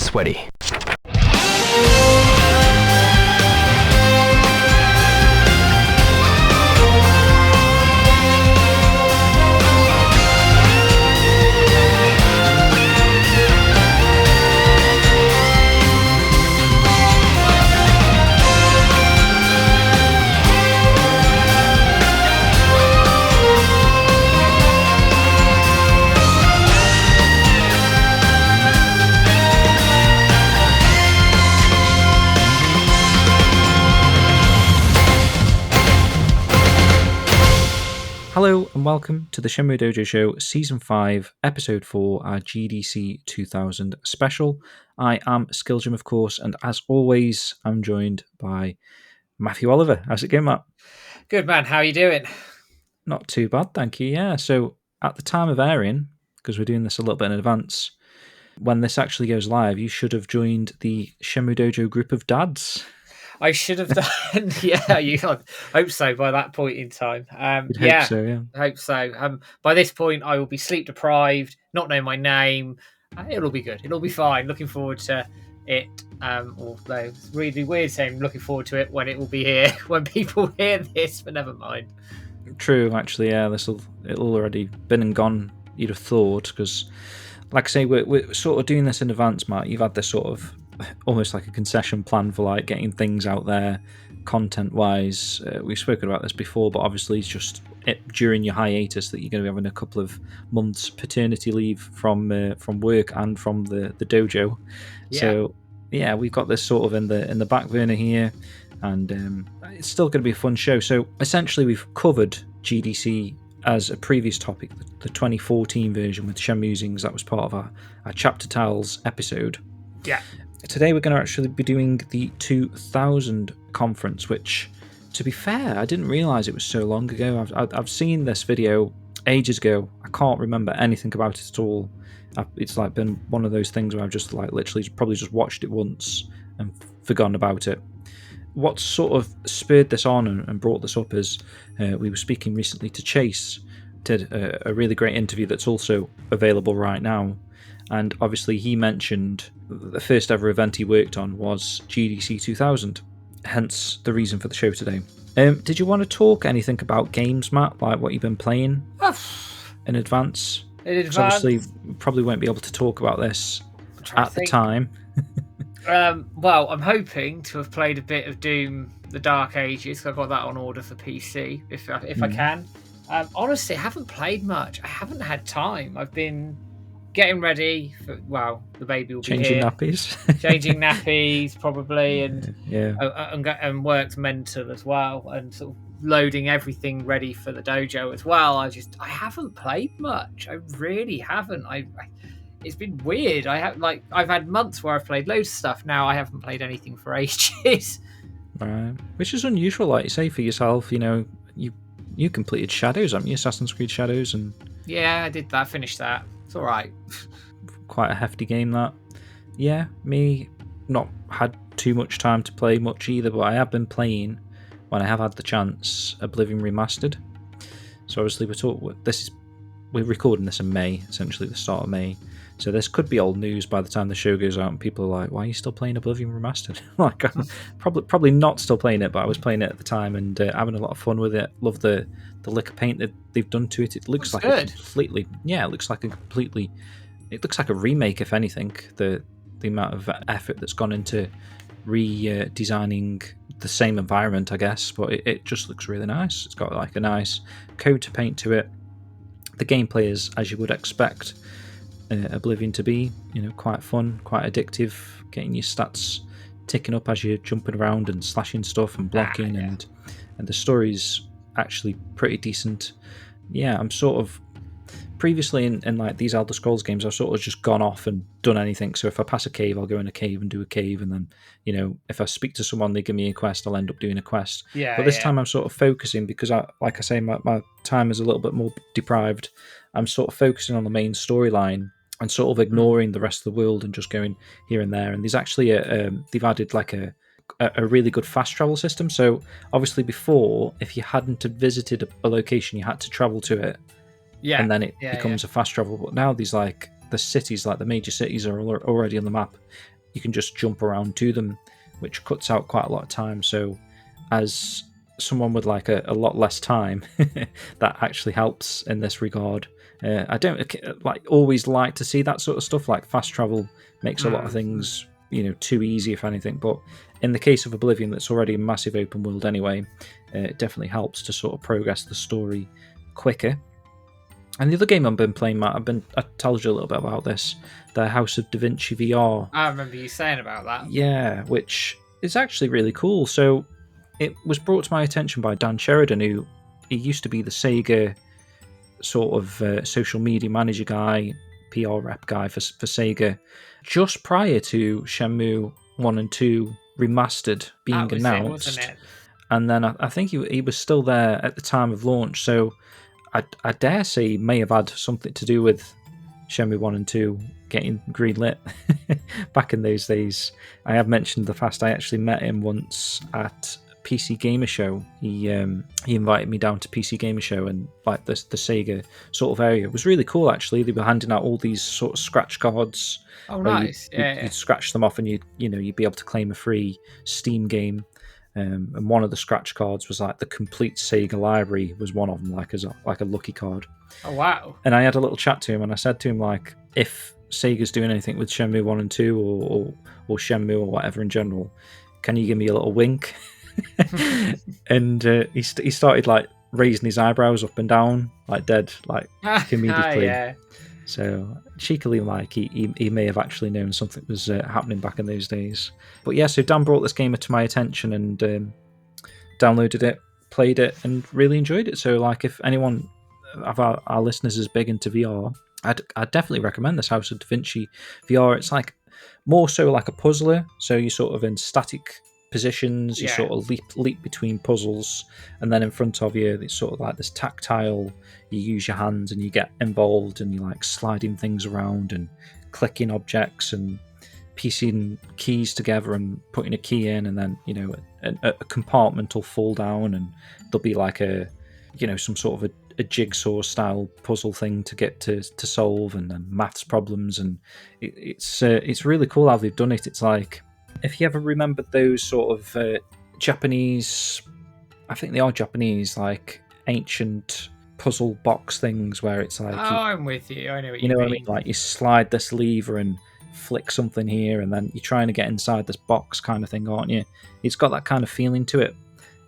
Sweaty. Hello and welcome to the Shenmue Dojo Show Season 5, Episode 4, our GDC 2000 special. I am Skilljim, of course, and as always, I'm joined by Matthew Oliver. How's it going, Matt? Good, man. How are you doing? Not too bad, thank you. Yeah, so at the time of airing, because we're doing this a little bit in advance, when this actually goes live, you should have joined the Shenmue Dojo group of dads. I should have done. Yeah, you hope so by that point in time. Hope so, yeah. I hope so. By this point, I will be sleep deprived, not know my name. It'll be good. It'll be fine. Looking forward to it. Although it's really weird saying looking forward to it when it will be here when people hear this, but never mind. True, actually, yeah. It'll already been and gone. You'd have thought, because, like I say, we're sort of doing this in advance, Matt. You've had this sort of almost like a concession plan for like getting things out there content wise. We've spoken about this before, but obviously it's just during your hiatus that you're going to be having a couple of months paternity leave from work and from the dojo. Yeah. So yeah, we've got this sort of in the back burner here, and it's still going to be a fun show. So essentially we've covered GDC as a previous topic, the 2014 version with Shenmue Musings. That was part of our Chapter Tales episode. Yeah. Today we're going to actually be doing the 2000 conference, which, to be fair, I didn't realise it was so long ago. I've seen this video ages ago. I can't remember anything about it at all. It's like been one of those things where I've just like literally probably just watched it once and forgotten about it. What sort of spurred this on and brought this up is we were speaking recently to Chase, did a really great interview that's also available right now. And obviously he mentioned the first ever event he worked on was GDC 2000, hence the reason for the show today. Did you want to talk anything about games, Matt, like what you've been playing in advance? Because obviously we probably won't be able to talk about this at the time. Well, I'm hoping to have played a bit of Doom The Dark Ages. I've got that on order for PC, if I can. Honestly, I haven't played much. I haven't had time. I've been getting ready for, the baby will be here. Changing nappies, probably, and and work's mental as well, and sort of loading everything ready for the dojo as well. I haven't played much. I really haven't. It's been weird. I've had months where I've played loads of stuff. Now I haven't played anything for ages. Right, which is unusual, like you say, for yourself. You know, you completed Shadows, haven't you? Assassin's Creed Shadows, and yeah, I did that. Finished that. It's all right. Quite a hefty game, that. Yeah, me not had too much time to play much either, but I have been playing when I have had the chance. Oblivion Remastered. So obviously we're recording this in May, essentially the start of May. So this could be old news by the time the show goes out, and people are like, "Why are you still playing Oblivion Remastered?" Like, I'm probably not still playing it, but I was playing it at the time and having a lot of fun with it. Love the lick of paint that they've done to it. It looks like it looks like a remake, if anything. The amount of effort that's gone into redesigning the same environment, I guess, but it just looks really nice. It's got like a nice coat of paint to it. The gameplay is, as you would expect, Oblivion to be, quite fun, quite addictive, getting your stats ticking up as you're jumping around and slashing stuff and blocking, and the story's actually pretty decent. Yeah, I'm sort of previously in like these Elder Scrolls games, I've sort of just gone off and done anything. So if I pass a cave, I'll go in a cave and do a cave, and then if I speak to someone, they give me a quest, I'll end up doing a quest. But this time I'm sort of focusing, because like I say, my time is a little bit more deprived. I'm sort of focusing on the main storyline and sort of ignoring the rest of the world and just going here and there. And there's actually they've added like a really good fast travel system. So obviously before, if you hadn't visited a location, you had to travel to it, and then it becomes a fast travel. But now there's like the cities, like the major cities, are already on the map. You can just jump around to them, which cuts out quite a lot of time. So, as someone with like a lot less time, that actually helps in this regard. I don't always like to see that sort of stuff. Like fast travel makes a lot of things too easy, if anything. But in the case of Oblivion, that's already a massive open world anyway, it definitely helps to sort of progress the story quicker. And the other game I've been playing, Matt, I told you a little bit about this, the House of Da Vinci VR. I remember you saying about that. Yeah, which is actually really cool. So it was brought to my attention by Dan Sheridan, who he used to be the Sega sort of social media manager guy, PR rep guy for Sega, just prior to Shenmue 1 and 2 Remastered being announced. Wasn't it? And then I think he was still there at the time of launch, so I dare say he may have had something to do with Shenmue 1 and 2 getting greenlit back in those days. I have mentioned the fact I actually met him once at PC Gamer Show. He invited me down to PC Gamer Show, and like the Sega sort of area. It was really cool, actually. They were handing out all these sort of scratch cards. Oh, nice. You'd scratch them off, and you'd be able to claim a free Steam game. And one of the scratch cards was like the complete Sega library was one of them, like a lucky card. Oh, wow. And I had a little chat to him, and I said to him, like, if Sega's doing anything with Shenmue 1 and 2 or Shenmue or whatever in general, can you give me a little wink? And he started like raising his eyebrows up and down, like dead, like immediately. Yeah. So cheekily, like he may have actually known something was happening back in those days. But yeah, so Dan brought this game to my attention and downloaded it, played it, and really enjoyed it. So like, if anyone of our listeners is big into VR, I'd definitely recommend this House of Da Vinci VR. It's like more so like a puzzler, so you're sort of in static positions, you sort of leap between puzzles, and then in front of you it's sort of like this tactile, you use your hands and you get involved and you're like sliding things around and clicking objects and piecing keys together and putting a key in, and then a compartment will fall down and there'll be like a some sort of a jigsaw style puzzle thing to get to solve, and then maths problems, and it's really cool how they've done it. It's like, if you ever remembered those sort of Japanese, I think they are Japanese, like ancient puzzle box things where it's like, I'm with you. I know what you know mean. What I mean? Like you slide this lever and flick something here, and then you're trying to get inside this box kind of thing, aren't you? It's got that kind of feeling to it,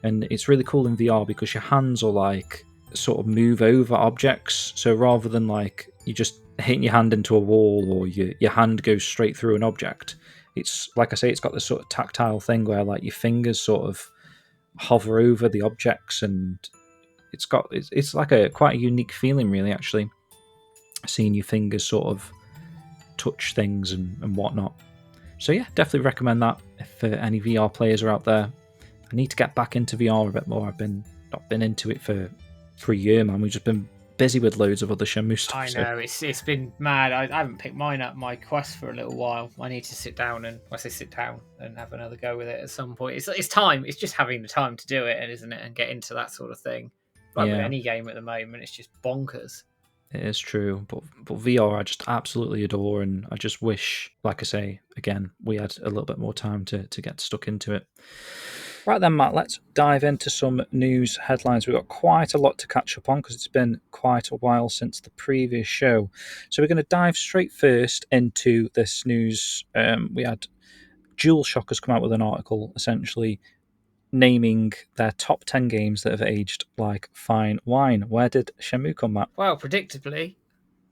and it's really cool in VR because your hands are like sort of move over objects. So rather than like you just hitting your hand into a wall or your hand goes straight through an object, it's like I say, it's got this sort of tactile thing where like your fingers sort of hover over the objects, and it's like quite a unique feeling, really, actually, seeing your fingers sort of touch things and whatnot. So yeah, definitely recommend that if any VR players are out there. I need to get back into VR a bit more. I've not been into it for a year, man. We've just been busy with loads of other Shenmue stuff. I know, it's been mad. I haven't picked my Quest for a little while. I need to sit down and have another go with it at some point. It's time. It's just having the time to do it, isn't it? And get into that sort of thing. Like with any game at the moment, it's just bonkers. It is true, but VR I just absolutely adore, and I just wish, like I say, again, we had a little bit more time to get stuck into it. Right then, Matt, let's dive into some news headlines. We've got quite a lot to catch up on because it's been quite a while since the previous show. So we're going to dive straight first into this news. We had DualShock has come out with an article essentially naming their top 10 games that have aged like fine wine. Where did Shenmue come, Matt? Well, predictably,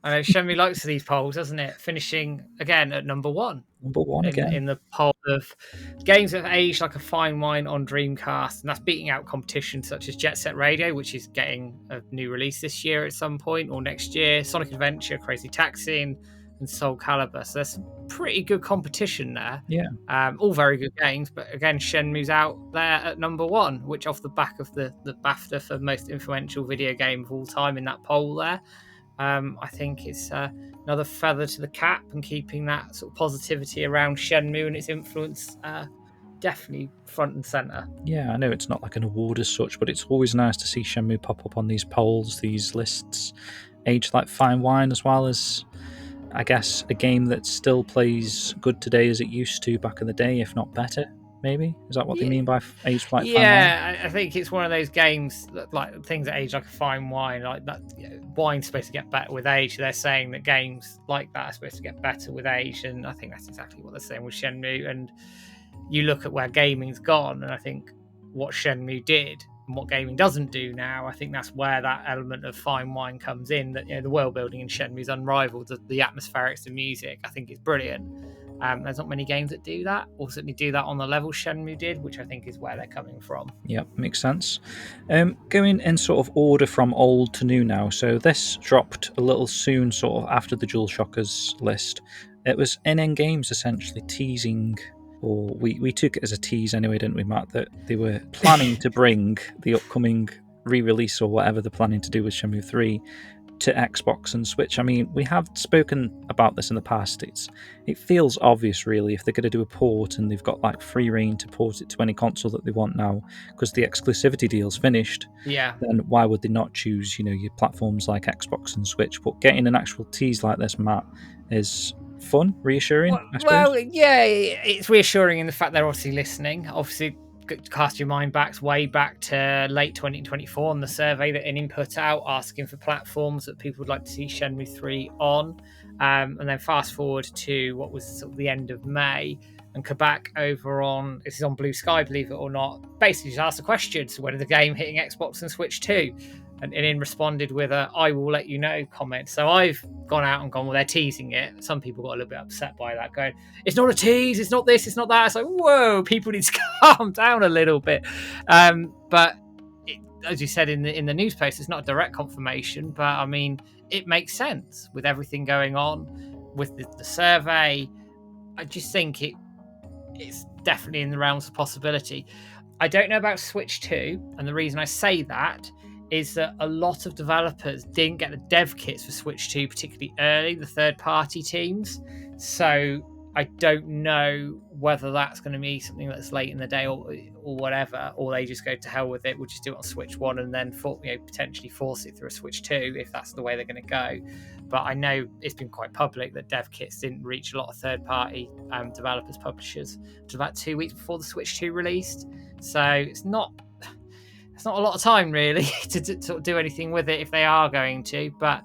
I know Shenmue likes these polls, doesn't it? Finishing again at number one. Number one again. In the poll of games that have aged like a fine wine on Dreamcast, and that's beating out competition such as Jet Set Radio, which is getting a new release this year at some point or next year, Sonic Adventure, Crazy Taxi, and Soul Calibur. So there's some pretty good competition there. Yeah. All very good games, but again, Shenmue's out there at number one, which off the back of the BAFTA for most influential video game of all time in that poll there. I think it's another feather to the cap, and keeping that sort of positivity around Shenmue and its influence definitely front and centre. Yeah, I know it's not like an award as such, but it's always nice to see Shenmue pop up on these polls, these lists, age like fine wine, as well as I guess a game that still plays good today as it used to back in the day, if not better. Maybe is that what they mean by aged like fine wine? Yeah, I think it's one of those games that, like, things that age like a fine wine, like that. Wine's supposed to get better with age. They're saying that games like that are supposed to get better with age, and I think that's exactly what they're saying with Shenmue. And you look at where gaming's gone, and I think what Shenmue did and what gaming doesn't do now, I think that's where that element of fine wine comes in. That, the world building in Shenmue is unrivaled. The atmospherics, the music, I think, is brilliant. There's not many games that do that, or certainly do that on the level Shenmue did, which I think is where they're coming from. Yep, makes sense. Going in sort of order from old to new now. So this dropped a little soon, sort of after the DualShockers list. It was NN Games essentially teasing, or we took it as a tease anyway, didn't we, Matt, that they were planning to bring the upcoming re-release or whatever they're planning to do with Shenmue 3 to Xbox and Switch. I mean, we have spoken about this in the past. It feels obvious, really, if they're going to do a port and they've got like free reign to port it to any console that they want now, because the exclusivity deal's finished. Yeah. Then why would they not choose, your platforms like Xbox and Switch? But getting an actual tease like this, Matt, is fun, reassuring, I suppose. Well, yeah, it's reassuring in the fact they're obviously listening. Obviously, cast your mind way back to late 2024 on the survey that Innin put out asking for platforms that people would like to see Shenmue 3 on. And then fast forward to what was sort of the end of May, and Quebec over on, this is on Blue Sky, believe it or not, basically just asked the question, so when is the game hitting Xbox and Switch too? And Innin responded with a "I will let you know" comment. So I've gone out and gone, well, they're teasing it. Some people got a little bit upset by that, going, it's not a tease, it's not this, it's not that. It's like, whoa, people need to calm down a little bit. But as you said in the news post, it's not a direct confirmation, but I mean, it makes sense with everything going on with the survey. I just think it's definitely in the realms of possibility. I don't know about Switch 2, and the reason I say that is that a lot of developers didn't get the dev kits for Switch 2 particularly early, the third-party teams. So I don't know whether that's going to be something that's late in the day or whatever, or they just go to hell with it, we'll just do it on Switch 1 and then potentially force it through a Switch 2 if that's the way they're going to go. But I know it's been quite public that dev kits didn't reach a lot of third-party developers, publishers, until about 2 weeks before the Switch 2 released. So it's not a lot of time really to sort of do anything with it if they are going to, but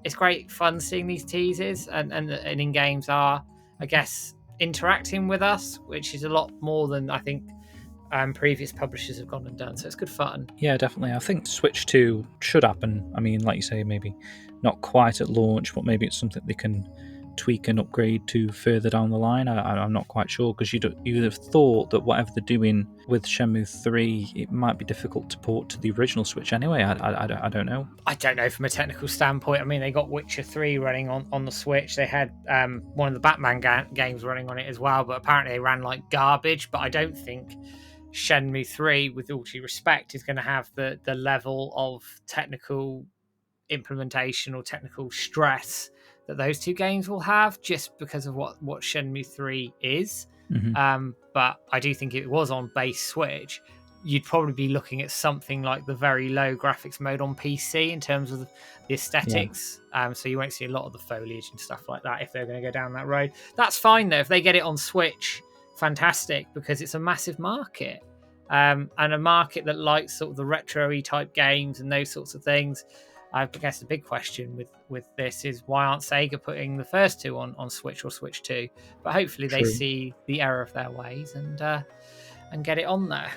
it's great fun seeing these teasers and in games are, I guess, interacting with us, which is a lot more than I think previous publishers have gone and done. So it's good fun. Yeah, definitely. I think Switch 2 should happen. I mean, like you say, maybe not quite at launch, but maybe it's something they can tweak and upgrade to further down the line. I'm not quite sure, because you'd have thought that whatever they're doing with Shenmue 3, it might be difficult to port to the original Switch anyway. I don't know. I don't know from a technical standpoint. I mean, they got Witcher 3 running on the Switch. They had one of the Batman games running on it as well, but apparently they ran like garbage. But I don't think Shenmue 3, with all due respect, is going to have the level of technical implementation or technical stress that those two games will have, just because of what Shenmue 3 is. Mm-hmm. But I do think if it was on base Switch, you'd probably be looking at something like the very low graphics mode on PC in terms of the aesthetics. Yeah. So you won't see a lot of the foliage and stuff like that if they're going to go down that road. That's fine though. If they get it on Switch, fantastic, because it's a massive market. And a market that likes sort of the retro-y type games and those sorts of things. I guess the big question with this is, why aren't Sega putting the first two on Switch or Switch 2? But hopefully they see the error of their ways and get it on there.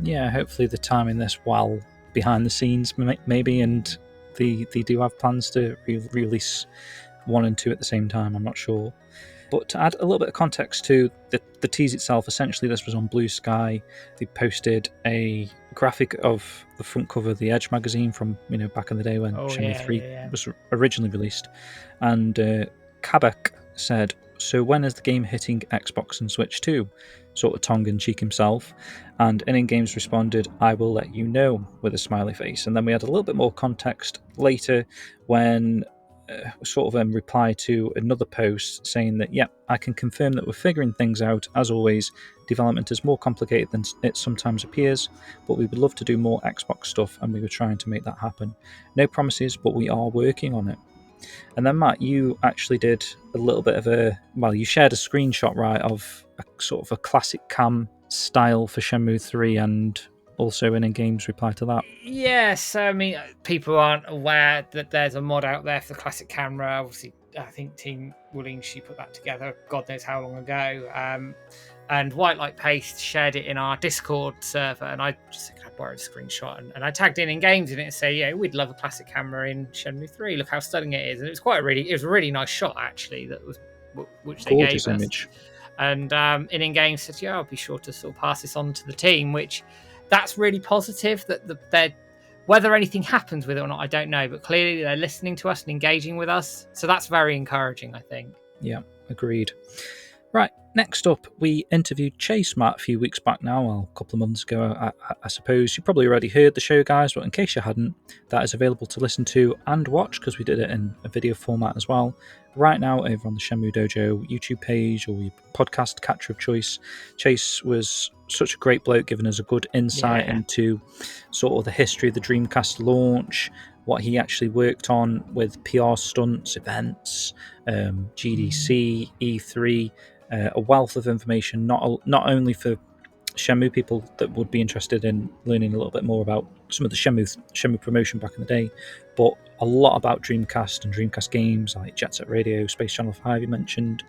Yeah, hopefully they're timing this well behind the scenes, maybe, and they do have plans to release 1 and 2 at the same time. I'm not sure. But to add a little bit of context to the tease itself, essentially this was on Blue Sky. They posted a graphic of the front cover of the Edge magazine from back in the day when Shenmue 3 was originally released. And Kabak said, "So when is the game hitting Xbox and Switch 2?" Sort of tongue-in-cheek himself. And NN Games responded, "I will let you know," with a smiley face. And then we had a little bit more context later when sort of reply to another post saying that, "Yeah, I can confirm that we're figuring things out. As always, development is more complicated than it sometimes appears, but we would love to do more Xbox stuff and we were trying to make that happen. No promises, but we are working on it." And then Matt, you actually did a little bit of you shared a screenshot, right, of a sort of a classic cam style for Shenmue 3 and also in games reply to that. Yes, I mean, people aren't aware that there's a mod out there for the classic camera. Obviously, I think Team Willing, she put that together, God knows how long ago. And White Light Paste shared it in our Discord server, and I just think I borrowed a screenshot and I tagged in games in it and say, yeah, we'd love a classic camera in Shenmue 3. Look how stunning it is, and it was a really nice shot actually. That was which they Gorgeous gave us. image. And in game said, yeah, I'll be sure to sort of pass this on to the team, which that's really positive. That they're whether anything happens with it or not, I don't know, but clearly they're listening to us and engaging with us, so that's very encouraging, I think. Yeah, agreed. Right, next up, we interviewed Chase, Matt, a few weeks back now, well, a couple of months ago, I suppose. You probably already heard the show, guys, but in case you hadn't, that is available to listen to and watch, because we did it in a video format as well, right now over on the Shenmue Dojo YouTube page or your podcast catcher of choice. Chase was such a great bloke, giving us a good insight into sort of the history of the Dreamcast launch, what he actually worked on with PR stunts, events, GDC, E3, a wealth of information, not only for Shenmue people that would be interested in learning a little bit more about some of the Shenmue promotion back in the day, but a lot about Dreamcast and Dreamcast games like Jet Set Radio, Space Channel 5 you mentioned,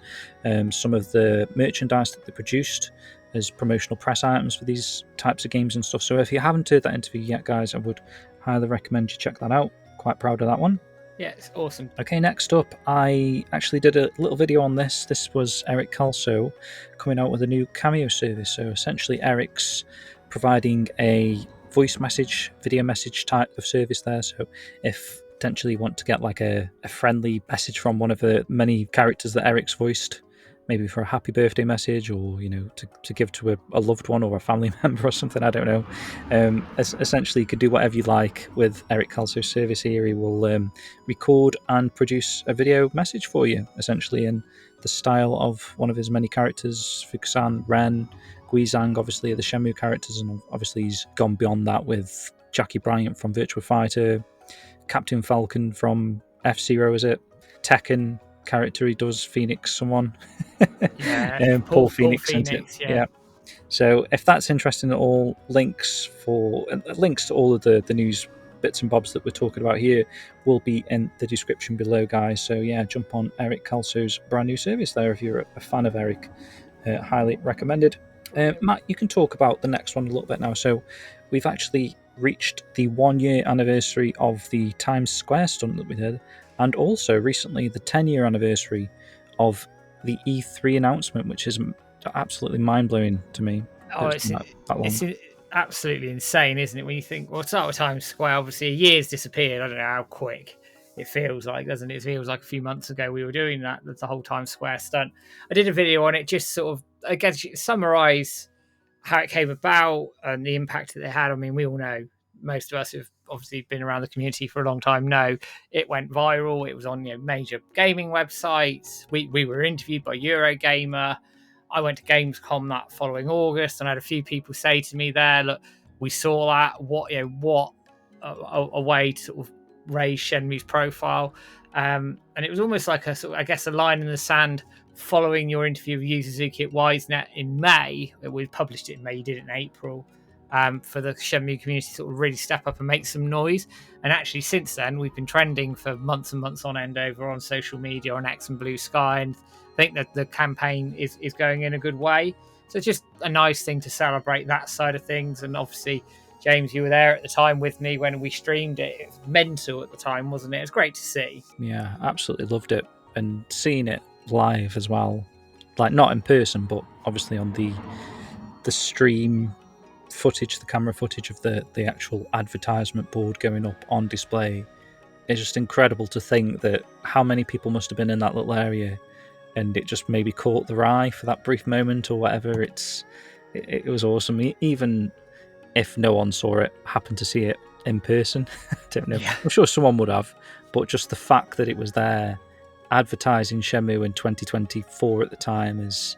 some of the merchandise that they produced as promotional press items for these types of games and stuff. So if you haven't heard that interview yet, guys, I would highly recommend you check that out. Quite proud of that one. Yeah, it's awesome. Okay, next up, I actually did a little video on this. This was Eric Calso coming out with a new Cameo service. So essentially, Eric's providing a voice message, video message type of service there. So if potentially you want to get like a friendly message from one of the many characters that Eric's voiced, maybe for a happy birthday message, or to give to a loved one or a family member or something, I don't know. Essentially, you could do whatever you like with Eric Calso's service here. He will record and produce a video message for you, essentially in the style of one of his many characters, Fukusan, Ren, Guizhang, obviously are the Shenmue characters, and obviously he's gone beyond that with Jackie Bryant from Virtua Fighter, Captain Falcon from F-Zero, is it? Tekken character he does, Phoenix someone. Paul Phoenix, yeah. So if that's interesting at all, links to all of the news bits and bobs that we're talking about here will be in the description below, guys. So yeah, jump on Eric Calso's brand new service there if you're a fan of Eric. Highly recommended. Matt, you can talk about the next one a little bit now. So we've actually reached the 1 year anniversary of the Times Square stunt that we did, and also recently the 10-year anniversary of the E3 announcement, which is absolutely mind-blowing to me. Oh, it's absolutely insane, isn't it? When you think, well, start with Times Square, obviously a year's disappeared. I don't know how quick it feels like, doesn't it? It feels like a few months ago we were doing that. That's the whole Times Square stunt. I did a video on it, just sort of, again, summarise how it came about and the impact that it had. I mean, we all know, most of us who've obviously been around the community for a long time know it went viral. It was on major gaming websites. We were interviewed by Eurogamer. I went to Gamescom that following August, and I had a few people say to me there, look, we saw that, what a way to sort of raise Shenmue's profile. And it was almost like a sort of, I guess, a line in the sand following your interview with Yu Suzuki at WiseNet in May. We published it in May, you did it in April, for the Shenmue community to sort of really step up and make some noise. And actually since then, we've been trending for months and months on end over on social media, on X and Blue Sky, and I think that the campaign is going in a good way. So it's just a nice thing to celebrate that side of things. And obviously, James, you were there at the time with me when we streamed it. It was mental at the time, wasn't it? It was great to see. Yeah, absolutely loved it. And seeing it live as well, like not in person, but obviously on the stream footage, the camera footage of the actual advertisement board going up on display. It's just incredible to think that how many people must have been in that little area, and it just maybe caught their eye for that brief moment or whatever. It was awesome. Even if no one saw it, happened to see it in person, I don't know. Yeah. I'm sure someone would have, but just the fact that it was there, advertising Shenmue in 2024 at the time, is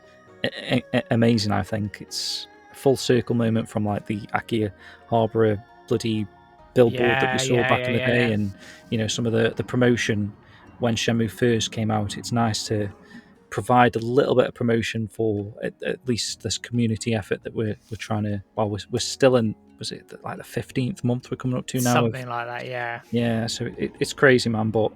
amazing. I think it's a full circle moment from like the Akihabara bloody billboard that we saw back in the day, and some of the promotion when Shenmue first came out, it's nice to provide a little bit of promotion for at least this community effort that we're trying to. Well, we're still in. Was it like the 15th month we're coming up to now? Something like that, yeah. Yeah, so it's crazy, man. But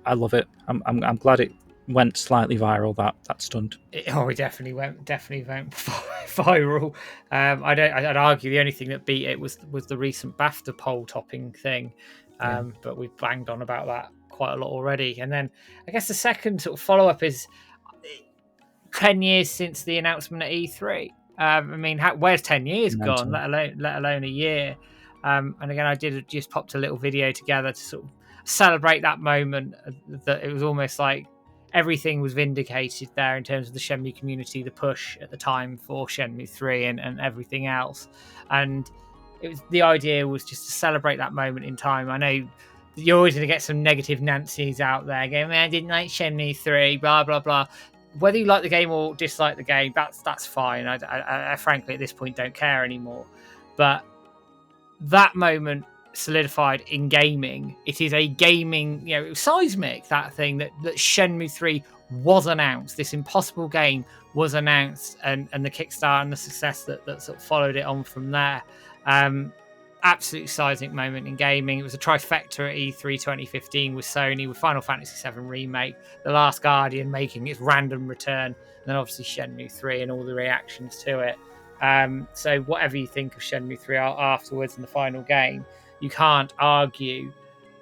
I love it. I'm glad it went slightly viral. That stunned. It definitely went viral. I'd argue the only thing that beat it was the recent BAFTA poll topping thing. But we've banged on about that quite a lot already. And then I guess the second sort of follow up is 10 years since the announcement at E3. I mean, where's 10 years gone? Let alone a year. And again, I just popped a little video together to sort of celebrate that moment. That it was almost like everything was vindicated there in terms of the Shenmue community, the push at the time for Shenmue 3 and everything else. And the idea was just to celebrate that moment in time. I know you're always going to get some negative Nancy's out there going, man, I didn't like Shenmue 3, blah, blah, blah. Whether you like the game or dislike the game, that's fine. I frankly, at this point, don't care anymore. But that moment solidified in gaming. It is a gaming, it was seismic, that thing that Shenmue 3 was announced. This impossible game was announced, and the Kickstarter and the success that sort of followed it on from there. Absolute seismic moment in gaming. It was a trifecta at E3 2015 with Sony, with Final Fantasy VII Remake, The Last Guardian making its random return, and then obviously Shenmue 3 and all the reactions to it. So whatever you think of Shenmue 3 afterwards in the final game, you can't argue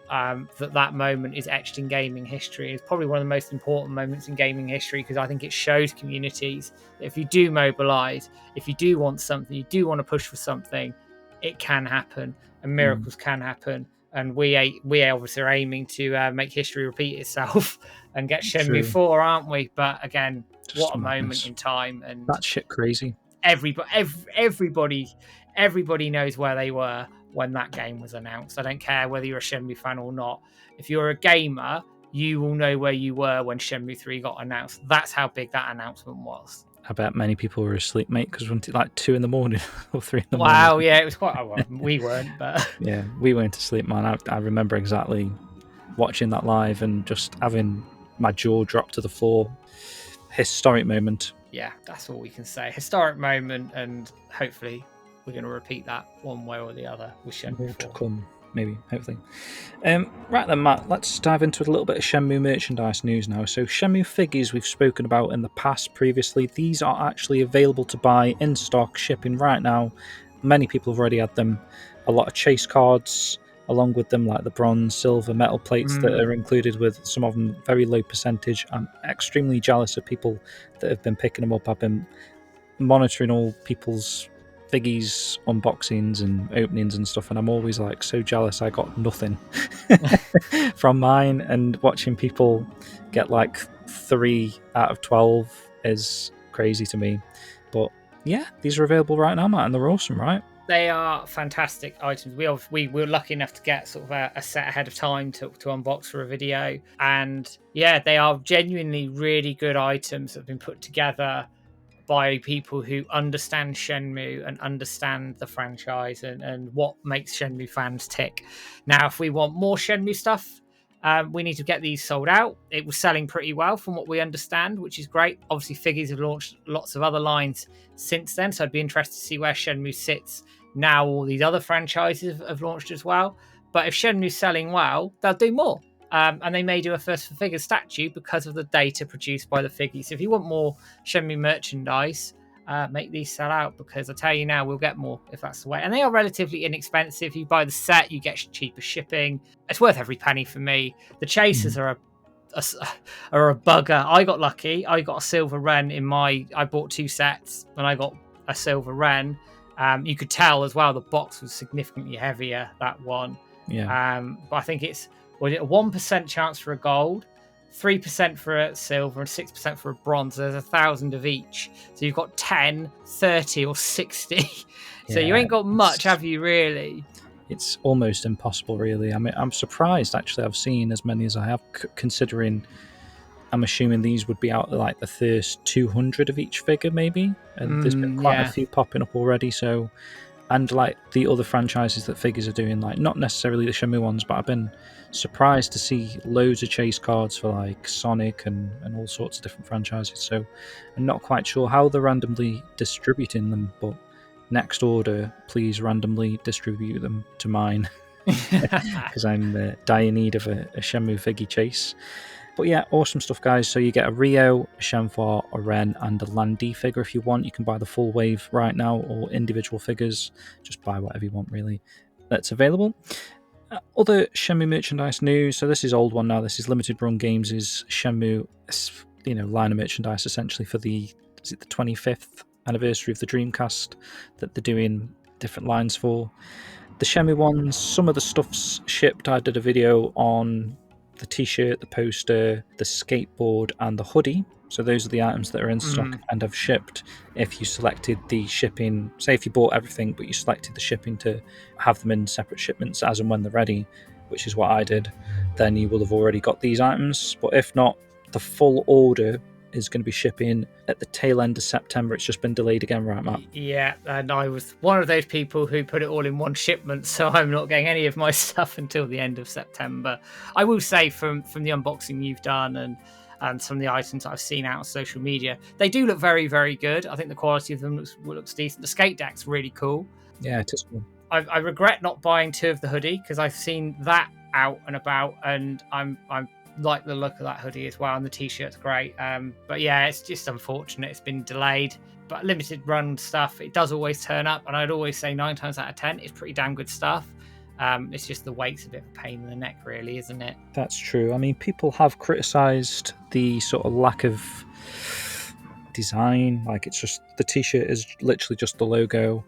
that moment is etched in gaming history. It's probably one of the most important moments in gaming history, because I think it shows communities that if you do mobilize, if you do want something, you do want to push for something, it can happen, and miracles can happen. And we obviously are aiming to make history repeat itself and get Shenmue 4, aren't we? But again, just what a moment in time. And that shit crazy. Everybody knows where they were when that game was announced. I don't care whether you're a Shenmue fan or not. If you're a gamer, you will know where you were when Shenmue 3 got announced. That's how big that announcement was. I bet many people were asleep, mate, because wasn't it like 2 in the morning or 3 in the morning? Wow, yeah, it was quite. Well, we weren't, but yeah, we went to sleep, man. I remember exactly watching that live and just having my jaw drop to the floor. Historic moment. Yeah, that's all we can say. Historic moment, and hopefully we're going to repeat that one way or the other with Shenmue 4. Come, maybe, hopefully. Right then, Matt, let's dive into a little bit of Shenmue merchandise news now. So Shenmue figures we've spoken about in the past previously. These are actually available to buy in stock, shipping right now. Many people have already had them. A lot of chase cards along with them, like the bronze, silver, metal plates that are included with some of them very low percentage. I'm extremely jealous of people that have been picking them up. I've been monitoring all people's Figgies unboxings and openings and stuff, and I'm always like so jealous I got nothing from mine, and watching people get like 3 out of 12 is crazy to me. But yeah, these are available right now, Matt, and they're awesome, right? They are fantastic items. We were lucky enough to get sort of a set ahead of time to unbox for a video, and yeah, they are genuinely really good items that have been put together by people who understand Shenmue and understand the franchise and what makes Shenmue fans tick. Now, if we want more Shenmue stuff, we need to get these sold out. It was selling pretty well from what we understand, which is great. Obviously, Figgies have launched lots of other lines since then, so I'd be interested to see where Shenmue sits now. All these other franchises have launched as well. But if Shenmue's selling well, they'll do more. And they may do a first for figure statue because of the data produced by the Figgies. So if you want more Shenmue merchandise, make these sell out, because I tell you now, we'll get more if that's the way. And they are relatively inexpensive. You buy the set, you get cheaper shipping. It's worth every penny for me. The chasers are a bugger. I got lucky. I got a silver Ren I bought 2 sets and I got a silver Ren. You could tell as well the box was significantly heavier, that one. Yeah. But I think it's a 1% chance for a gold, 3% for a silver, and 6% for a bronze. There's 1,000 of each. So you've got 10, 30, or 60. So you ain't got much, have you, really? It's almost impossible, really. I mean, I'm surprised, actually, I've seen as many as I have, considering I'm assuming these would be out like the first 200 of each figure, maybe. And there's been quite a few popping up already, so and like the other franchises that figures are doing, like not necessarily the Shenmue ones, but I've been surprised to see loads of chase cards for like Sonic and all sorts of different franchises. So I'm not quite sure how they're randomly distributing them, but next order, please randomly distribute them to mine, because I'm dire need of a Shenmue figgy chase. But yeah, awesome stuff, guys. So you get a Ryo, a Shenhua, a Ren, and a Lan Di figure if you want. You can buy the full wave right now, or individual figures. Just buy whatever you want, really. That's available. Other Shenmue merchandise news. So this is old one now. This is Limited Run Games' Shenmue, line of merchandise essentially for the 25th anniversary of the Dreamcast that they're doing different lines for. The Shenmue ones, some of the stuff's shipped. I did a video on the t-shirt, the poster, the skateboard, and the hoodie. So those are the items that are in stock and have shipped. If you selected the shipping, say if you bought everything but you selected the shipping to have them in separate shipments as and when they're ready, which is what I did, then you will have already got these items. But if not, the full order is going to be shipping at the tail end of September. It's just been delayed again, right, Matt? Yeah, and I was one of those people who put it all in one shipment, so I'm not getting any of my stuff until the end of September. I will say from the unboxing you've done and some of the items I've seen out on social media, they do look very, very good. I think the quality of them looks decent. The skate deck's really cool. Yeah, it is cool. I regret not buying 2 of the hoodie because I've seen that out and about, and I'm like the look of that hoodie as well, and the t-shirt's great. But yeah, it's just unfortunate it's been delayed. But limited run stuff, it does always turn up, and I'd always say 9 times out of 10 it's pretty damn good stuff. It's just the weight's a bit of a pain in the neck, really, isn't it? That's true. I mean, people have criticised the sort of lack of design. Like, it's just the t-shirt is literally just the logo,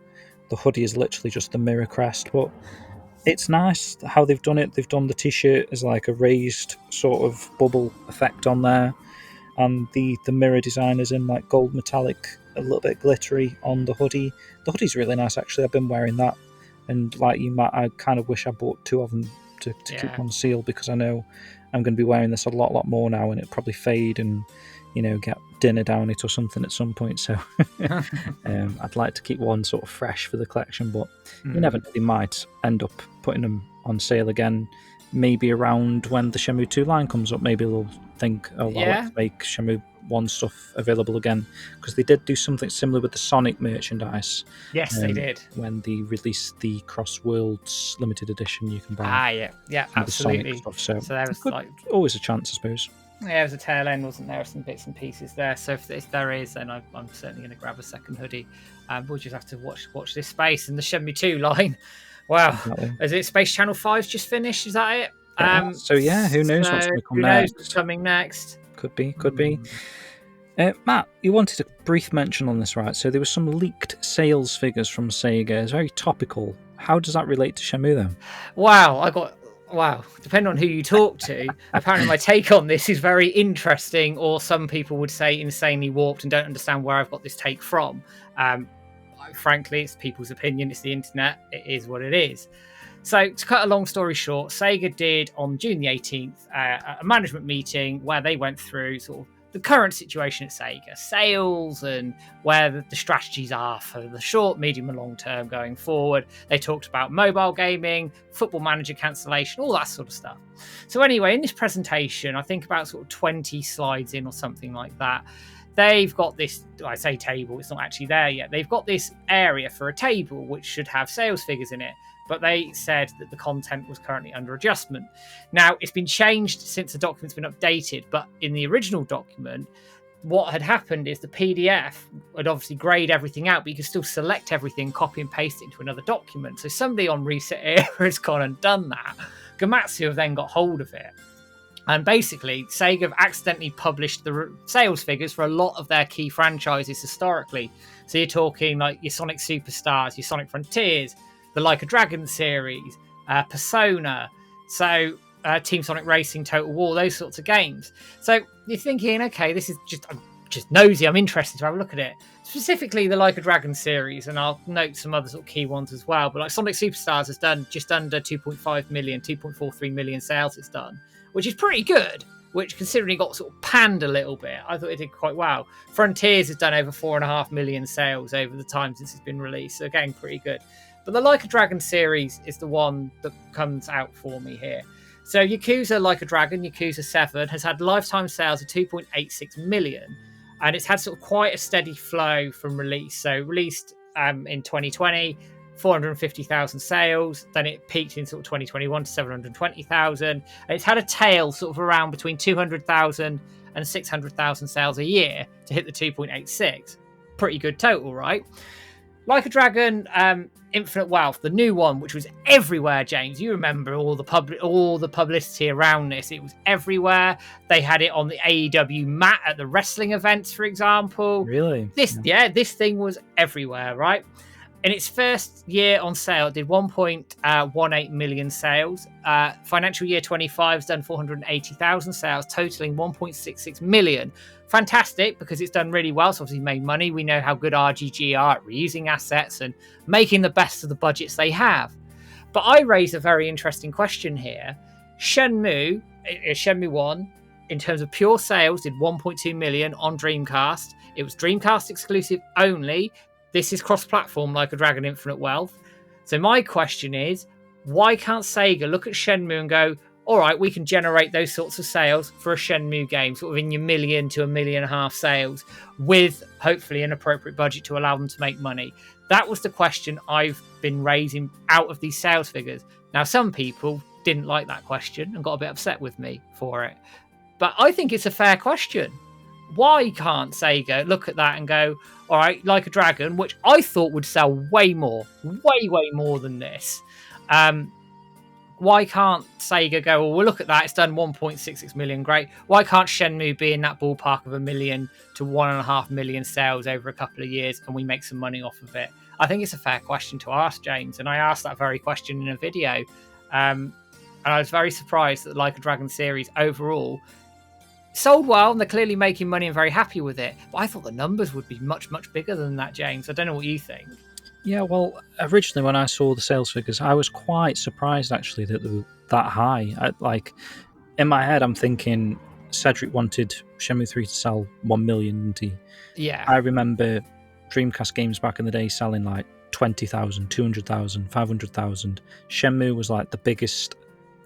the hoodie is literally just the mirror crest, but it's nice how they've done it. They've done the t-shirt as like a raised sort of bubble effect on there, and the mirror design is in like gold metallic, a little bit glittery on the hoodie. The hoodie's really nice, actually. I've been wearing that, and like you, Matt, I kind of wish I bought 2 of them to keep on seal, because I know I'm going to be wearing this a lot more now, and it'll probably fade and get dinner down it or something at some point. So I'd like to keep one sort of fresh for the collection, but you never know, they might end up putting them on sale again, maybe around when the Shenmue 2 line comes up. Maybe they'll think, let's make Shenmue 1 stuff available again, because they did do something similar with the Sonic merchandise. Yes, they did. When they released the Cross Worlds limited edition, you can buy absolutely. Sonic stuff. So there was always a chance, I suppose. Yeah, there was a tail end, wasn't there? Some bits and pieces there. So if there is, then I'm certainly going to grab a second hoodie. We'll just have to watch this space. And the Shenmue 2 line, wow. Exactly. Is it Space Channel 5 just finished? Is that it? So yeah, who knows what's going to come next? Who knows what's coming next? Could be. Matt, you wanted a brief mention on this, right? So there were some leaked sales figures from Sega. It's very topical. How does that relate to Shenmue then? Wow, depending on who you talk to, apparently my take on this is very interesting, or some people would say insanely warped and don't understand where I've got this take from. Frankly, it's people's opinion, it's the internet, it is what it is. So to cut a long story short, Sega did on June the 18th a management meeting where they went through sort of the current situation at Sega, sales and where the strategies are for the short, medium and long term going forward. They talked about mobile gaming, football manager cancellation, all that sort of stuff. So anyway, in this presentation, I think about sort of 20 slides in or something like that, they've got this, I say table, it's not actually there yet. They've got this area for a table which should have sales figures in it, but they said that the content was currently under adjustment. Now, it's been changed since the document's been updated, but in the original document, what had happened is the PDF would obviously grade everything out, but you could still select everything, copy and paste it into another document. So somebody on Reset Era has gone and done that. Gamatsu have then got hold of it. And basically, Sega have accidentally published the sales figures for a lot of their key franchises historically. So you're talking like your Sonic Superstars, your Sonic Frontiers, the Like a Dragon series, Persona, so Team Sonic Racing, Total War, those sorts of games. So you're thinking, okay, this is I'm just nosy, I'm interested to have a look at it. Specifically the Like a Dragon series, and I'll note some other sort of key ones as well. But like Sonic Superstars has done just under 2.5 million, 2.43 million sales it's done, which is pretty good, which considering it got sort of panned a little bit, I thought it did quite well. Frontiers has done over 4.5 million sales over the time since it's been released, so again, pretty good. But the Like a Dragon series is the one that comes out for me here. So Yakuza Like a Dragon, Yakuza 7, has had lifetime sales of 2.86 million, and it's had sort of quite a steady flow from release. So released in 2020, 450,000 sales, then it peaked in sort of 2021 to 720,000, and it's had a tail sort of around between 200,000 and 600,000 sales a year to hit the 2.86. Pretty good total, right? Like a Dragon, Infinite Wealth, the new one, which was everywhere, James. You remember all the publicity around this. It was everywhere. They had it on the AEW mat at the wrestling events, for example. Really? This thing was everywhere, right? In its first year on sale, it did 1.18 million sales. Financial year 25 has done 480,000 sales, totaling 1.66 million. Fantastic, because it's done really well. So obviously made money. We know how good RGG are at reusing assets and making the best of the budgets they have. But I raise a very interesting question here. Shenmue 1, in terms of pure sales, did 1.2 million on Dreamcast. It was Dreamcast exclusive only. This is cross-platform Like a Dragon Infinite Wealth. So my question is, why can't Sega look at Shenmue and go, all right, we can generate those sorts of sales for a Shenmue game, sort of in your $1 million to $1.5 million sales, with hopefully an appropriate budget to allow them to make money? That was the question I've been raising out of these sales figures. Now, some people didn't like that question and got a bit upset with me for it. But I think it's a fair question. Why can't Sega look at that and go, all right, Like a Dragon, which I thought would sell way more than this. Why can't Sega go, well, we'll look at that. It's done 1.66 million. Great. Why can't Shenmue be in that ballpark of 1 million to 1.5 million sales over a couple of years, and we make some money off of it? I think it's a fair question to ask, James. And I asked that very question in a video. And I was very surprised that the Like a Dragon series overall sold well, and they're clearly making money and very happy with it. But I thought the numbers would be much, much bigger than that, James. I don't know what you think. Yeah, well, originally when I saw the sales figures, I was quite surprised actually that they were that high. In my head, I'm thinking Cedric wanted Shenmue 3 to sell 1 million, didn't he? Yeah. I remember Dreamcast games back in the day selling like 20,000, 200,000, 500,000. Shenmue was like the biggest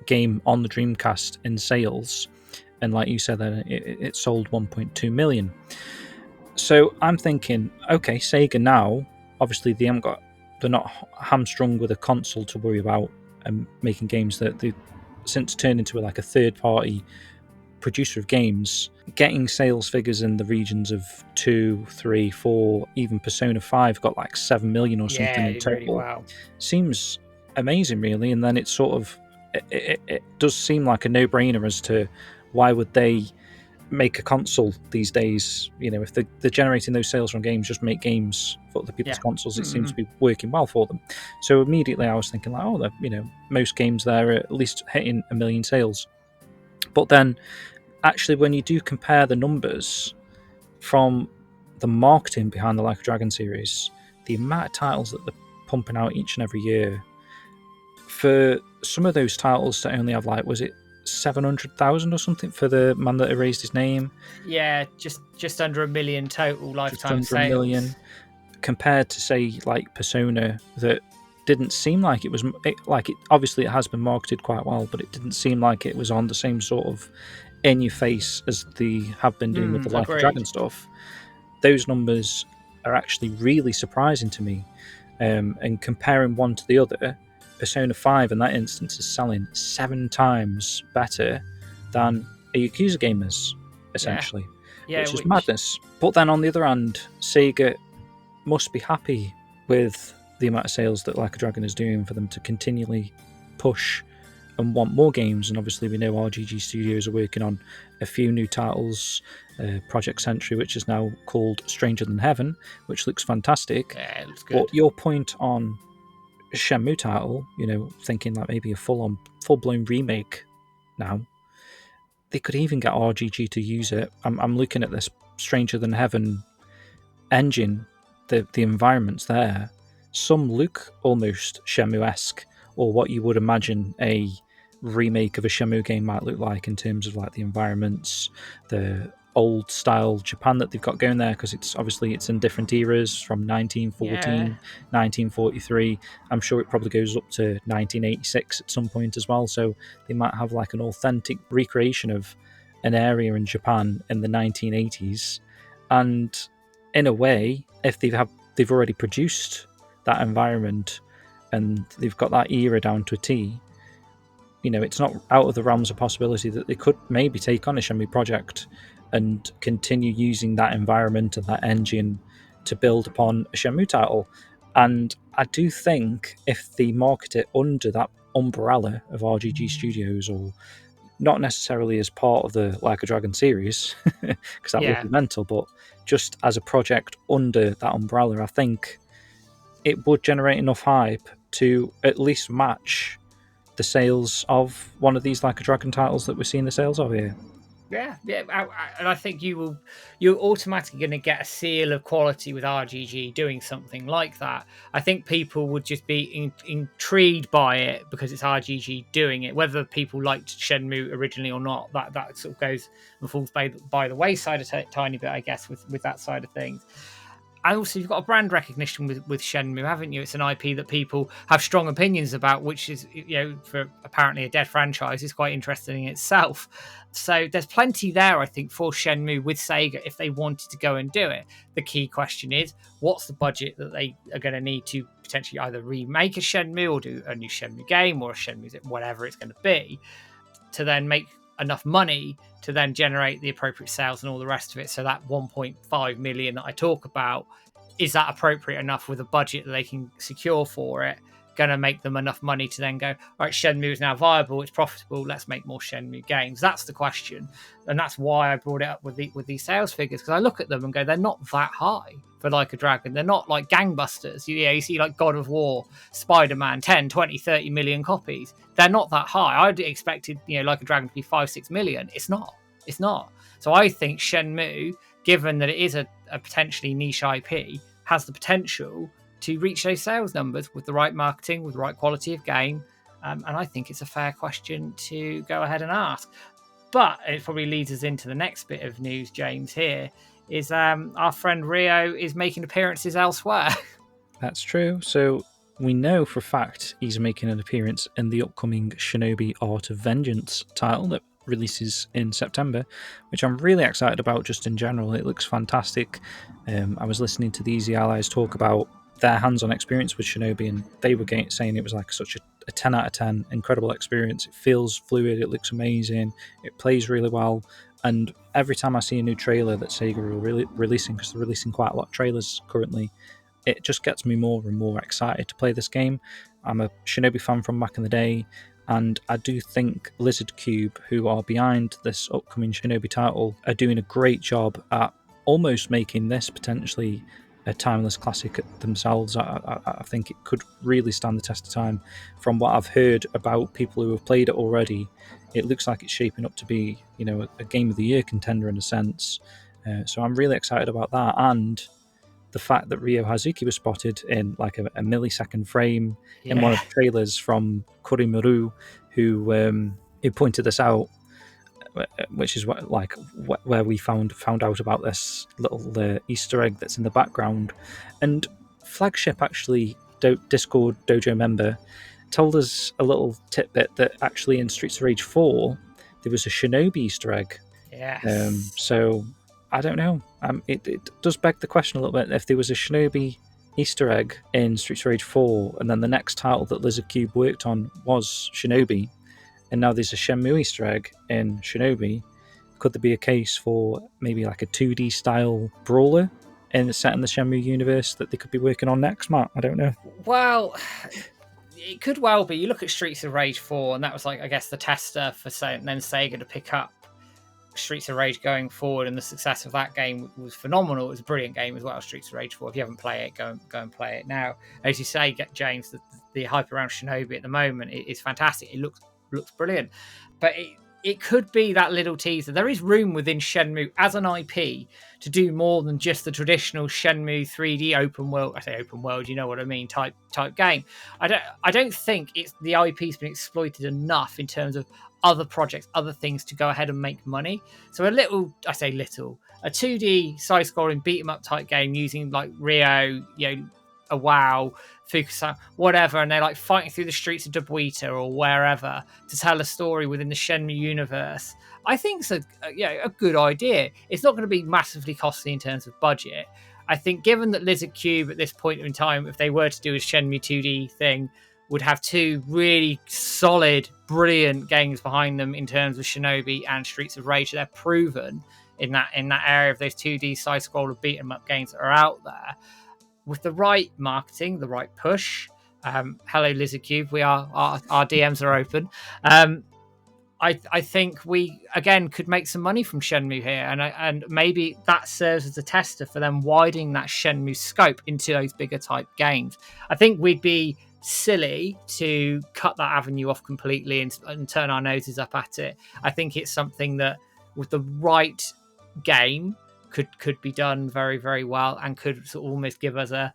game on the Dreamcast in sales. And like you said, it sold 1.2 million. So I'm thinking, okay, Sega now, obviously they're not hamstrung with a console to worry about and making games that they since turned into like a third-party producer of games, getting sales figures in the regions of 2, 3, 4, even Persona 5 got like 7 million or something in total. Really, wow. Seems amazing, really. And then it's sort of, it does seem like a no-brainer as to why would they make a console these days? You know, if they're generating those sales from games, just make games for other people's consoles. It seems to be working well for them. So immediately I was thinking like, oh, most games there are at least hitting 1 million sales. But then actually when you do compare the numbers from the marketing behind the Like a Dragon series, the amount of titles that they're pumping out each and every year, for some of those titles to only have like, was it 700,000 or something for the Man That Erased His Name? Yeah, just under 1 million total lifetime just under sales. 1 million, compared to say like Persona, that didn't seem like it was obviously it has been marketed quite well, but it didn't seem like it was on the same sort of in your face as they have been doing with the Like a Dragon stuff. Those numbers are actually really surprising to me, and comparing one to the other, Persona 5 in that instance is selling 7 times better than a Yakuza game is, essentially, which is madness. But then on the other hand, Sega must be happy with the amount of sales that Like a Dragon is doing for them to continually push and want more games. And obviously we know RGG Studios are working on a few new titles, Project Sentry, which is now called Stranger Than Heaven, which looks fantastic. Yeah, it looks good. But your point on Shenmue title, thinking like maybe a full-blown remake now, they could even get RGG to use it. I'm looking at this Stranger Than Heaven engine, the environments there, some look almost Shenmue-esque, or what you would imagine a remake of a Shenmue game might look like in terms of like the environments, the old style Japan that they've got going there, because it's in different eras from 1914, 1943. I'm sure it probably goes up to 1986 at some point as well. So they might have like an authentic recreation of an area in Japan in the 1980s. And in a way, if they've already produced that environment and they've got that era down to a T, it's not out of the realms of possibility that they could maybe take on a Shenmue project and continue using that environment and that engine to build upon a Shenmue title. And I do think if they market it under that umbrella of RGG Studios, or not necessarily as part of the Like a Dragon series, because that would be mental, but just as a project under that umbrella, I think it would generate enough hype to at least match the sales of one of these Like a Dragon titles that we're seeing the sales of here. And I think you're automatically going to get a seal of quality with RGG doing something like that. I think people would just be intrigued by it because it's RGG doing it. Whether people liked Shenmue originally or not, that sort of goes and falls by the wayside a tiny bit, I guess, with that side of things. And also, you've got a brand recognition with Shenmue, haven't you? It's an IP that people have strong opinions about, which is, for apparently a dead franchise, is quite interesting in itself. So there's plenty there, I think, for Shenmue with Sega if they wanted to go and do it. The key question is, what's the budget that they are going to need to potentially either remake a Shenmue or do a new Shenmue game or a Shenmue, whatever it's going to be, to then make enough money to then generate the appropriate sales and all the rest of it. So that 1.5 million that I talk about, is that appropriate enough with a budget that they can secure for it? Going to make them enough money to then go, all right, Shenmue is now viable, it's profitable, let's make more Shenmue games. That's the question. And that's why I brought it up with these sales figures, because I look at them and go, they're not that high for Like a Dragon. They're not like gangbusters. You see like God of War, Spider-Man, 10, 20, 30 million copies. They're not that high. I'd expected, Like a Dragon to be 5-6 million. It's not. So I think Shenmue, given that it is a potentially niche IP, has the potential to reach those sales numbers with the right marketing, with the right quality of game. And I think it's a fair question to go ahead and ask. But it probably leads us into the next bit of news, James, here, is our friend Ryo is making appearances elsewhere. That's true. So we know for a fact he's making an appearance in the upcoming Shinobi Art of Vengeance title that releases in September, which I'm really excited about just in general. It looks fantastic. I was listening to the Easy Allies talk about their hands-on experience with Shinobi, and they were saying it was like such a 10 out of 10 incredible experience. It feels fluid, it looks amazing, it plays really well, and every time I see a new trailer that Sega are releasing, because they're releasing quite a lot of trailers currently, it just gets me more and more excited to play this game. I'm a Shinobi fan from back in the day, and I do think Lizard Cube, who are behind this upcoming Shinobi title, are doing a great job at almost making this potentially a timeless classic themselves. I think it could really stand the test of time. From what I've heard about people who have played it already, it looks like it's shaping up to be, a Game of the Year contender in a sense. So I'm really excited about that, and the fact that Ryo Hazuki was spotted in like a millisecond frame in one of the trailers from Kurimaru, who pointed this out, which is where we found out about this little Easter egg that's in the background. And Flagship, actually, Discord Dojo member, told us a little tidbit that actually in Streets of Rage 4 there was a Shinobi Easter egg. Yes. So I don't know. It does beg the question a little bit. If there was a Shinobi Easter egg in Streets of Rage 4, and then the next title that Lizard Cube worked on was Shinobi, and now there's a Shenmue Easter egg in Shinobi, could there be a case for maybe like a 2D style brawler set in the Shenmue universe that they could be working on next, Matt? I don't know. Well, it could well be. You look at Streets of Rage 4, and that was like, I guess, the tester for then Sega to pick up Streets of Rage going forward, and the success of that game was phenomenal. It was a brilliant game as well, Streets of Rage 4. If you haven't played it, go and play it now. As you say, James, the hype around Shinobi at the moment is fantastic. It looks brilliant, but it could be that little teaser. There is room within Shenmue as an IP to do more than just the traditional Shenmue 3D open world. I say open world, you know what I mean, type game. I don't think the IP's been exploited enough in terms of other projects, other things to go ahead and make money. So a 2D side-scrolling beat-em-up type game using like Rio, a WoW, Fukusama, whatever, and they're like fighting through the streets of Dobuita or wherever to tell a story within the Shenmue universe. I think it's a good idea. It's not going to be massively costly in terms of budget. I think given that Lizard Cube at this point in time, if they were to do a Shenmue 2D thing, would have two really solid, brilliant games behind them in terms of Shinobi and Streets of Rage. They're proven in that area of those 2D side-scroller beat-em-up games that are out there. With the right marketing, the right push. Hello, Lizard Cube. Our DMs are open. I think we again could make some money from Shenmue here, and maybe that serves as a tester for them widening that Shenmue scope into those bigger type games. I think we'd be silly to cut that avenue off completely and turn our noses up at it. I think it's something that with the right game could be done very, very well and could sort of almost give us a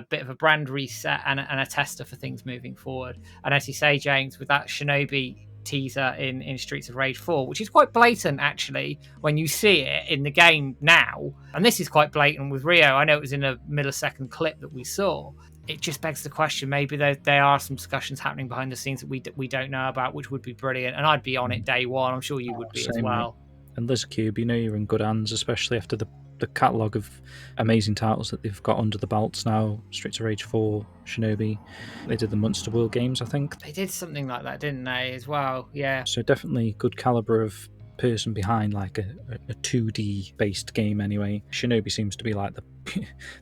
bit of a brand reset and a tester for things moving forward. And as you say, James, with that Shinobi teaser in Streets of Rage 4, which is quite blatant actually when you see it in the game now, and this is quite blatant with Rio. I know it was in a millisecond clip that we saw. It just begs the question, maybe there are some discussions happening behind the scenes that we don't know about, which would be brilliant, and I'd be on it day one. I'm sure you would be as well. And Lizard Cube, you're in good hands, especially after the catalogue of amazing titles that they've got under the belts now. Streets of Rage 4, Shinobi. They did the Monster World games, I think. They did something like that, didn't they, as well? Yeah. So definitely good calibre of person behind like a 2D based game anyway. Shinobi seems to be like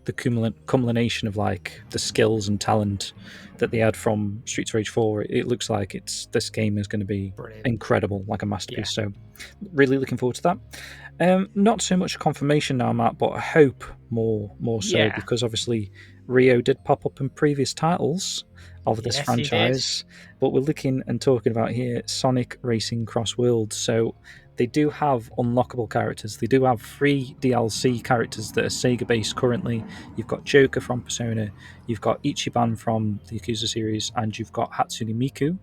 the culmination of like the skills and talent that they had from Streets of Rage 4. It looks like this game is going to be brilliant, incredible, like a masterpiece. Yeah. So really looking forward to that. Not so much confirmation now, Matt, but I hope more so, because obviously Rio did pop up in previous titles of this franchise, but we're looking and talking about here Sonic Racing Cross Worlds. So they do have unlockable characters. They do have 3 DLC characters that are Sega based currently. You've got Joker from Persona, you've got Ichiban from the Yakuza series, and you've got Hatsune Miku.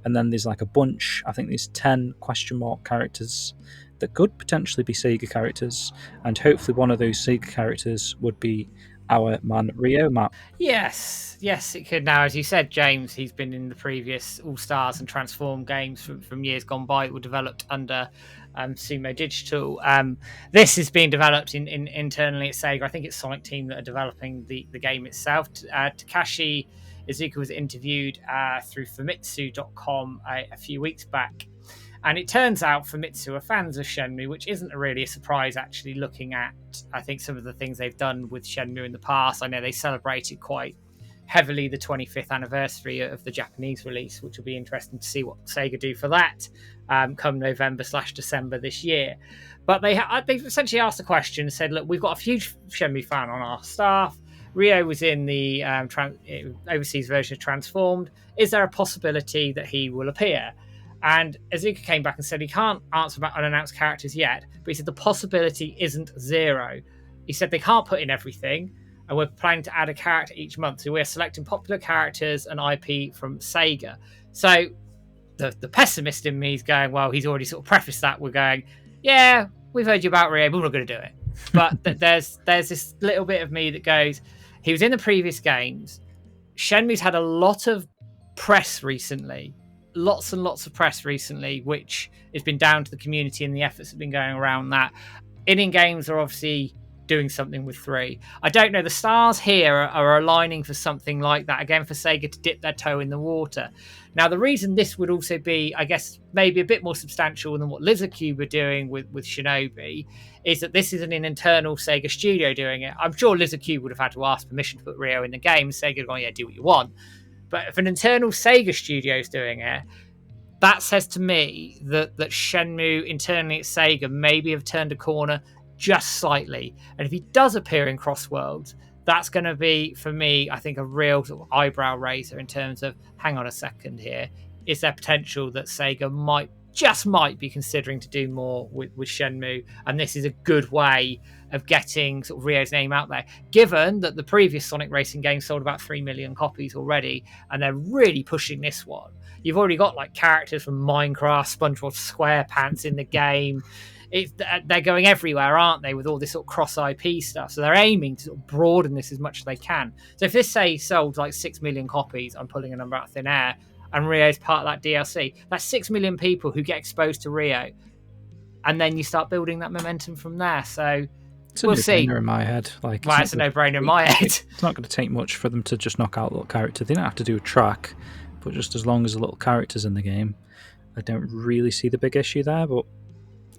And then there's like a bunch, I think there's 10 question mark characters that could potentially be Sega characters, and hopefully one of those Sega characters would be our man Rio, Matt. Yes, it could now. As you said, James, he's been in the previous All-Stars and Transform games from years gone by that were developed under Sumo Digital. This is being developed internally at Sega. I think it's Sonic Team that are developing the game itself. Takashi Iizuka was interviewed through Famitsu.com a few weeks back. And it turns out Famitsu are fans of Shenmue, which isn't really a surprise, actually, looking at, I think, some of the things they've done with Shenmue in the past. I know they celebrated quite heavily the 25th anniversary of the Japanese release, which will be interesting to see what Sega do for that come November/December this year. But they've essentially asked the question and said, look, we've got a huge Shenmue fan on our staff. Rio was in the overseas version of Transformed. Is there a possibility that he will appear? And Iizuka came back and said he can't answer about unannounced characters yet, but he said the possibility isn't zero. He said they can't put in everything, and we're planning to add a character each month. So we're selecting popular characters and IP from Sega. So the pessimist in me is going, well, he's already sort of prefaced that. We're going, yeah, we've heard you about Rio, but we're not going to do it. But there's this little bit of me that goes, he was in the previous games. Shenmue's had a lot of press recently. Lots and lots of press recently, which has been down to the community and the efforts that have been going around that. In games are obviously doing something with 3. I don't know. The stars here are aligning for something like that, again, for Sega to dip their toe in the water. Now, the reason this would also be, I guess, maybe a bit more substantial than what Lizard Cube are doing with Shinobi is that this is an internal Sega studio doing it. I'm sure Lizard Cube would have had to ask permission to put Rio in the game. Sega going, yeah, do what you want. But if an internal Sega studio is doing it, that says to me that Shenmue internally at Sega maybe have turned a corner just slightly. And if he does appear in Cross Worlds, that's going to be, for me, I think, a real sort of eyebrow raiser in terms of, hang on a second here, is there potential that Sega might just might be considering to do more with Shenmue, and this is a good way of getting sort of Ryo's name out there, given that the previous Sonic Racing game sold about 3 million copies already, and they're really pushing this one. You've already got like characters from Minecraft, SpongeBob SquarePants in the game. They're going everywhere, aren't they, with all this sort of cross IP stuff? So they're aiming to sort of broaden this as much as they can. So if this, say, sold like 6 million copies, I'm pulling a number out of thin air, and Ryo's part of that DLC, that's 6 million people who get exposed to Ryo. And then you start building that momentum from there. So it's a we'll see. No-brainer in my head. Like, well, it's a no-brainer in my head. It's not going to take much for them to just knock out a little character. They don't have to do a track, but just as long as the little character's in the game, I don't really see the big issue there. But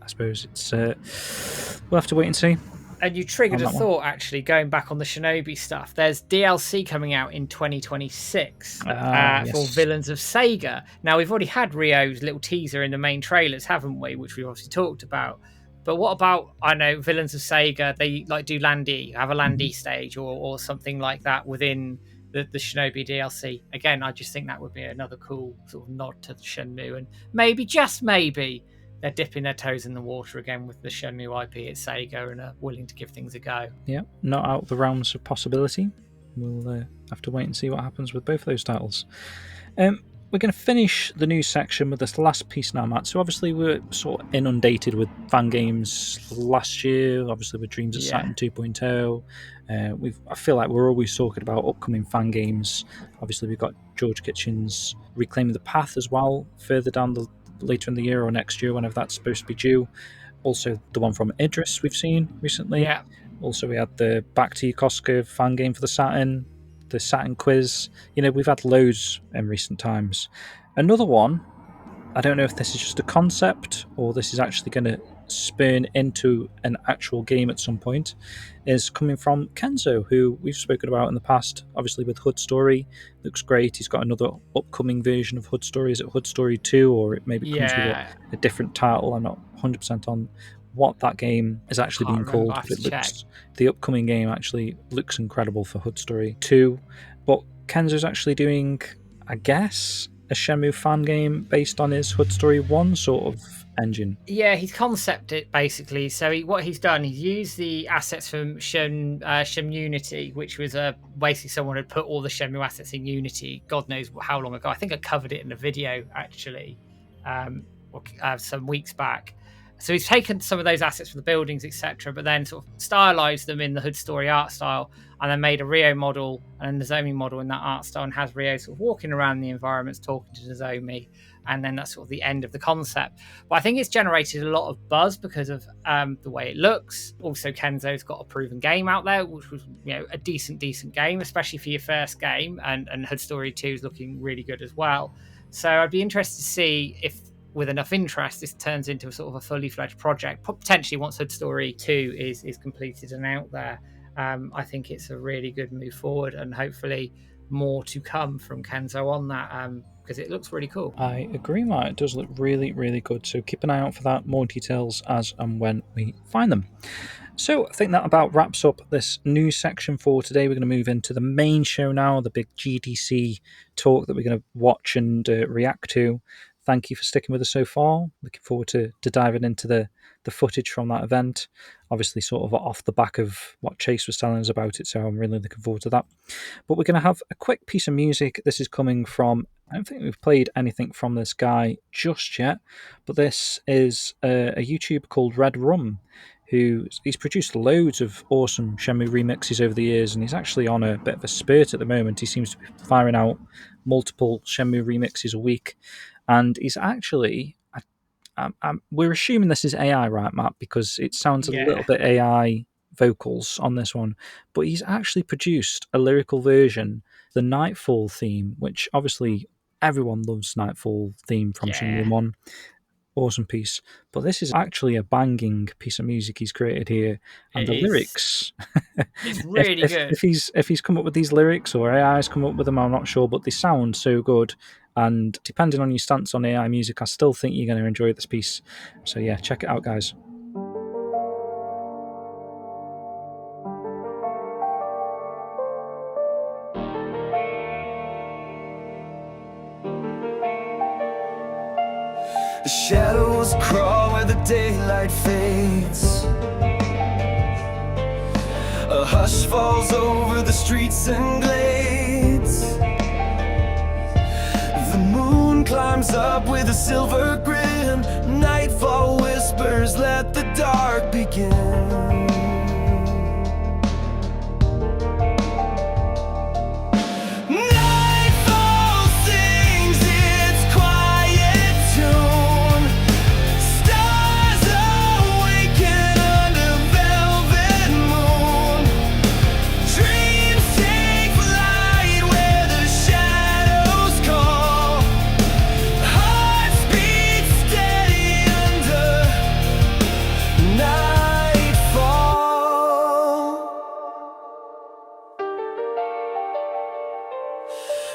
I suppose it's we'll have to wait and see. And you triggered a thought, actually, going back on the Shinobi stuff. There's DLC coming out in 2026 yes. for Villains of Sega. Now, we've already had Ryo's little teaser in the main trailers, haven't we? Which we've obviously talked about. But what about, I know, Villains of Sega, they like do Landy, have a Landy stage or something like that within the Shinobi DLC. Again, I just think that would be another cool sort of nod to Shenmue. And maybe, just maybe, they're dipping their toes in the water again with the Shenmue IP at Sega and are willing to give things a go. Yeah, not out of the realms of possibility. We'll have to wait and see what happens with both those titles. We're going to finish the news section with this last piece now, Matt. So obviously we're sort of inundated with fan games last year, obviously with Dreams of Saturn 2.0. I feel like we're always talking about upcoming fan games. Obviously we've got George Kitchen's Reclaiming the Path as well, further down later in the year or next year, whenever that's supposed to be due. Also the one from Idris we've seen recently. Yeah. Also we had the Back to Yokosuka fan game for the Saturn quiz. We've had loads in recent times. Another one, I don't know if this is just a concept or this is actually going to spurn into an actual game at some point, is coming from Kenzo, who we've spoken about in the past, obviously with Hood Story. Looks great. He's got another upcoming version of Hood Story. Is it Hood Story 2, or it maybe comes with a different title? I'm not 100% on what that game is actually being called, but the upcoming game actually looks incredible for Hood Story 2. But Kenzo's actually doing, I guess, a Shenmue fan game based on his Hood Story 1 sort of engine. Yeah, he's concepted it basically. So what he's done, he's used the assets from Shenmue Unity, which was basically someone had put all the Shenmue assets in Unity. God knows how long ago. I think I covered it in a video actually, some weeks back. So he's taken some of those assets for the buildings, etc., but then sort of stylized them in the Hood Story art style, and then made a Ryo model and a Nozomi model in that art style, and has Ryo sort of walking around the environments, talking to Nozomi, and then that's sort of the end of the concept. But I think it's generated a lot of buzz because of the way it looks. Also, Kenzo's got a proven game out there, which was a decent game, especially for your first game, and Hood Story 2 is looking really good as well. So I'd be interested to see if, with enough interest, this turns into a sort of a fully fledged project, potentially once Hood Story 2 is completed and out there. I think it's a really good move forward, and hopefully more to come from Kenzo on that, because it looks really cool. I agree, Matt. It does look really, really good. So keep an eye out for that. More details as and when we find them. So I think that about wraps up this news section for today. We're going to move into the main show now, the big GDC talk that we're going to watch and react to. Thank you for sticking with us so far. Looking forward to diving into the footage from that event. Obviously, sort of off the back of what Chase was telling us about it, so I'm really looking forward to that. But we're going to have a quick piece of music. This is coming from, I don't think we've played anything from this guy just yet, but this is a YouTuber called Red Rum, he's produced loads of awesome Shenmue remixes over the years, and he's actually on a bit of a spurt at the moment. He seems to be firing out multiple Shenmue remixes a week. And he's actually, we're assuming this is AI, right, Matt? Because it sounds a little bit AI vocals on this one. But he's actually produced a lyrical version, the Nightfall theme, which obviously everyone loves Nightfall theme from Shenmue 1. Awesome piece. But this is actually a banging piece of music he's created here. And the lyrics... It's really good. If he's come up with these lyrics, or AI's come up with them, I'm not sure, but they sound so good. And depending on your stance on AI music, I still think you're going to enjoy this piece. So yeah, check it out, guys. The daylight fades. A hush falls over the streets and glades. The moon climbs up with a silver grin. Nightfall whispers, let the dark begin.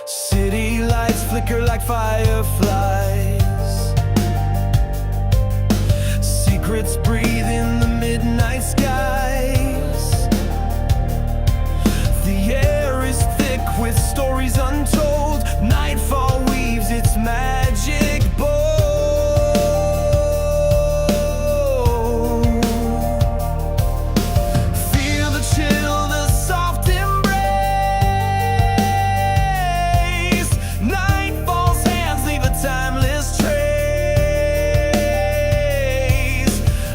City lights flicker like fireflies. Secrets breathe in the midnight skies. The air is thick with stories untold. Nightfall weaves its magic bow. Feel the chill, the soft embrace. Nightfall's hands leave a timeless trace.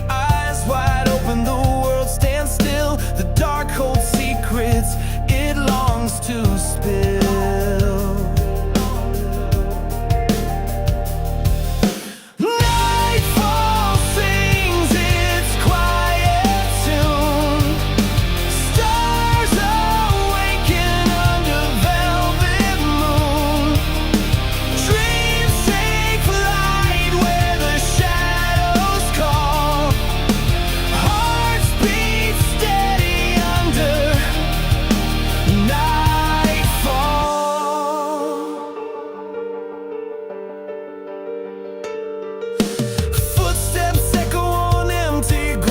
Eyes wide open, the world stands still. The dark holds secrets it longs to spill. Nightfall sings its quiet tune. Stars awaken under velvet moon. Dreams take flight where the shadows call. Hearts beat steady under nightfall. Footsteps echo on empty ground.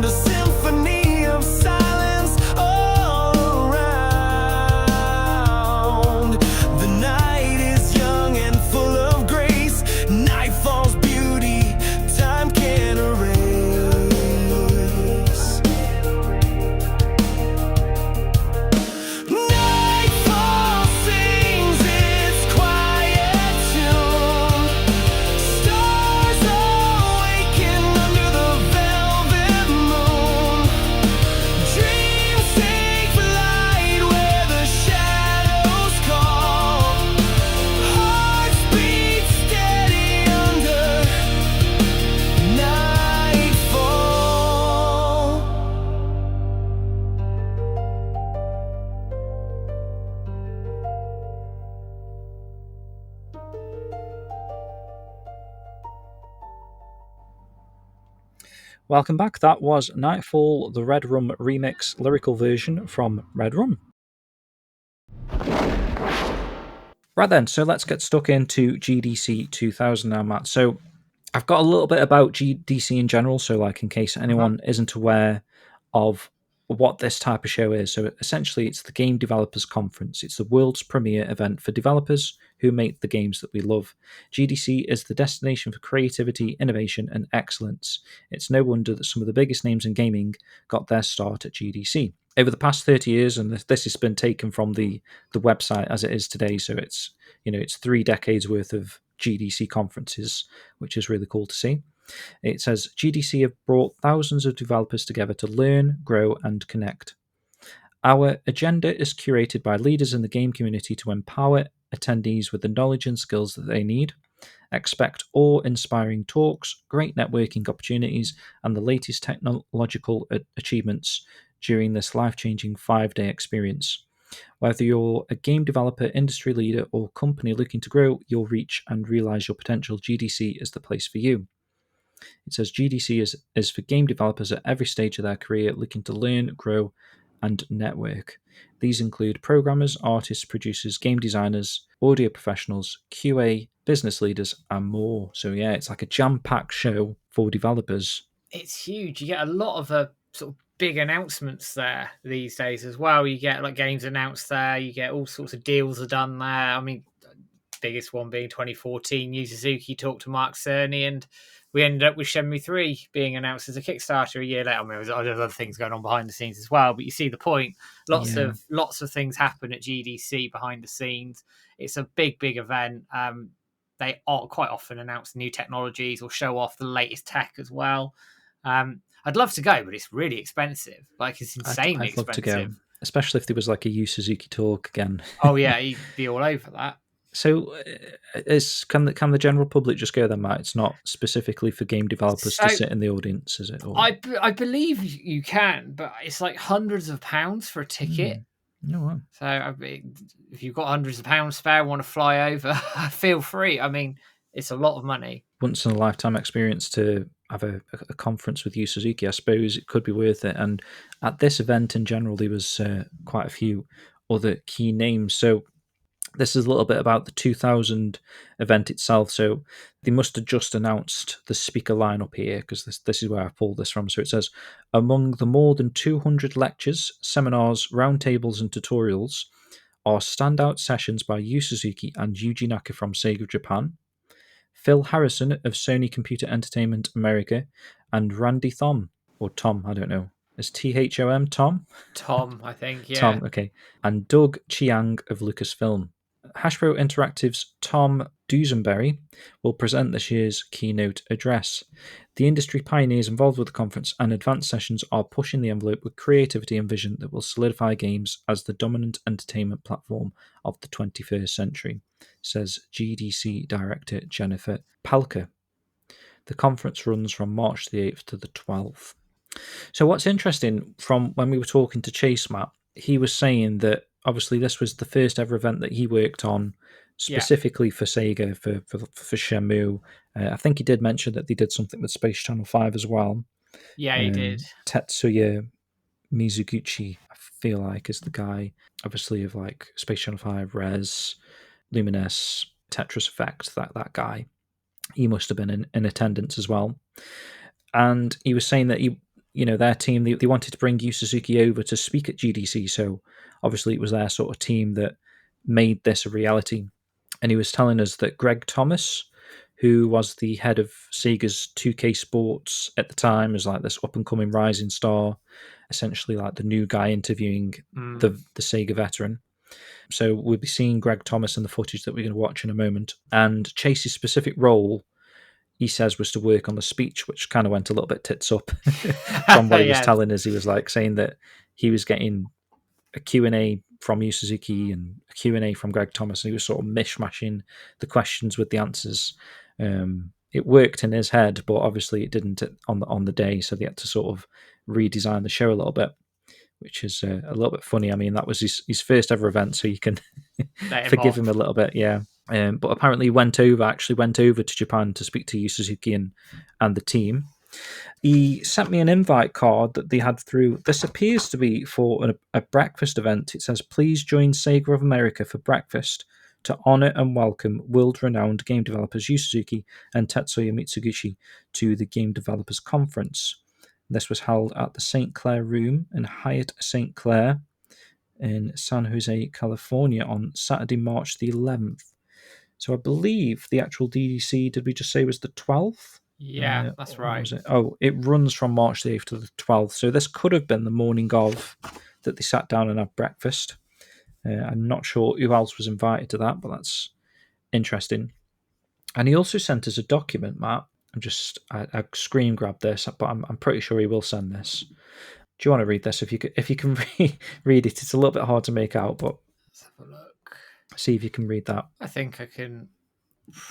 A symphony of silence all around. The night is young and full of grace. Nightfall's beauty time can't erase. Nightfall sings its quiet tune. Stars awaken under the velvet moon. Dreams take flight where the shadows call. Hearts beat steady under nightfall. Welcome back. That was Nightfall, the Red Rum remix lyrical version from Red Rum. Right then, so let's get stuck into GDC 2000 now, Matt. So I've got a little bit about GDC in general, so like in case anyone isn't aware of what this type of show is. So essentially it's the Game Developers Conference. It's the world's premier event for developers who make the games that we love. GDC is the destination for creativity, innovation, and excellence. It's no wonder that some of the biggest names in gaming got their start at GDC. Over the past 30 years, and this has been taken from the website as it is today, so it's 3 decades worth of GDC conferences, which is really cool to see. It says GDC have brought thousands of developers together to learn, grow, and connect. Our agenda is curated by leaders in the game community to empower attendees with the knowledge and skills that they need. Expect awe-inspiring talks, great networking opportunities, and the latest technological achievements during this life-changing 5-day experience. Whether you're a game developer, industry leader, or company looking to grow your reach and realize your potential, GDC is the place for you. It says GDC is for game developers at every stage of their career looking to learn, grow, and network. These include programmers, artists, producers, game designers, audio professionals, QA, business leaders, and more. So yeah, it's like a jam-packed show for developers. It's huge. You get a lot of sort of big announcements there these days as well. You get like games announced there. You get all sorts of deals are done there. I mean, biggest one being 2014. Yu Suzuki talked to Mark Cerny, and we ended up with Shenmue 3 being announced as a Kickstarter a year later. I mean, there's other things going on behind the scenes as well, but you see the point. Lots of things happen at GDC behind the scenes. It's a big event. They quite often announce new technologies or show off the latest tech as well. I'd love to go, but it's really expensive. Like, it's insanely I'd love expensive. to go, especially if there was like a Yu Suzuki talk again. Oh yeah, you'd be all over that. So, can the general public just go there, Matt? It's not specifically for game developers to sit in the audience, is it? Or... I believe you can, but it's like hundreds of pounds for a ticket. No, wow. So I mean, if you've got hundreds of pounds spare, want to fly over, feel free. I mean, it's a lot of money. Once in a lifetime experience to have a conference with Yu Suzuki. I suppose it could be worth it. And at this event in general, there was quite a few other key names. So this is a little bit about the 2000 event itself. So they must have just announced the speaker lineup here, because this is where I pulled this from. So it says, among the more than 200 lectures, seminars, roundtables, and tutorials are standout sessions by Yu Suzuki and Yuji Naka from Sega Japan, Phil Harrison of Sony Computer Entertainment America, and Randy Thom, or Tom, I don't know. Is Thom Tom? Tom, I think, yeah. Tom, okay. And Doug Chiang of Lucasfilm. Hasbro Interactive's Tom Dusenberry will present this year's keynote address. The industry pioneers involved with the conference and advanced sessions are pushing the envelope with creativity and vision that will solidify games as the dominant entertainment platform of the 21st century, says GDC Director Jennifer Palker. The conference runs from March the 8th to the 12th. So what's interesting, from when we were talking to Chase, Matt, he was saying that obviously this was the first ever event that he worked on specifically for Sega, for Shenmue. I think he did mention that they did something with Space Channel 5 as well. Yeah, he did. Tetsuya Mizuguchi, I feel like, is the guy, obviously, of like Space Channel 5, Res, Lumines, Tetris Effect, that guy. He must have been in attendance as well. And he was saying that their team, they wanted to bring Yu Suzuki over to speak at GDC, so obviously it was their sort of team that made this a reality. And he was telling us that Greg Thomas, who was the head of Sega's 2K Sports at the time, is like this up-and-coming rising star, essentially like the new guy interviewing the Sega veteran. So we'll be seeing Greg Thomas in the footage that we're going to watch in a moment. And Chase's specific role, he says, was to work on the speech, which kind of went a little bit tits up from what he was telling us. He was like saying that he was getting a Q&A from Yu Suzuki and a Q&A from Greg Thomas, and he was sort of mishmashing the questions with the answers. It worked in his head, but obviously it didn't on the day, so they had to sort of redesign the show a little bit, which is a little bit funny. I mean, that was his first ever event, so you can forgive him a little bit, yeah. But apparently he went over to Japan to speak to Yu Suzuki and the team. He sent me an invite card that they had through. This appears to be for a breakfast event. It says, please join Sega of America for breakfast to honour and welcome world-renowned game developers Yu Suzuki and Tetsuya Mizuguchi to the Game Developers Conference. This was held at the St. Clair Room in Hyatt St. Clair in San Jose, California on Saturday, March the 11th. So I believe the actual DDC, did we just say was the 12th? Yeah, that's right. It runs from March the 8th to the 12th. So this could have been the morning of that they sat down and had breakfast. I'm not sure who else was invited to that, but that's interesting. And he also sent us a document, Matt. I screen grabbed this, but I'm pretty sure he will send this. Do you want to read this? If you can read it, it's a little bit hard to make out, but let's have a look. See if you can read that. I think I can.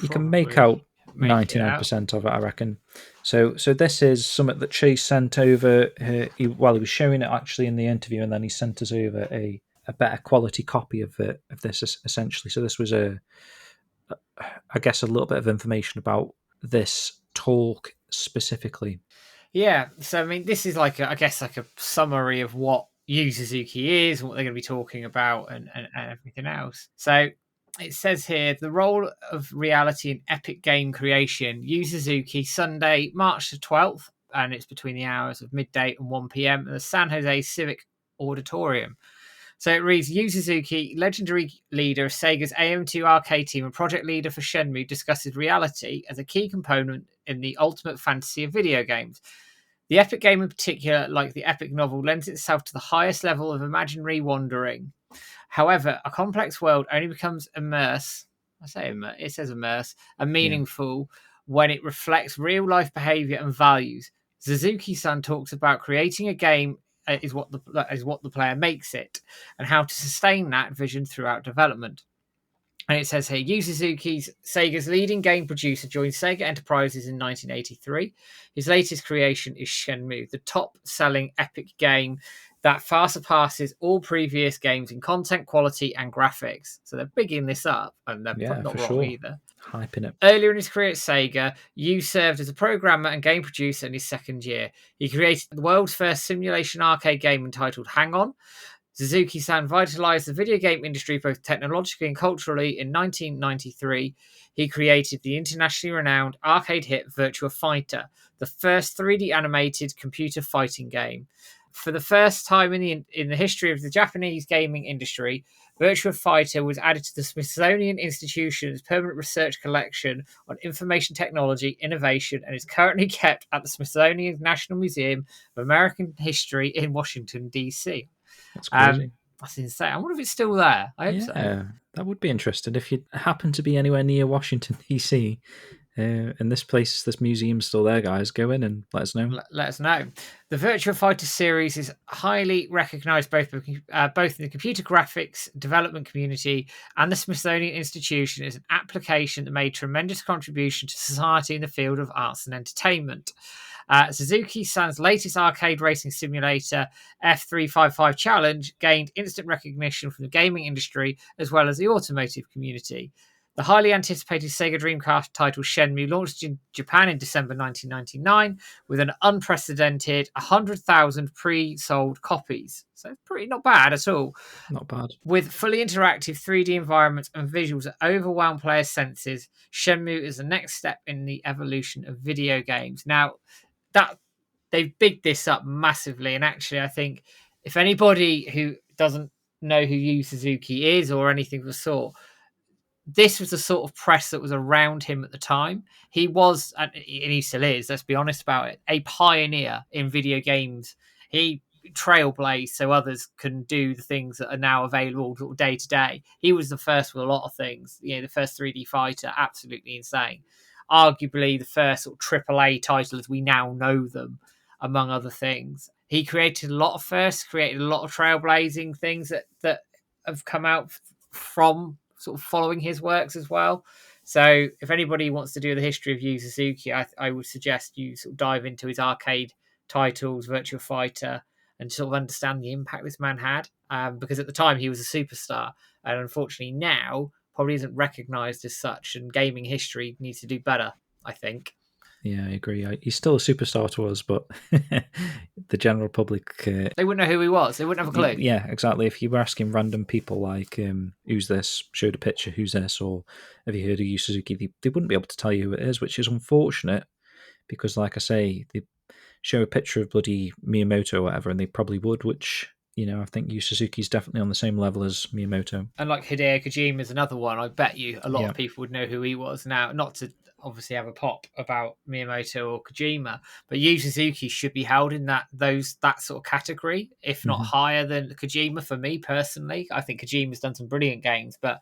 You can make out 99% of it, I reckon. So this is something that Chase sent over. He was showing it actually in the interview, and then he sent us over a better quality copy of this essentially. So this was I guess a little bit of information about this talk specifically. Yeah, so I mean, this is like a summary of what Yu Suzuki is, what they're going to be talking about, and everything else. So it says here, the role of reality in epic game creation, Yu Suzuki, Sunday, March the 12th, and it's between the hours of midday and 1 p.m. at the San Jose Civic Auditorium. So it reads, Yu Suzuki, legendary leader of Sega's AM2 arcade team and project leader for Shenmue, discusses reality as a key component in the ultimate fantasy of video games. The epic game in particular, like the epic novel, lends itself to the highest level of imaginary wandering. However, a complex world only becomes it says immerse, and meaningful when it reflects real-life behavior and values. Suzuki-san talks about creating a game is what the player makes it, and how to sustain that vision throughout development. And it says here, Yu Suzuki, Sega's leading game producer, joined Sega Enterprises in 1983. His latest creation is Shenmue, the top-selling epic game that far surpasses all previous games in content quality and graphics. So they're bigging this up, and they're not wrong either. Hyping it. Earlier in his career at Sega, Yu served as a programmer and game producer in his second year. He created the world's first simulation arcade game entitled Hang On. Suzuki-san vitalized the video game industry both technologically and culturally. In 1993, he created the internationally renowned arcade hit Virtua Fighter, the first 3D animated computer fighting game. For the first time in the history of the Japanese gaming industry, Virtua Fighter was added to the Smithsonian Institution's permanent research collection on information technology innovation and is currently kept at the Smithsonian National Museum of American History in Washington, D.C. That's crazy. That's insane. I wonder if it's still there. I hope so. That would be interesting. If you happen to be anywhere near Washington, D.C., and this museum's still there, guys, go in and let us know. Let us know. The Virtua Fighter series is highly recognised both in the computer graphics development community and the Smithsonian Institution as an application that made tremendous contribution to society in the field of arts and entertainment. Suzuki-san's latest arcade racing simulator, F355 Challenge, gained instant recognition from the gaming industry as well as the automotive community. The highly anticipated Sega Dreamcast title Shenmue launched in Japan in December 1999 with an unprecedented 100,000 pre-sold copies. So pretty not bad at all. Not bad. With fully interactive 3D environments and visuals that overwhelm players' senses, Shenmue is the next step in the evolution of video games. Now, that they've bigged this up massively, and actually I think if anybody who doesn't know who Yu Suzuki is or anything of the sort, this was the sort of press that was around him at the time. He was, and he still is, let's be honest about it, a pioneer in video games. He trailblazed so others can do the things that are now available sort of day to day. He was the first with a lot of things. The first 3D fighter, absolutely insane. Arguably the first sort of AAA title as we now know them, among other things. He created a lot of firsts, created a lot of trailblazing things that have come out from sort of following his works as well. So if anybody wants to do the history of Yu Suzuki, I would suggest you sort of dive into his arcade titles, Virtua Fighter, and sort of understand the impact this man had. Because at the time he was a superstar, and unfortunately now probably isn't recognised as such, and gaming history needs to do better, I think. Yeah, I agree. He's still a superstar to us, but the general public... they wouldn't know who he was. They wouldn't have a clue. Yeah, exactly. If you were asking random people like, who's this? Showed a picture, who's this? Or have you heard of Yu Suzuki? They wouldn't be able to tell you who it is, which is unfortunate because, like I say, they show a picture of bloody Miyamoto or whatever, and they probably would, which... I think Yu Suzuki's definitely on the same level as Miyamoto. And like Hideo Kojima is another one. I bet you a lot of people would know who he was. Now, not to obviously have a pop about Miyamoto or Kojima, but Yu Suzuki should be held in that sort of category, if not higher than Kojima for me personally. I think Kojima's done some brilliant games, but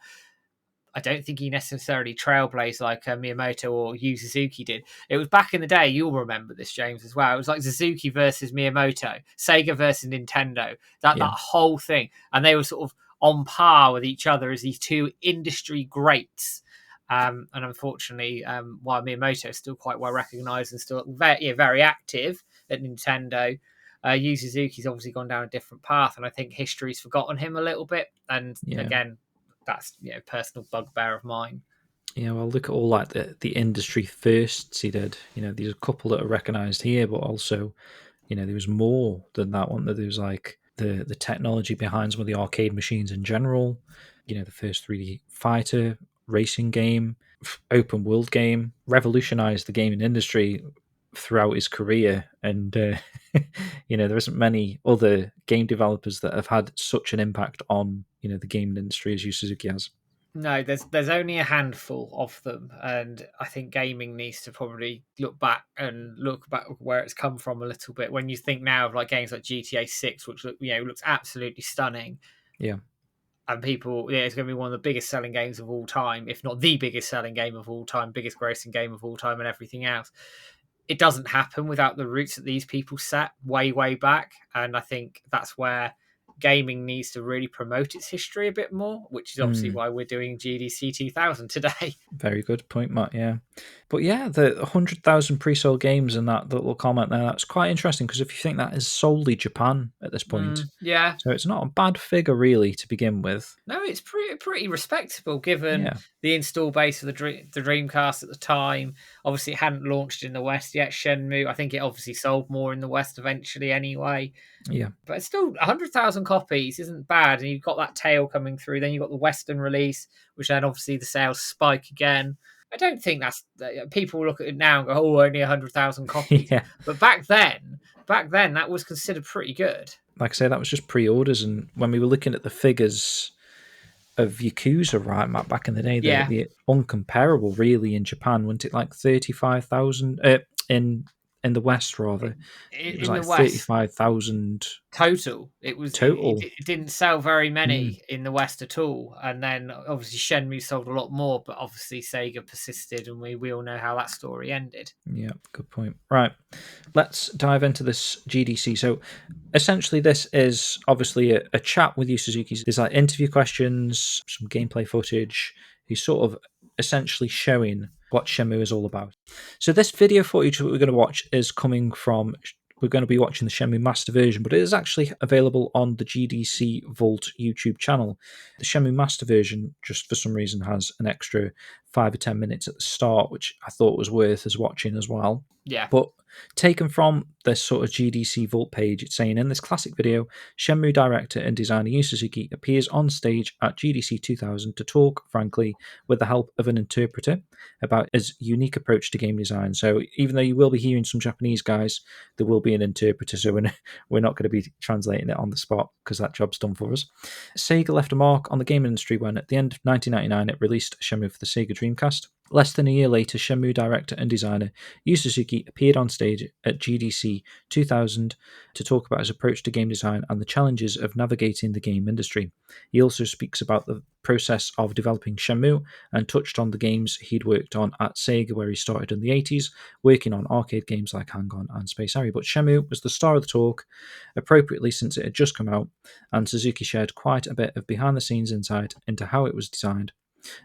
I don't think he necessarily trailblazed like Miyamoto or Yu Suzuki did. It was back in the day, you'll remember this, James, as well. It was like Suzuki versus Miyamoto, Sega versus Nintendo, that whole thing. And they were sort of on par with each other as these two industry greats. And unfortunately, while Miyamoto is still quite well recognised and still very active at Nintendo, Yu Suzuki's obviously gone down a different path. And I think history's forgotten him a little bit. And again, that's personal bugbear of mine. Yeah, well, look at all like the industry firsts he did. There's a couple that are recognised here, but also, there was more than that one. There was like the technology behind some of the arcade machines in general. The first 3D fighter racing game, open world game, revolutionised the gaming industry throughout his career, and there isn't many other game developers that have had such an impact on the gaming industry as Yu Suzuki has. No, there's only a handful of them, and I think gaming needs to probably look back where it's come from a little bit. When you think now of like games like GTA 6, which looks absolutely stunning, Yeah. and people, it's going to be one of the biggest selling games of all time, if not the biggest selling game of all time, biggest grossing game of all time, and everything else. It doesn't happen without the roots that these people set way, way back, and I think that's where gaming needs to really promote its history a bit more, which is obviously why we're doing GDC 2000 today. Very good point, Matt. Yeah. But yeah, the 100,000 pre-sold games and that little comment there, that's quite interesting, because if you think that is solely Japan at this point. Yeah. So it's not a bad figure really to begin with. No, it's pretty respectable given the install base of the Dreamcast at the time. Obviously, it hadn't launched in the West yet. Shenmue, I think it obviously sold more in the West eventually anyway. Yeah. But it's still 100,000 copies isn't bad. And you've got that tail coming through. Then you've got the Western release, which then obviously the sales spike again. I don't think people look at it now and go, oh, only 100,000 copies. Yeah. But back then, that was considered pretty good. Like I say, that was just pre-orders. And when we were looking at the figures of Yakuza, right, Matt, back in the day, they're uncomparable really in Japan. Wasn't it like 35,000 in the West, rather? It was like 35,000 total. It was total. It didn't sell very many in the West at all, and then obviously Shenmue sold a lot more, but obviously Sega persisted, and we all know how that story ended. Yeah, good point. Right, let's dive into this GDC. So essentially, this is obviously a chat with Yu Suzuki. There's like interview questions, some gameplay footage. He's sort of essentially showing what Shenmue is all about. So this video footage that we're going to watch is coming from, we're going to be watching the Shenmue Master version, but it is actually available on the GDC Vault YouTube channel. The Shenmue Master version, just for some reason, has an extra 5 or 10 minutes at the start, which I thought was worth us watching as well. Yeah. But taken from this sort of GDC Vault page, it's saying, in this classic video, Shenmue director and designer Yu Suzuki appears on stage at GDC 2000 to talk, frankly, with the help of an interpreter, about his unique approach to game design. So even though you will be hearing some Japanese guys, there will be an interpreter, so we're not going to be translating it on the spot, because that job's done for us. Sega left a mark on the game industry when, at the end of 1999, it released Shenmue for the Sega Dreamcast. Less than a year later, Shenmue director and designer Yu Suzuki appeared on stage at GDC 2000 to talk about his approach to game design and the challenges of navigating the game industry. He also speaks about the process of developing Shenmue and touched on the games he'd worked on at Sega, where he started in the 80s, working on arcade games like Hang-On and Space Harrier. But Shenmue was the star of the talk, appropriately since it had just come out, and Suzuki shared quite a bit of behind-the-scenes insight into how it was designed.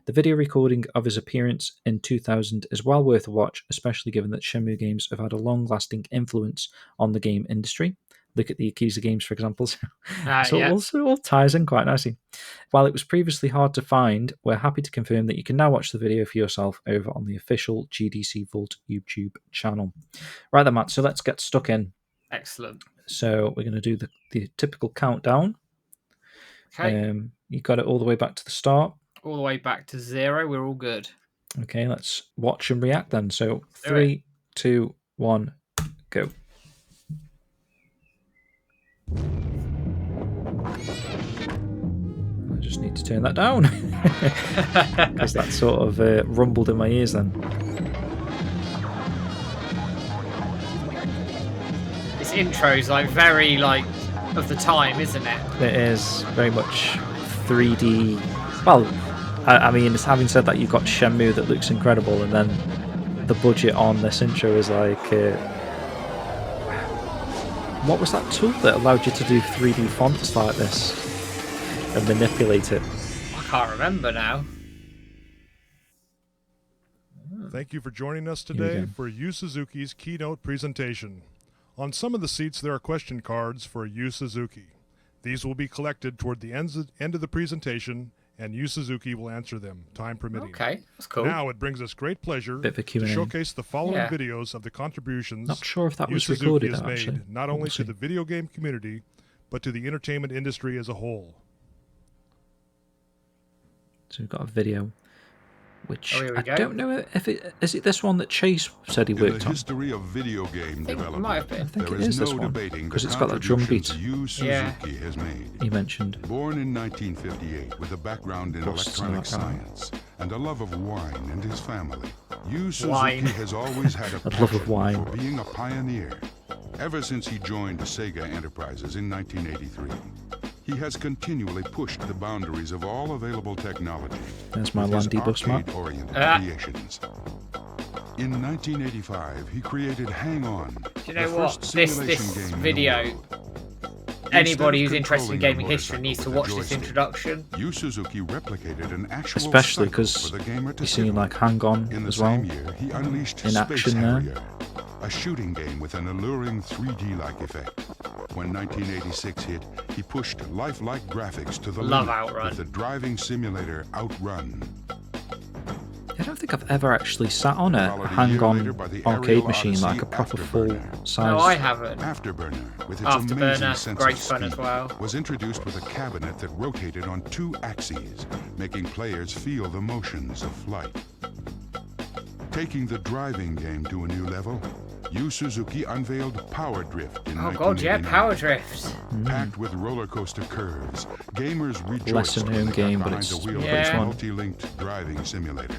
The video recording of his appearance in 2000 is well worth a watch, especially given that Shenmue games have had a long-lasting influence on the game industry. Look at the Yakuza games, for example. So it all ties in quite nicely. While it was previously hard to find, we're happy to confirm that you can now watch the video for yourself over on the official GDC Vault YouTube channel. Right then, Matt, so let's get stuck in. Excellent. So we're going to do the typical countdown. Okay. You got it all the way back to the start. All the way back to 0. We're all good. Okay, let's watch and react then. So 3, 2, 1, go. I just need to turn that down because that sort of rumbled in my ears then. This intro's like very like of the time, isn't it? It is very much 3D. Well, I mean, having said that, you've got Shenmue that looks incredible, and then the budget on this intro is like... what was that tool that allowed you to do 3D fonts like this and manipulate it? I can't remember now. Thank you for joining us today for Yu Suzuki's keynote presentation. On some of the seats there are question cards for Yu Suzuki. These will be collected toward the end of the presentation, and Yu Suzuki will answer them, time permitting. Okay, that's cool. Now it brings us great pleasure to showcase the following videos of the contributions Not sure if that Yu was Suzuki recorded, has actually. made, not only to the video game community, but to the entertainment industry as a whole. So we've got a video. which here we I go. don't know if it is this one that Chase said he In the worked on. history of video game development, might have been. I think there it is no this one debating because the it's got that drum beat contributions Yu Yeah. Suzuki has made. he mentioned. Born in 1958 with a background in Busts in the electronic background. science and a love of wine and his family, Yu Suzuki Wine. has always had a A love of passion wine. for being a pioneer. Ever since he joined Sega Enterprises in 1983, he has continually pushed the boundaries of all available technology. There's my with his Landy bus map. arcade-oriented Ah. creations. In 1985, he created Hang On, Do you the know what? first This simulation game in the video, world. anybody Instead who's of interested in controlling a gaming history needs to motorcycle watch with a this joystick, introduction. Yu Suzuki replicated an actual Especially cycle because for the gamer to you sit see on. like Hang On In the as well. same year, he unleashed in Space action there. Harrier, a shooting game with an alluring 3D-like effect. When 1986 hit, he pushed lifelike graphics to the Love limit Outrun. with the driving simulator Outrun. I don't think I've ever actually sat on a Followed a Hang year later On by the arcade aerial machine, like a odyssey proper Afterburner. full No, I size. haven't. Afterburner, with its Afterburner, amazing sense great of fun speed, as well. was introduced with a cabinet that rotated on 2 axes, making players feel the motions of flight. Taking the driving game to a new level, Yu Suzuki unveiled Power Drift in Oh god, yeah, 1989. Power Drift. Packed with roller coaster curves, gamers rejoiced Lesser known when they got game, but behind it's the wheel of pretty this fun. multi-linked driving simulator.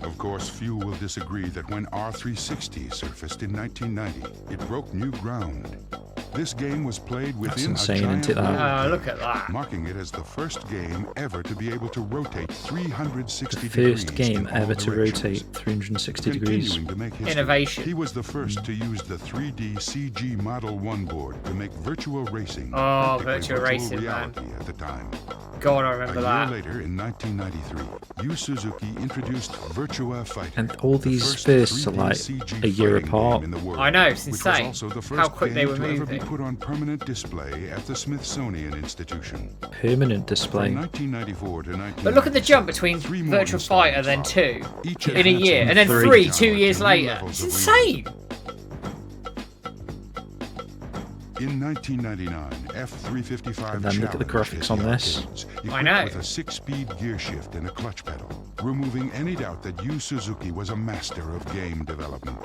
Of course, few will disagree that when R360 surfaced in 1990, it broke new ground. This game was played within insane, a giant isn't it, that? roller Look at that. marking it as the first game ever to be able to rotate 360 The degrees first game in all ever to directions. rotate 360 degrees. Continuing to make history, Innovation. he was the first to use the 3D CG Model 1 board to make virtual racing Oh, practically virtual racing, man. reality at the time. God, I A remember year that. later, in 1993, Yu Suzuki introduced Virtua Fighter. And all the these first firsts are 3D like CG a year fighting apart. game in the world, I know, it's which was insane also the how first quick they game were to ever be moving. put on permanent display at the Smithsonian Institution. Permanent display. From 1994 to 1997, But look at the jump between 3 more Virtual Fighter, then installments 2, followed, each in a advancing year, and then three 3 genres 2 years and new later. levels It's of insane. realism. In 1999, F355 And then look at the Challenge graphics hit on the this. arcades, I know. equipped with a 6-speed gear shift and a clutch pedal, removing any doubt that Yu Suzuki was a master of game development.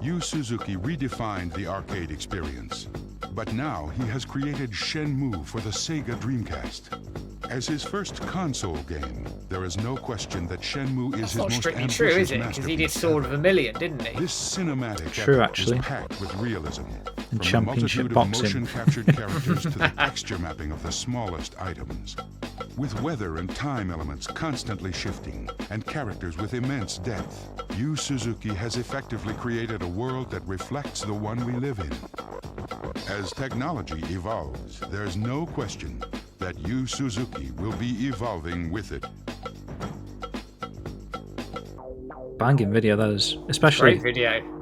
Yu Suzuki redefined the arcade experience, but now he has created Shenmue for the Sega Dreamcast. As his first console game, there is no question that Shenmue is That's his not most strictly ambitious true, is it? Because he did masterpiece Sword ever. of a Million, didn't he? This cinematic True, epic actually. is packed with realism. From the championship multitude boxing. of motion-captured characters to the texture mapping of the smallest items. With weather and time elements constantly shifting, and characters with immense depth, Yu Suzuki has effectively created a world that reflects the one we live in. As technology evolves, there's no question that Yu Suzuki will be evolving with it. Banging video, that is. Especially Great video.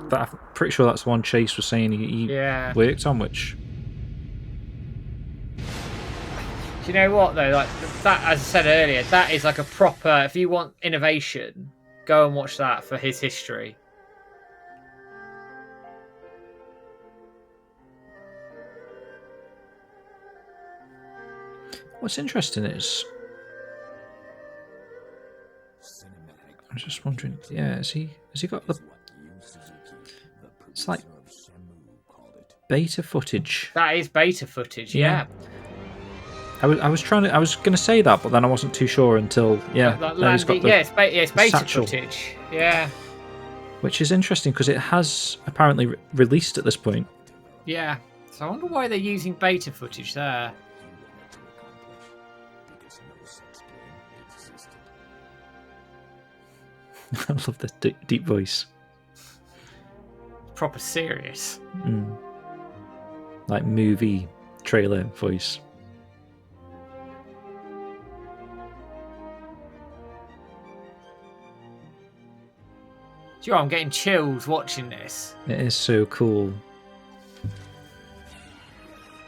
that. I'm pretty sure that's the one Chase was saying he Yeah. worked on, which Do you know what though? Like that, as I said earlier, that is like a proper. If you want innovation, go and watch that for his history. what's interesting is I'm just wondering, yeah, has he got the it's like beta footage. That is beta footage. Yeah. I was gonna say that, but then I wasn't too sure until Like now he's got Landy, the it's beta satchel. footage. Yeah. which is interesting because it has apparently released at this point. Yeah. So I wonder why they're using beta footage there. I love the deep voice. Proper serious. Like movie trailer voice. Do you know, I'm getting chills watching this. It is so cool.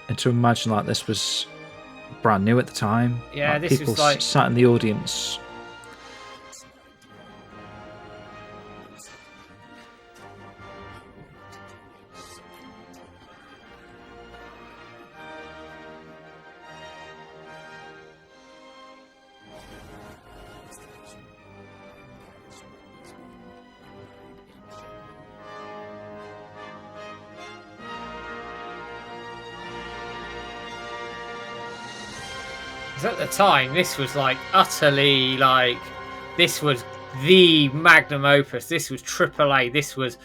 And to imagine like this was brand new at the time. Yeah, like, this was people like- sat in the audience. Because at the time, this was like utterly like, this was the magnum opus. This was AAA. This was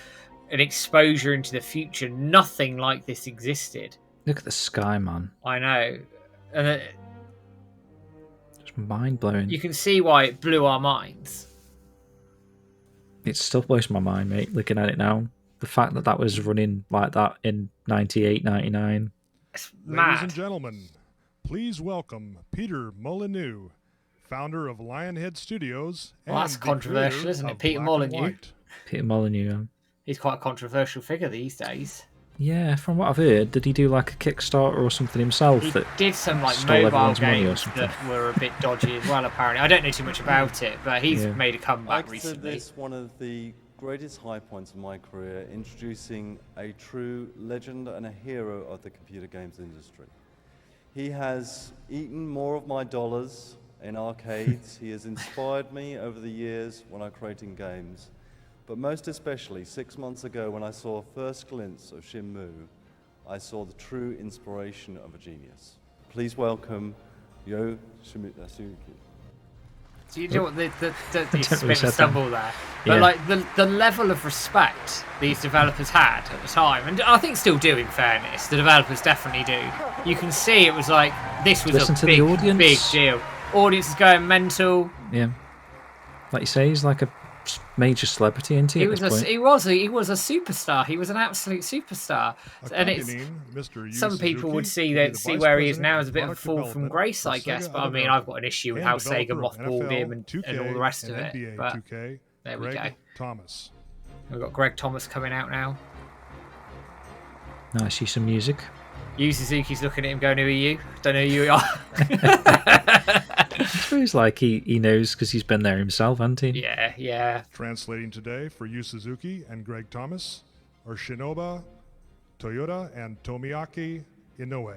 an exposure into the future. Nothing like this existed. Look at the sky, man. I know. And It's mind-blowing. you can see why it blew our minds. It still blows my mind, mate, looking at it now. The fact that that was running like that in 98, 99. It's Ladies mad. and gentlemen, please welcome Peter Molyneux, founder of Lionhead Studios. Well, that's and the controversial, creator isn't it? of Peter Black and Molyneux. White. Peter Molyneux. He's quite a controversial figure these days. Yeah, from what I've heard, did he do like a Kickstarter or something himself? He that did some like stole mobile everyone's money or games something? that were a bit dodgy as well, apparently. I don't know too much about it, but he's Yeah. made a I comeback consider recently. this one of the greatest high points of my career, introducing a true legend and a hero of the computer games industry. He has eaten more of my dollars in arcades. He has inspired me over the years when I'm creating games. But most especially, 6 months ago when I saw a first glimpse of Shenmue, I saw the true inspiration of a genius. Please welcome Yo Suzuki. Do you know what the really spit and said that. stumble there? But Yeah. like the level of respect these developers had at the time, and I think still do in fairness, the developers definitely do. You can see it was like this was Listen a to the big, audience. big deal. Audience is going mental. Yeah. Like you say, he's like a major celebrity, isn't he, He at was this point? he was a superstar. He was an absolute superstar. And it's Accompanying Mr. Yu some people would Suzuki see will be that the see Vice where he is President now of as a bit of a Product fall from Development grace, for I guess. Sega But I of mean, America I've got an issue with and how Sega developer of mothballed him NFL, and 2K, all the rest of and it. NBA But 2K, there we Greg go. Thomas. We've got Greg Thomas coming out now. Nice use of music. Yu Suzuki's looking at him going, who are you? Don't know who you are. I suppose like he knows because he's been there himself, hasn't he? Yeah, yeah. Translating today for Yu Suzuki and Greg Thomas are Shinoba Toyota and Tomiaki Inoue.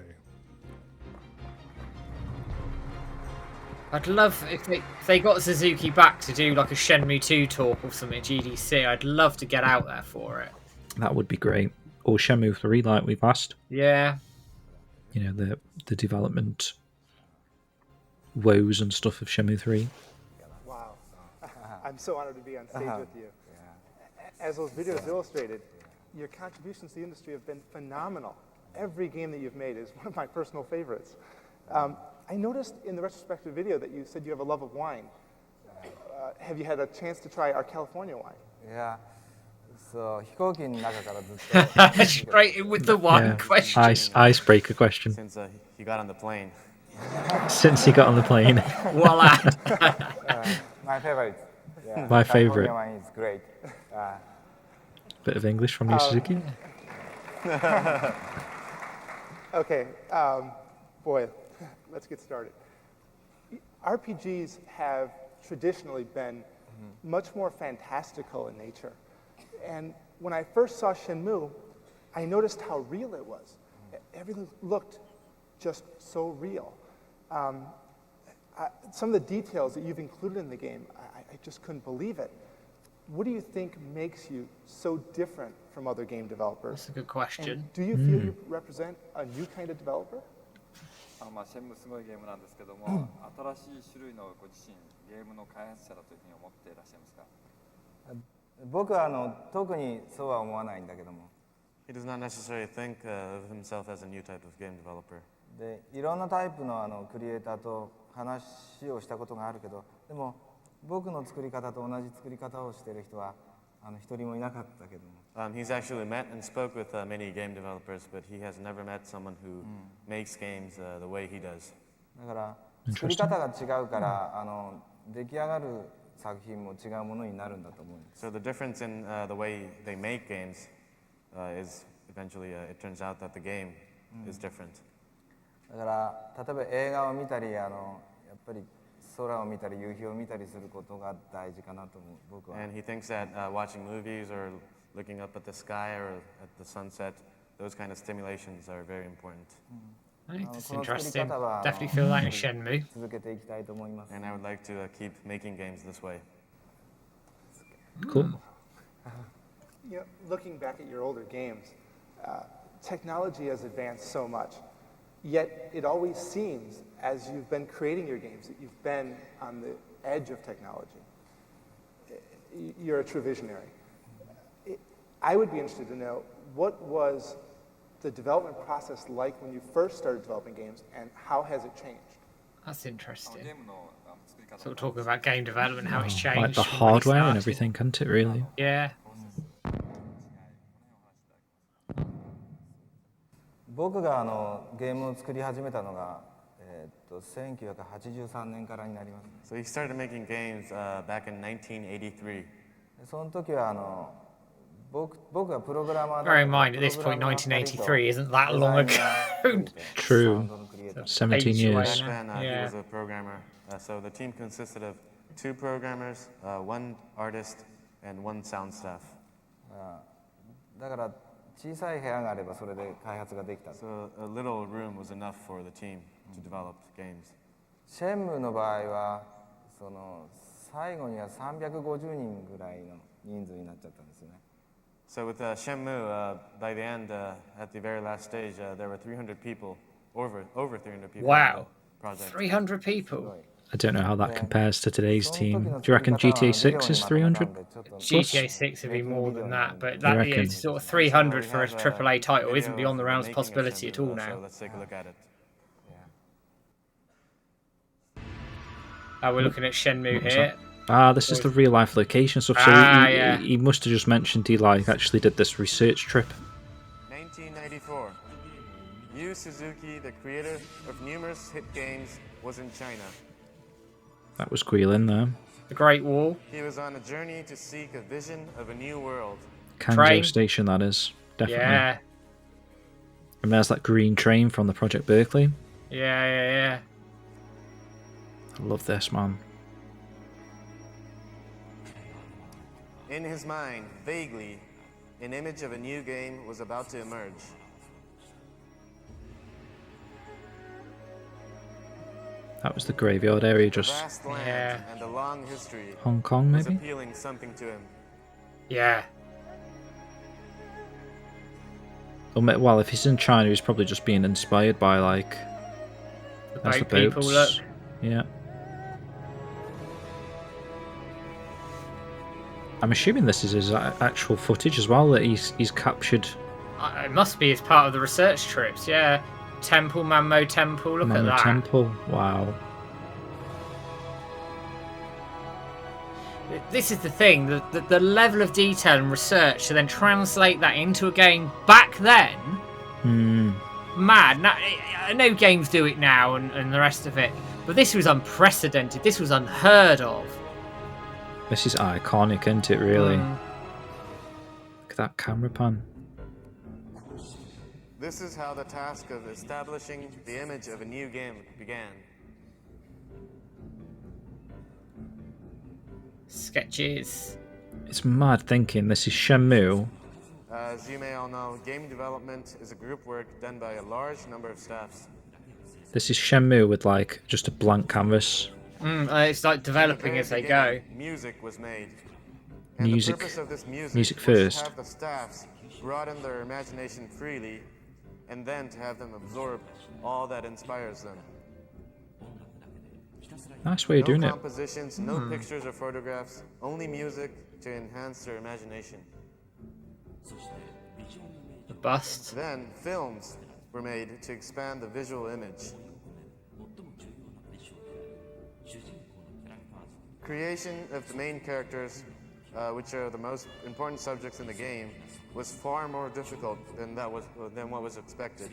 I'd love if they got Suzuki back to do like a Shenmue 2 talk or something at GDC. I'd love to get out there for it. That would be great. Or Shenmue 3, like we've asked. Yeah. You know, the development woes and stuff of Shenmue 3. Wow. I'm so honored to be on stage with you. As those videos illustrated, your contributions to the industry have been phenomenal. Every game that you've made is one of my personal favorites. I noticed in the retrospective video that you said you have a love of wine. Have you had a chance to try our California wine? Yeah. そう飛行機の中からずっと Straight in with the one Yeah. question. Icebreaker question. Since he got on the plane. Since he got on the plane. Voila. My favorite. Yeah. My California favorite. wine is great. Bit of English from you, Suzuki. Okay, boy, let's get started. RPGs have traditionally been much more fantastical in nature. And when I first saw Shenmue, I noticed how real it was. Everything looked just so real. Some of the details that you've included in the game, I just couldn't believe it. What do you think makes you so different from other game developers? That's a good question. And do you feel you represent a new kind of developer? まあシェンムすごいゲームなんですけども、新しい種類のご自身ゲームの開発者だというふうに思っていらっしゃいますか？僕は特にそうは思わないんだけども。 He does not necessarily think of himself as a new type of game developer. でいろんなタイプのクリエイターと話をしたことがあるけど、でも僕の作り方と同じ作り方をしている人は一人もいなかったけども。 He's actually met and spoke with many game developers, but he has never met someone who makes games the way he does. だから作り方が違うから出来上がる作品も違うものになるんだと思うんです。 So the difference in the way they make games is eventually it turns out that the game is different. だから例えば映画を見たりやっぱり空を見たり夕日を見たりすることが大事かなと思う僕は。 And he thinks that watching movies or looking up at the sky or at the sunset, those kind of stimulations are very important. I think that's interesting. Definitely feel that in Shenmue. 続けていきたいと思います。 And I would like to keep making games this way. Cool. You know, looking back at your older games, technology has advanced so much, yet it always seems as you've been creating your games, that you've been on the edge of technology. You're a true visionary. I would be interested to know, what was the development process like when you first started developing games, and how has it changed? That's interesting. So we're talking about game development, how it's changed. Like the hardware and everything, can't it, really? Yeah. 僕がゲームを作り始めたのが、1983年からになります。So he started making games back in 1983. その時は僕がプログラマー。 Bear in mind, at this point, 1983 isn't that long ago. True. 17 years. He was a programmer. So the team consisted of 2 programmers, 1 artist, and 1 sound staff. だから小さい部屋があればそれで開発ができた。 So a little room was enough for the team to develop games. シェンムーの場合は最後には350人ぐらいの人数になっちゃったんですよね。 So with Shenmue, by the end, at the very last stage, there were 300 people, over 300 people. Wow, project. 300 people. I don't know how that compares to today's team. Do you reckon GTA 6 is 300? GTA 6 would be more than that, but that is sort of 300 for a AAA title isn't beyond the realms of possibility at all now. So let's take a look at it. We're looking at Shenmue here. This is the real life location stuff. So he must have just mentioned he actually did this research trip. 1994. Yu Suzuki, the creator of numerous hit games, was in China. That was Guilin there. The Great Wall. He was on a journey to seek a vision of a new world. Kanjo Station, that is. Definitely. Yeah. And there's that green train from the Project Berkeley. Yeah. I love this, man. In his mind, vaguely, an image of a new game was about to emerge. That was the graveyard area, just vast land and a long history Hong Kong, maybe? was appealing something to him. Yeah. Well, if he's in China, he's probably just being inspired by, like... The boat people, look. Yeah. I'm assuming this is his actual footage as well, that he's captured. It must be as part of the research trips, yeah. Temple, Mammo Temple, look at that. Temple, wow. This is the thing, the level of detail and research to then translate that into a game back then, mad. Now, I know games do it now and the rest of it, but this was unprecedented, this was unheard of. This is iconic, isn't it, really? Look at that camera pan. This is how the task of establishing the image of a new game began. Sketches. It's mad thinking this is Shenmue. As you may all know, game development is a group work done by a large number of staffs. This is Shenmue with like just a blank canvas. It's like developing as they go. Music was made. And music. The purpose of this Music was first. to have the staffs broaden their imagination freely, and then to have them absorb all that inspires them. Nice way of doing no it. compositions, no pictures or photographs, only music to enhance their imagination. The bust. Then films were made to expand the visual image. Creation of the main characters, which are the most important subjects in the game, was far more difficult than what was expected.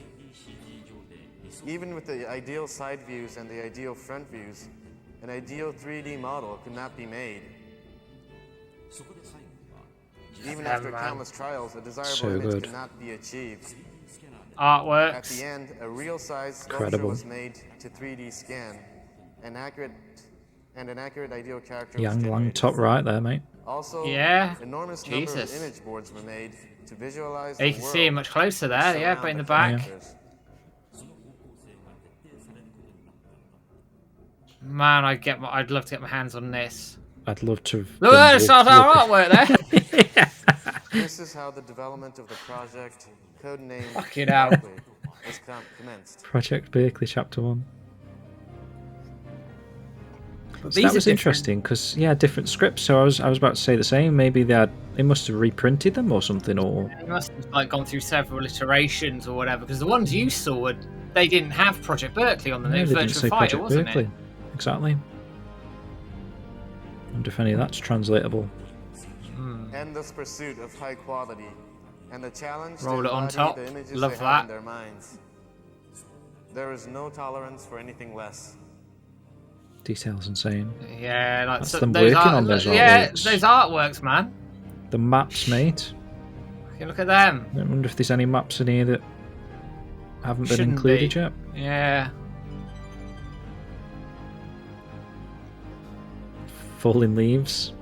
Even with the ideal side views and the ideal front views, an ideal 3D model could not be made. Even after countless trials, a desirable image could not be achieved. Artworks. At the end, a real-size sculpture was made to 3D scan. An accurate ideal character Young Lang top right there, mate. Also, enormous number of image boards were made to visualize the you can see him much closer there, yeah, but in the back. Yeah. Man, I'd love to get my hands on this. I'd love to. Look, there's our artwork there. This is how the development of the project, codenamed Fucking hell, was commenced. Project Berkeley Chapter 1. But So that was interesting because different scripts. So I was about to say the same. Maybe they must have reprinted them or something, or They must have like gone through several iterations or whatever. Because the ones you saw, they didn't have Project Berkeley on them. It was they didn't Virtua say Fighter, Project wasn't Berkeley. it? Exactly. I wonder if any of that's translatable. Endless pursuit of high quality, and the challenge Roll to it on embody top. the images Love they have that. in their minds. There is no tolerance for anything less. Details insane. Yeah, like That's so, them those working on those yeah, artworks. those artworks, man. The maps, mate. Okay, look at them. I wonder if there's any maps in here that haven't been Shouldn't included be. yet. Yeah. Falling leaves.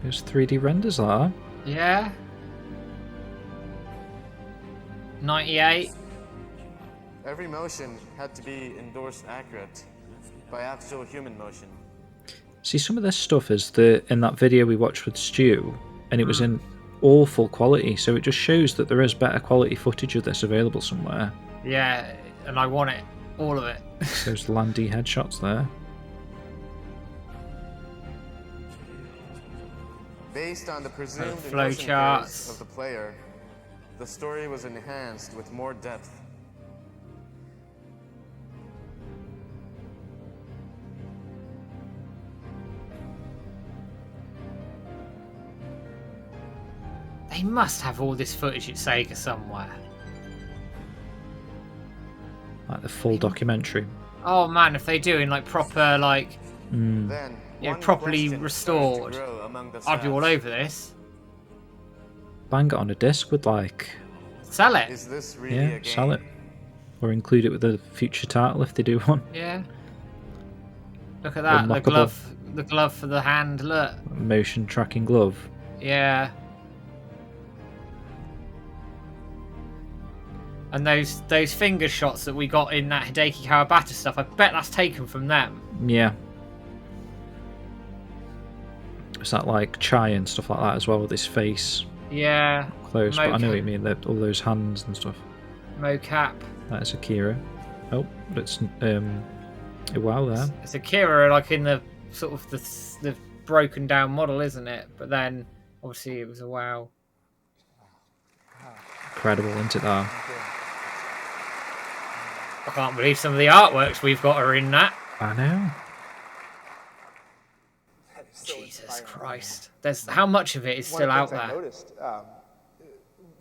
There's 3D renders there. Yeah. 98. Every motion had to be endorsed accurate by actual human motion. See, some of this stuff is in that video we watched with Stu, and it was in awful quality, so it just shows that there is better quality footage of this available somewhere. Yeah, and I want it. All of it. Those Landy headshots there. Based on the presumed flow emotion charts. curves of the player, the story was enhanced with more depth. They must have all this footage at Sega somewhere. Like the full documentary. Oh man, if they do in like proper like Then, one properly question restored, started to grow among the I'd be all staff. over this. Bang it on a disc with like... Sell it. Is this really Yeah, a game? sell it. Or include it with a future title if they do one. Yeah. Look at that, the Unlockable. glove for the hand, look. Motion tracking glove. Yeah. And those finger shots that we got in that Hideki Kawabata stuff, I bet that's taken from them. Yeah. Is that like Chai and stuff like that as well with his face Yeah. close? But I know what you Mocap. mean, all those hands and stuff. Mocap. That is Akira. Oh, but it's wow there. It's Akira like in the sort of the broken down model, isn't it? But then obviously it was a WoW. Incredible, isn't it there? I can't believe some of the artworks we've got are in that. I know. Jesus Christ. There's how much of it is still out One of the there? things I noticed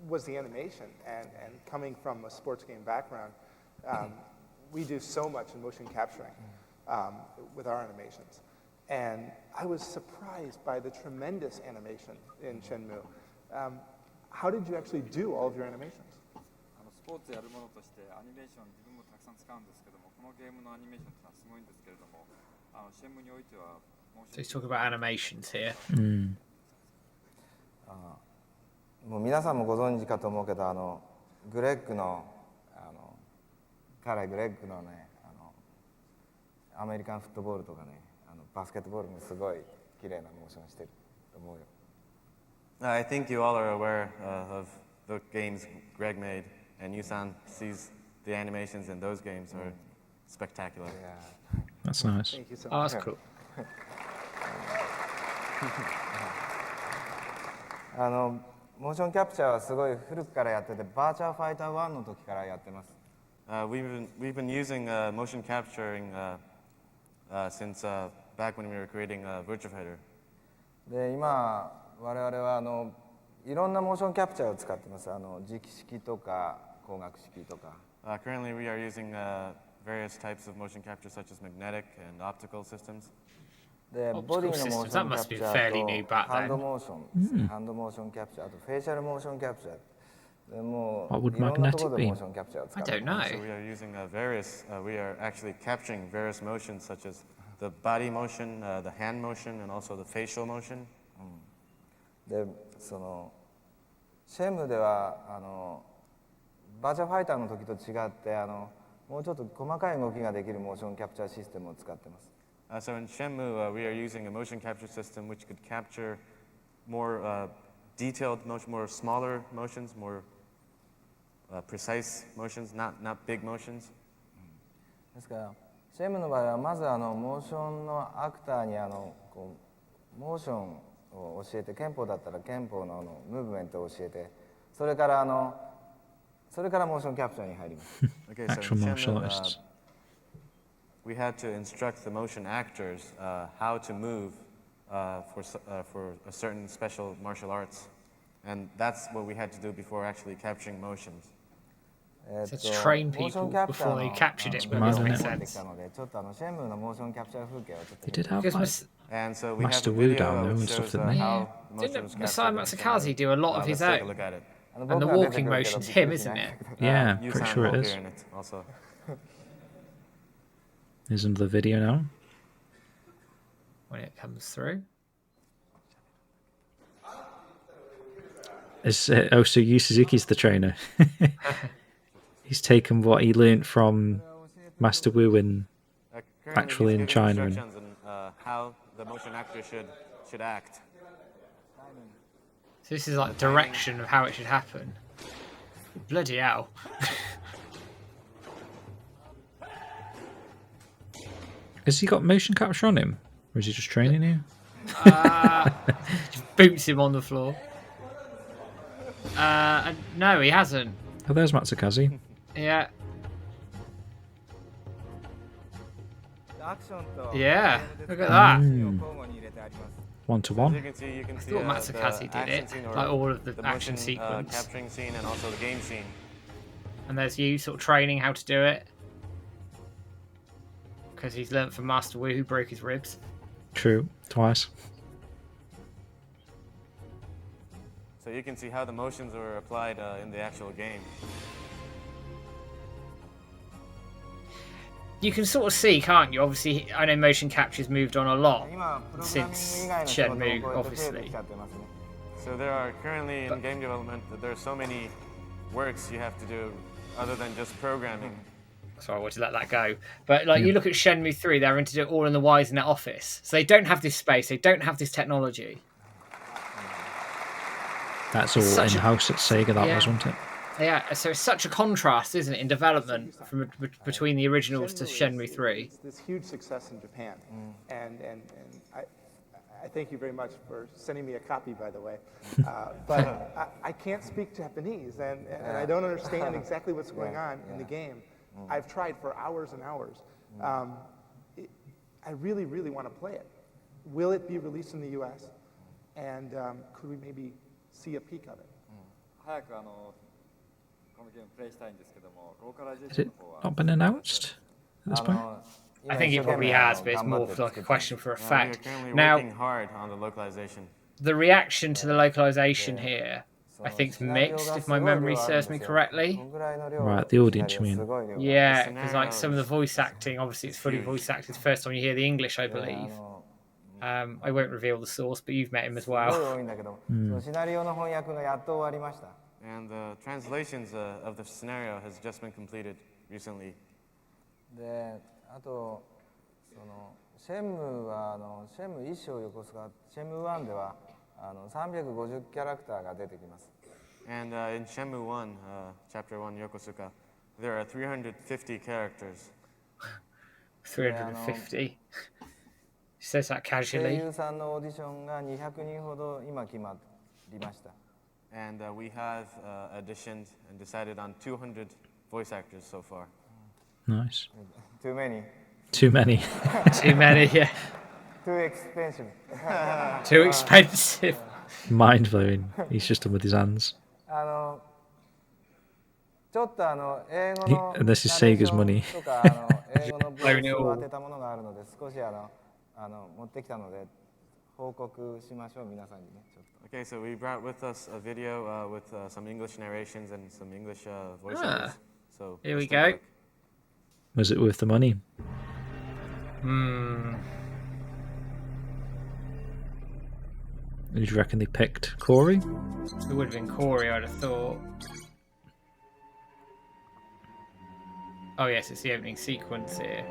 was the animation, and coming from a sports game background, we do so much in motion capturing with our animations. And I was surprised by the tremendous animation in Shenmue. How did you actually do all of your animations? スポーツやるものとしてアニメーション自分もたくさん使うんですけども、このゲームのアニメーションってのはすごいんですけれども、シェンムにおいては So he's talking about animations here. もう皆さんもご存知かと思うけどグレッグの彼グレッグのねアメリカンフットボールとかねバスケットボールもすごい綺麗なモーションしてると思うよ。 I think you all are aware of the games Greg made, and Yusan sees the animations in those games are spectacular. That's nice. Thank you so Oh, much. that's cool. モーションキャプチャーはすごい古くからやってて、バーチャーファイター1の時からやってます。We've been using motion capturing since back when we were creating Virtua Fighter. で今我々はいろんなモーションキャプチャーを使ってます。磁気式とか光学式とか。Currently, we are using various types of motion capture, such as magnetic and optical systems. でボディのモーションキャプチャーとハンドモーションですね、ハンドモーションキャプチャー、あとフェイシャルモーションキャプチャー。でもういろんなところでモーションキャプチャーを使ってます。 I don't know. So we are using we are actually capturing various motions, such as the body motion, the hand motion, and also the facial motion. でシェムではバーチャファイターの時と違ってもうちょっと細かい動きができるモーションキャプチャーシステムを使ってます。So in Shenmue, we are using a motion capture system which could capture more detailed motion, more smaller motions, more precise motions, not big motions. ですからシェムの場合はまずモーションのアクターにこうモーションを教えて、憲法だったら憲法のムーブメントを教えて、それからモーションキャプチャーに入ります。Okay, Actual so in martial Shenmue, artists. We had to instruct the motion actors how to move for a certain special martial arts, and that's what we had to do before actually capturing motions. To train people before they captured it, mad, makes isn't sense. ちょっとシェムのモーションキャプチャー風景をちょっと They did have Because like, And so we Master have a Wu video down there which and stuff, shows didn't they? how the motion Didn't was Masai captured. Matsukaze do a lot of Let's his take a own? look at it. And the walking motion's him, isn't it? yeah, You pretty sound sure it will is. appear in it also. Here's another video now. When it comes through. So Yu Suzuki's the trainer. He's taken what he learnt from Master Wu in Currently actually he's in giving China. instructions on how the motion actor should act. So this is like direction of how it should happen. Bloody hell. Has he got motion capture on him? Or is he just training you? Just boots him on the floor. No, he hasn't. Oh, there's Matsukaze. Yeah. Yeah, look at that. 1 to As 1. you can see, I thought Matsukaze the did action it, scene or like all of the the action motion, sequence. capturing scene and also the game scene. And there's you sort of training how to do it. Because he's learnt from Master Wu, who broke his ribs. True. Twice. So you can see how the motions were applied in the actual game. You can sort of see, can't you? Obviously, I know motion capture's moved on a lot since Shenmue, obviously. So there are currently in game development, there are so many works you have to do other than just programming. Sorry, I wanted to let that go. But like, you look at Shenmue 3, they're having to do it all in the Wisenet office. So they don't have this space, they don't have this technology. That's all in-house at Sega, that was, wasn't it? Yeah, so it's such a contrast, isn't it, in development from between the originals to Shenmue 3. It's this huge success in Japan, and I thank you very much for sending me a copy, by the way. But I can't speak Japanese, and I don't understand exactly what's going on in the game. I've tried for hours and hours. I really, really want to play it. Will it be released in the U.S.? And could we maybe see a peek of it? 早くこのゲームプレイしたいんですけども、ローカライゼー Has ション it の方は not been announced at this point? I think it probably has, but it's more like a question for a We're fact. currently Now, working hard on the localization. the reaction to the localization here, I think, is mixed, if my memory serves me correctly. Right, the audience, you mean? Yeah, because like some of the voice acting, obviously it's fully voice acted. It's the first time you hear the English, I believe. I won't reveal the source, but you've met him as well. And the translations of the scenario has just been completed recently. で、あとシェムはシェム1章横須賀、シェム1では350キャラクターが出てきます。And in Shenmue 1, Chapter 1, Yokosuka, there are 350 characters. 350. She says that casually. 声優さんのオーディションが200人ほど今決まりました。And we have auditioned and decided on 200 voice actors so far. Nice. Too many. Too many. Too many, yeah. Too expensive. Too expensive. Mind blowing. He's just done with his hands. ちょっと英語の And this is Sega's money. とか英語のボイスを当てたものがあるので少し持ってきたので報告しましょう皆さんにね。 Okay, so we brought with us a video with some English narrations and some English voiceovers. So here we go. Was it worth the money? Did you reckon they picked Corey? It would have been Corey, I'd have thought. Oh yes, it's the opening sequence here.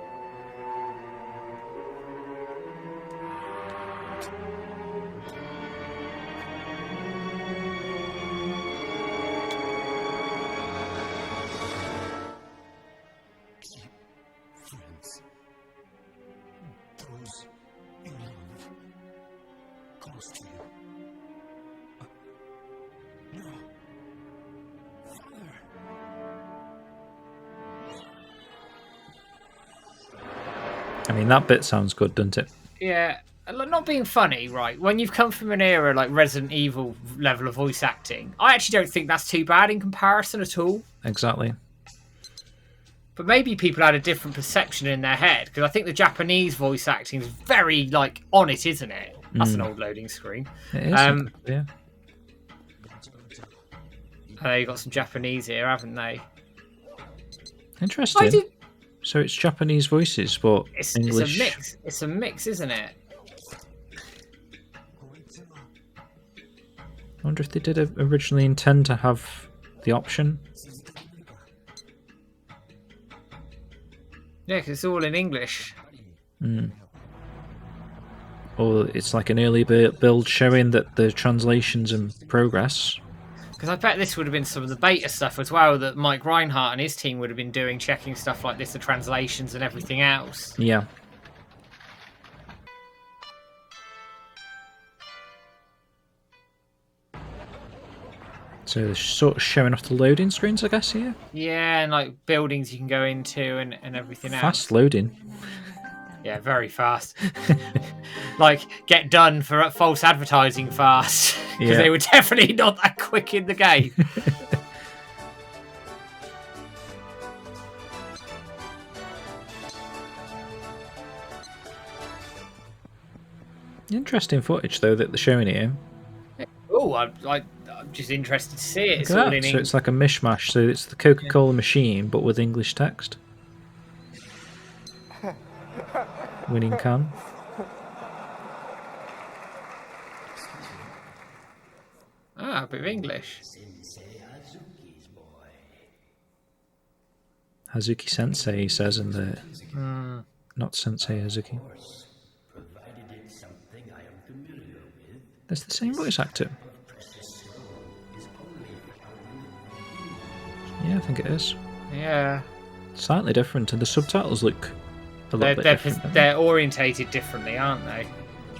I mean, that bit sounds good, doesn't it? Yeah, not being funny, right? When you've come from an era like Resident Evil level of voice acting, I actually don't think that's too bad in comparison at all. Exactly. But maybe people had a different perception in their head, because I think the Japanese voice acting is very, like, on it, isn't it? That's an old loading screen. It is, yeah. You've got some Japanese here, haven't they? Interesting. So it's Japanese voices, but English. It's a mix. It's a mix, isn't it? I wonder if they did originally intend to have the option. Yeah, because it's all in English. Or it's like an early build showing that the translation's in progress. Because I bet this would have been some of the beta stuff as well that Mike Reinhardt and his team would have been doing, checking stuff like this, the translations and everything else. Yeah. So they're sort of showing off the loading screens, I guess, here. Yeah, and like buildings you can go into and everything else. Fast loading. Yeah, very fast. Like, get done for false advertising fast. Because they were definitely not that quick in the game. Interesting footage, though, that they're showing here. Oh, I'm just interested to see it. It's Look all at in that. So it's like a mishmash. So it's the Coca-Cola machine, but with English text. Winning can. Ah, a bit of English. Hazuki Sensei, he says in the... Not Sensei Hazuki. That's the same voice actor. Yeah, I think it is. Yeah. Slightly different, and the subtitles look a little bit different. They're orientated differently, aren't they?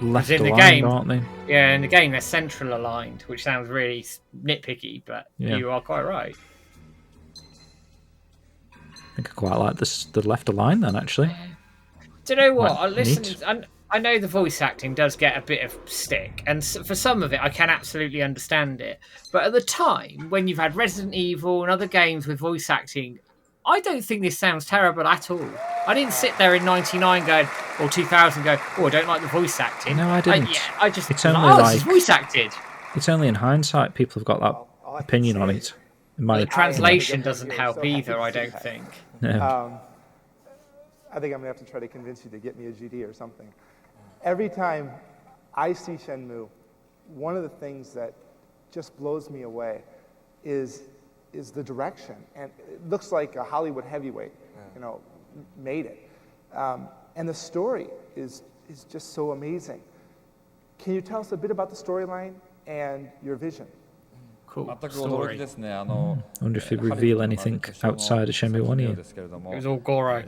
Left in the aligned, game, aren't they? Yeah, in the game they're central aligned, which sounds really nitpicky, but Yeah. you are quite right. I think I quite like the left aligned then, actually. Do you know what? Quite neat. I know the voice acting does get a bit of stick, and for some of it, I can absolutely understand it. But at the time, when you've had Resident Evil and other games with voice acting, I don't think this sounds terrible at all. I didn't sit there in '99 going, or 2000 going, oh, I don't like the voice acting. No, I didn't. I just It's like, only oh, like this is voice acted. It's only in hindsight people have got that opinion on it. In my The translation doesn't help either, I don't think. No. I think I'm going to have to try to convince you to get me a GD or something. Every time I see Shenmue, one of the things that just blows me away is the direction. And it looks like a Hollywood heavyweight, made it. And the story is just so amazing. Can you tell us a bit about the storyline and your vision? Cool. 全く驚きですね。I wonder if they reveal anything outside of Shenmue 1 here. It was all Goro.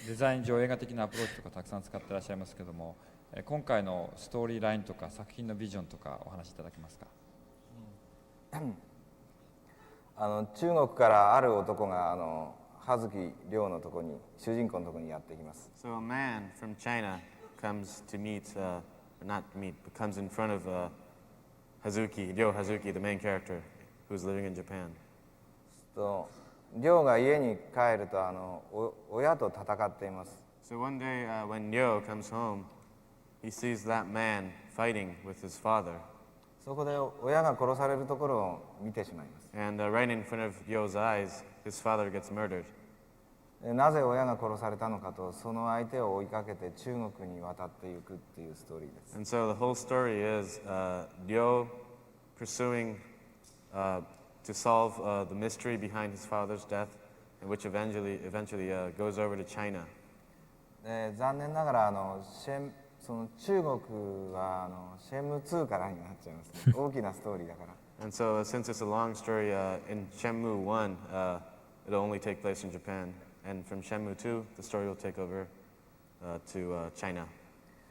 デザイン上映画的なアプローチとかたくさん使ってらっしゃいますけども、今回のストーリーラインとか作品のビジョンとかお話しいただけますか。中国からある男が葉月亮のとこに主人公のとこにやってきます。So a man from China comes to meet, not meet, but comes in front of Ryo Hazuki, the main character, who's living in Japan. 亮が家に帰ると親と戦っています。So one day, when Ryo comes home, he sees that man fighting with his father. そこで親が殺されるところを見てしまいます。And right in front of Ryo's eyes, his father gets murdered. なぜ親が殺されたのかと、その相手を追いかけて中国に渡っていくっていうストーリーです。And so the whole story is Ryo pursuing to solve the mystery behind his father's death, and which eventually goes over to China. 残念ながらその中国はシェンムー2からになっちゃいますね。大きなストーリーだから。And so since it's a long story, in Shenmue 1, it'll only take place in Japan, and from Shenmue 2, the story will take over to China.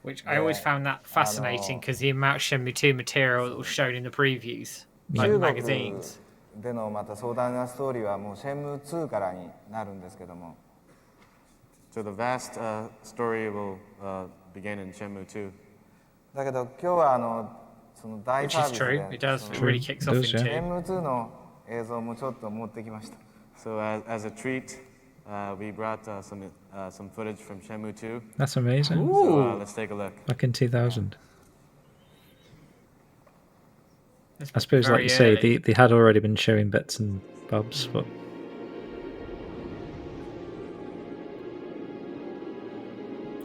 Which I always found that fascinating because the amount of Shenmue 2 material that was shown in the previews, like magazines. でのまた壮大なストーリーはもうシェンムー2からになるんですけども。So the vast story will begin in Shenmue 2. だけど今日はその大サービスで It does. It really kicks off in 2. シェンムー2の映像もちょっと持ってきました。So as a treat, we brought some footage from Shenmue 2. That's amazing. So let's take a look. Back in 2000. I suppose, like you say, they had already been showing bits and bobs, but...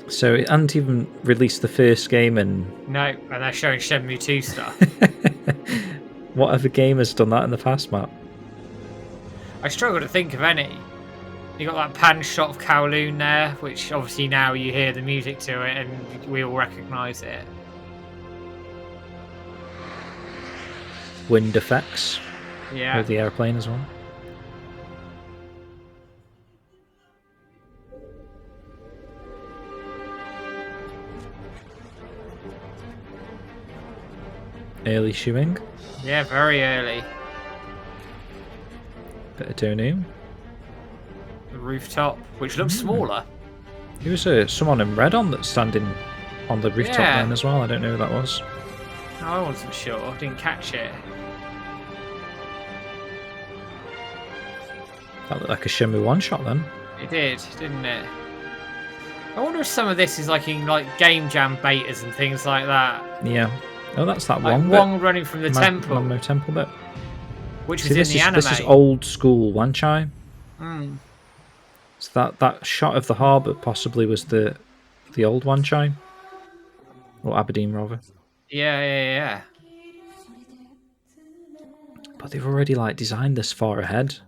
So it hadn't even released the first game and... No, and they're showing Shenmue 2 stuff. What other game has done that in the past, Matt? I struggle to think of any. You got that pan shot of Kowloon there, which obviously now you hear the music to it and we all recognise it. Wind effects. Yeah. With the airplane as well. Early shoeing. Yeah, very early. Bit of Donu. The rooftop, which looks smaller. There was someone in red on that's standing on the rooftop then as well. I don't know who that was. I wasn't sure. I didn't catch it. That looked like a Shenmue 1 shot then. It did, didn't it? I wonder if some of this is like in like game jam betas and things like that. Yeah. Oh, that's that like Wong bit. running from the temple. Mammo temple bit. Which See, was in the anime. This is old school Wanchai. Mm. So that shot of the harbour possibly was the old Wanchai. Or Aberdeen, rather. Yeah. But they've already like designed this far ahead.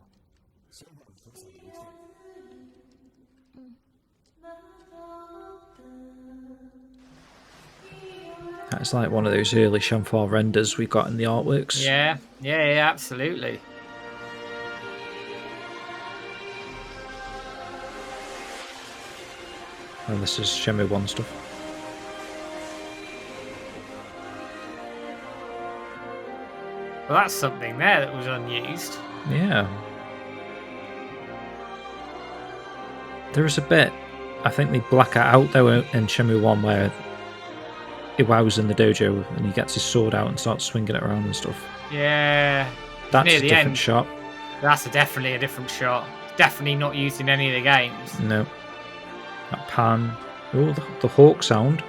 That's like one of those early Shenmue renders we got in the artworks. Yeah, absolutely. And this is Shenmue 1 stuff. Well, that's something there that was unused. Yeah. There is a bit, I think they black it out though in Shenmue 1 where Iwao's in the dojo and he gets his sword out and starts swinging it around and stuff. Yeah. That's near a the different end. shot. That's definitely a different shot. Definitely not used in any of the games. No. That pan. Oh, the hawk sound.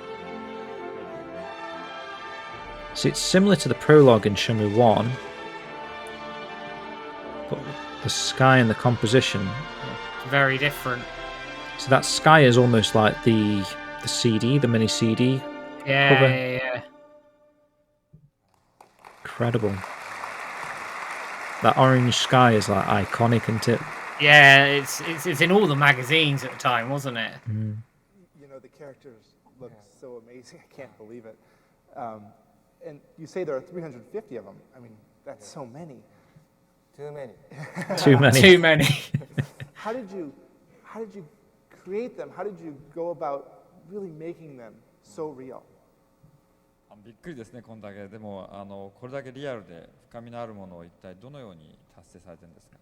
See, it's similar to the prologue in Shenmue 1. But the sky and the composition. Very different. So that sky is almost like the CD, the mini CD. Yeah. Incredible. That orange sky is like iconic, isn't it? Yeah, it's in all the magazines at the time, wasn't it? Mm. You know, the characters look so amazing. I can't believe it. And you say there are 350 of them. I mean, that's so many. Too many. Too many. Too many. How did you create them? How did you go about really making them so real? びっくりですね、こんだけ。でもこれだけリアルで深みのあるものを一体どのように達成されてるんですか。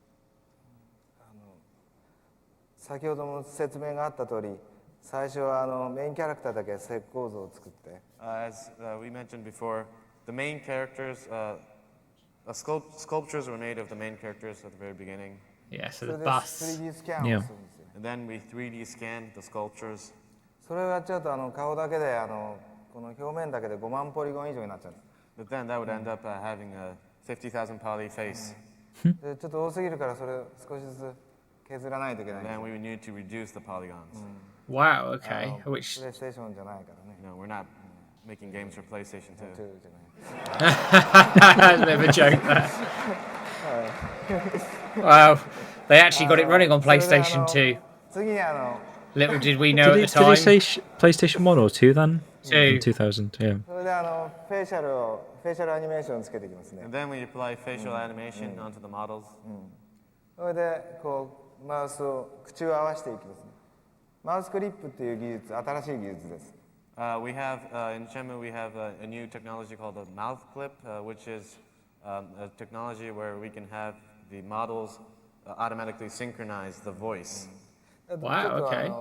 先ほども説明があった通り、最初はメインキャラクターだけ石膏像を作って。As we mentioned before, the main characters, sculptures were made of the main characters at the very beginning. Yeah, so the bus. 3D スキャンをするんですよ。And then we 3D scanned the sculptures. それをやっちゃうと顔だけでこの表面だけで5万ポリゴン以上になっちゃうんです。But then that would end up having a 50,000 poly face. でちょっと多すぎるからそれを少しずつ削らないといけない。And then we would need to reduce the polygons. Wow, okay. Which PlayStation じゃないからね。No, we're not making games for PlayStation 2. じゃない。Never joke there. Wow, they actually got it running on PlayStation 2. 次にLittle did we know at the time. Did he say PlayStation 1 or 2 then? 2. In 2000, yeah. それでフェイシャルアニメーションをつけていきますね。 And then we apply facial animation onto the models. それでマウスを口を合わせていきますね。マウスクリップっていう技術、新しい技術です。We have in Shenmue we have a new technology called the mouth clip, which is a technology where we can have the models automatically synchronize the voice. Wow, okay.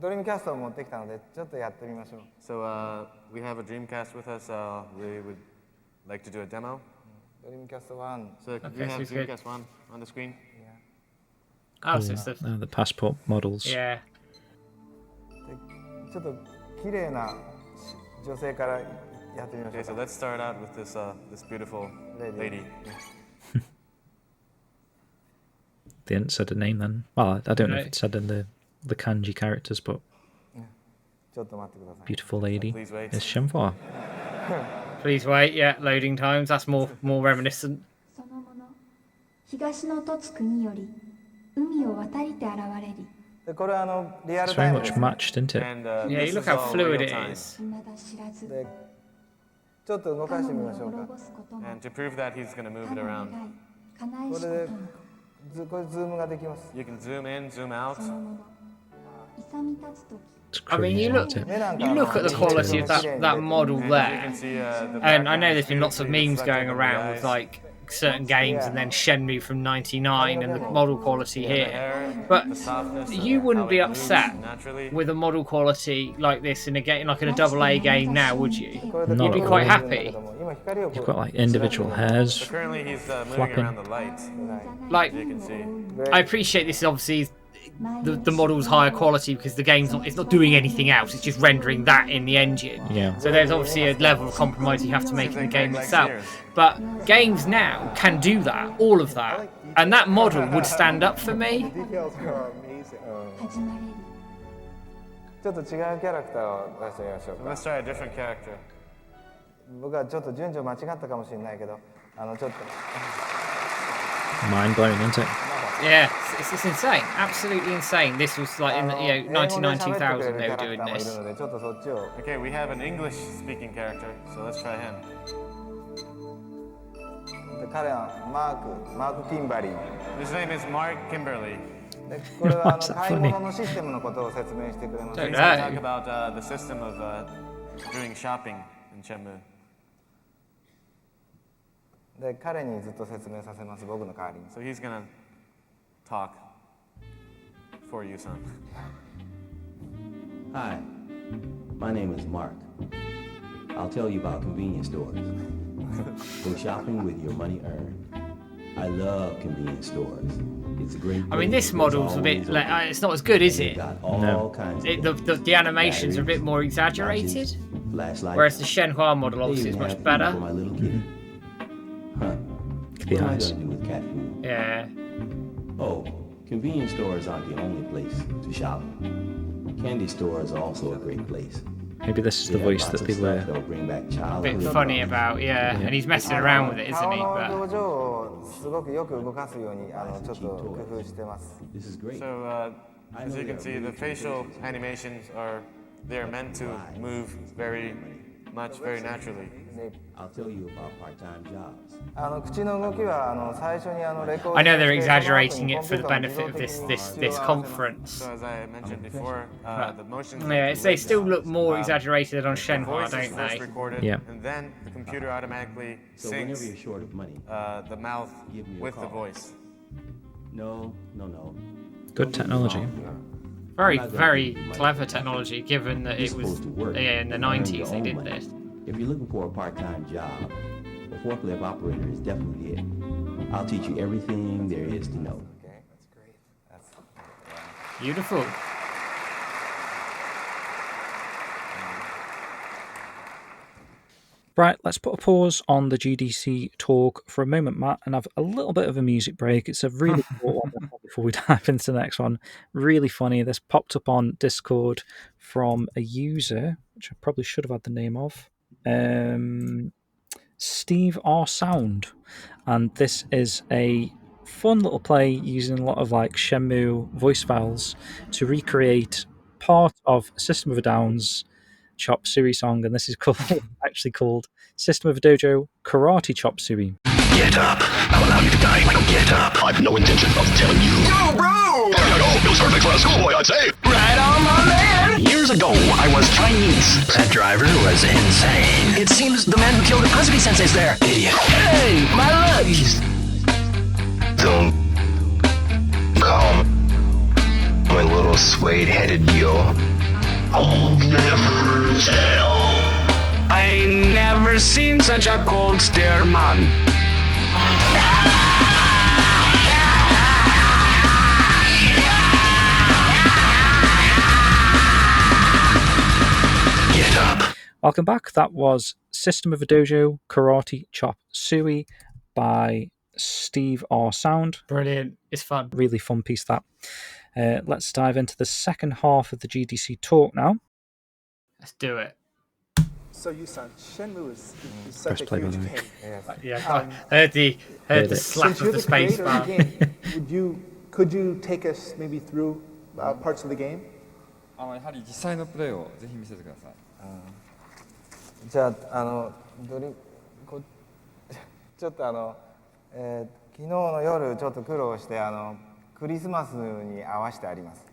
ドリームキャストを持ってきたのでちょっとやってみましょう。 So we have a Dreamcast with us. We would like to do a demo. ドリームキャスト1。 So we have Dreamcast 1 on the screen. Oh, so it's the passport models. Yeah. ちょっと綺麗な女性からやってみましょう。 Okay, so let's start out with this this beautiful lady. They hadn't said a name then. Well, I don't know if it said in the kanji characters, but ちょっと待ってください。 beautiful lady Please wait. is Shenmue. Please wait. Yeah, loading times. That's more reminiscent. そのもの東の凸国より海を渡りて現れり。でこれはリア It's ルタ very イム much です。 matched, isn't it? And Yeah, this you look is how all fluid real it time. is. 未だ知らず。でちょっと動かしてみましょうか。民を滅ぼすことも And to prove that, he's going to move 他 it の around. 願い叶えこしれでこともこれズームができます。 You can zoom in, zoom out. そのもの勇み立つ時 It's I mean, you crazy, look, isn't it? 目なんか you look at the quality of that model And you there, can see the and I know background there's been lots of beautifully memes going reflected on the around with eyes. like certain games and then Shenmue from '99 and the model quality The here. hair, But the softness, you how wouldn't it be moves upset naturally. with a model quality like this in a game, like in a AA game now, would you? これで Not 'You'd be at quite all. happy. 今光を You've got like individual hairs. So currently he's moving Flapping. around the light, Like, as you can see. I appreciate this is obviously the model's higher quality because the game's not, it's not doing anything else, it's just rendering that in the engine. Yeah. So there's obviously a level of compromise you have to make in the game itself. But games now can do that, all of that. And that model would stand up for me. The details are amazing. 始まれり。ちょっと違うキャラクターを出してみましょう So か。 let's try a different character. 僕はちょっと順序間違ったかもしれないけどちょっと Mind blowing, isn't it? Yeah, it's insane, absolutely insane. This was like in the 99, 2000 they were doing this. ちょっとそっちを Okay, we have an English-speaking character, so let's try him. で彼はマーク・キンバリー His name is Mark Kimberly. でこれは What's that 買い funny? 物のシステムのことを説明してくれます Don't He's going to talk know. about the system of doing shopping in Shenmue. で彼にずっと説明させます僕の代わりに So he's going to talk for you, son. Hi, my name is Mark. I'll tell you about convenience stores. Go shopping with your money earned. I love convenience stores. It's a great. I mean, this model's a bit like, it's not as good, is it? No. The animations are a bit more exaggerated. Whereas the Shenhua model obviously is much better. For my little kitty. Huh. The What am I eyes. gonna do with cat food? Yeah. Oh, convenience stores aren't the only place to shop. Candy stores are also a great place. Maybe this is the They have voice lots that of they stuff were. that'll bring back A bit childhood. funny about, yeah. And he's messing around with it, isn't 顔 he? の But 表情をすごくよく動かすようにちょっと工夫してます This is great. So as you can see, the facial animations they're meant to move very naturally. I'll tell you about part-time jobs. 口の動きは最初にレコード I know they're してその後に exaggerating it for the コンピューター benefit of に this 自動的に conference. So as I mentioned before, the motions. Yeah, they still look more exaggerated on The Shenhua, voice is don't first they? recorded, Yeah. and then the computer automatically So whenever you're syncs short of money, the mouth give me a with the call. voice. No. Good technology. Very, very clever technology, given that it was in the 90s they did this. If you're looking for a part-time job, a forklift operator is definitely it. I'll teach you everything there is to know. Okay, that's great. That's Beautiful. Right, let's put a pause on the GDC talk for a moment, Matt, and have a little bit of a music break. It's a really short one before we dive into the next one. Really funny. This popped up on Discord from a user, which I probably should have had the name of, Steve R. Sound. And this is a fun little play using a lot of like Shenmue voice files to recreate part of System of a Down's Chop Suey song, and this is actually called System of a Dojo Karate Chop Suey. Get up. I'll allow you to die if I don't get up. I've no intention of telling you. Yo, bro! It was perfect for a schoolboy, I'd say. Right on, my man! Years ago, I was Chinese. That driver was insane. It seems the man who killed Hazuki-sensei's there. Idiot. Hey, my legs! Don't call my little suede-headed yo. I'll never tell. I never seen such a cold stare, man. Get up. Welcome back. That was System of a Dojo Karate Chop Suey by Steve R. Sound. Brilliant. It's fun. Really fun piece, that. Let's dive into the second half of the GDC talk now. Let's do it. So Yusan, Shenmue is such a play, huge by the way. game. Yeah, I heard the slap of the space bar. Could you take us maybe through parts of the game? やはり実際のプレーをぜひ見せてください。じゃあちょっと昨日の夜ちょっと苦労してクリスマスに合わせてあります。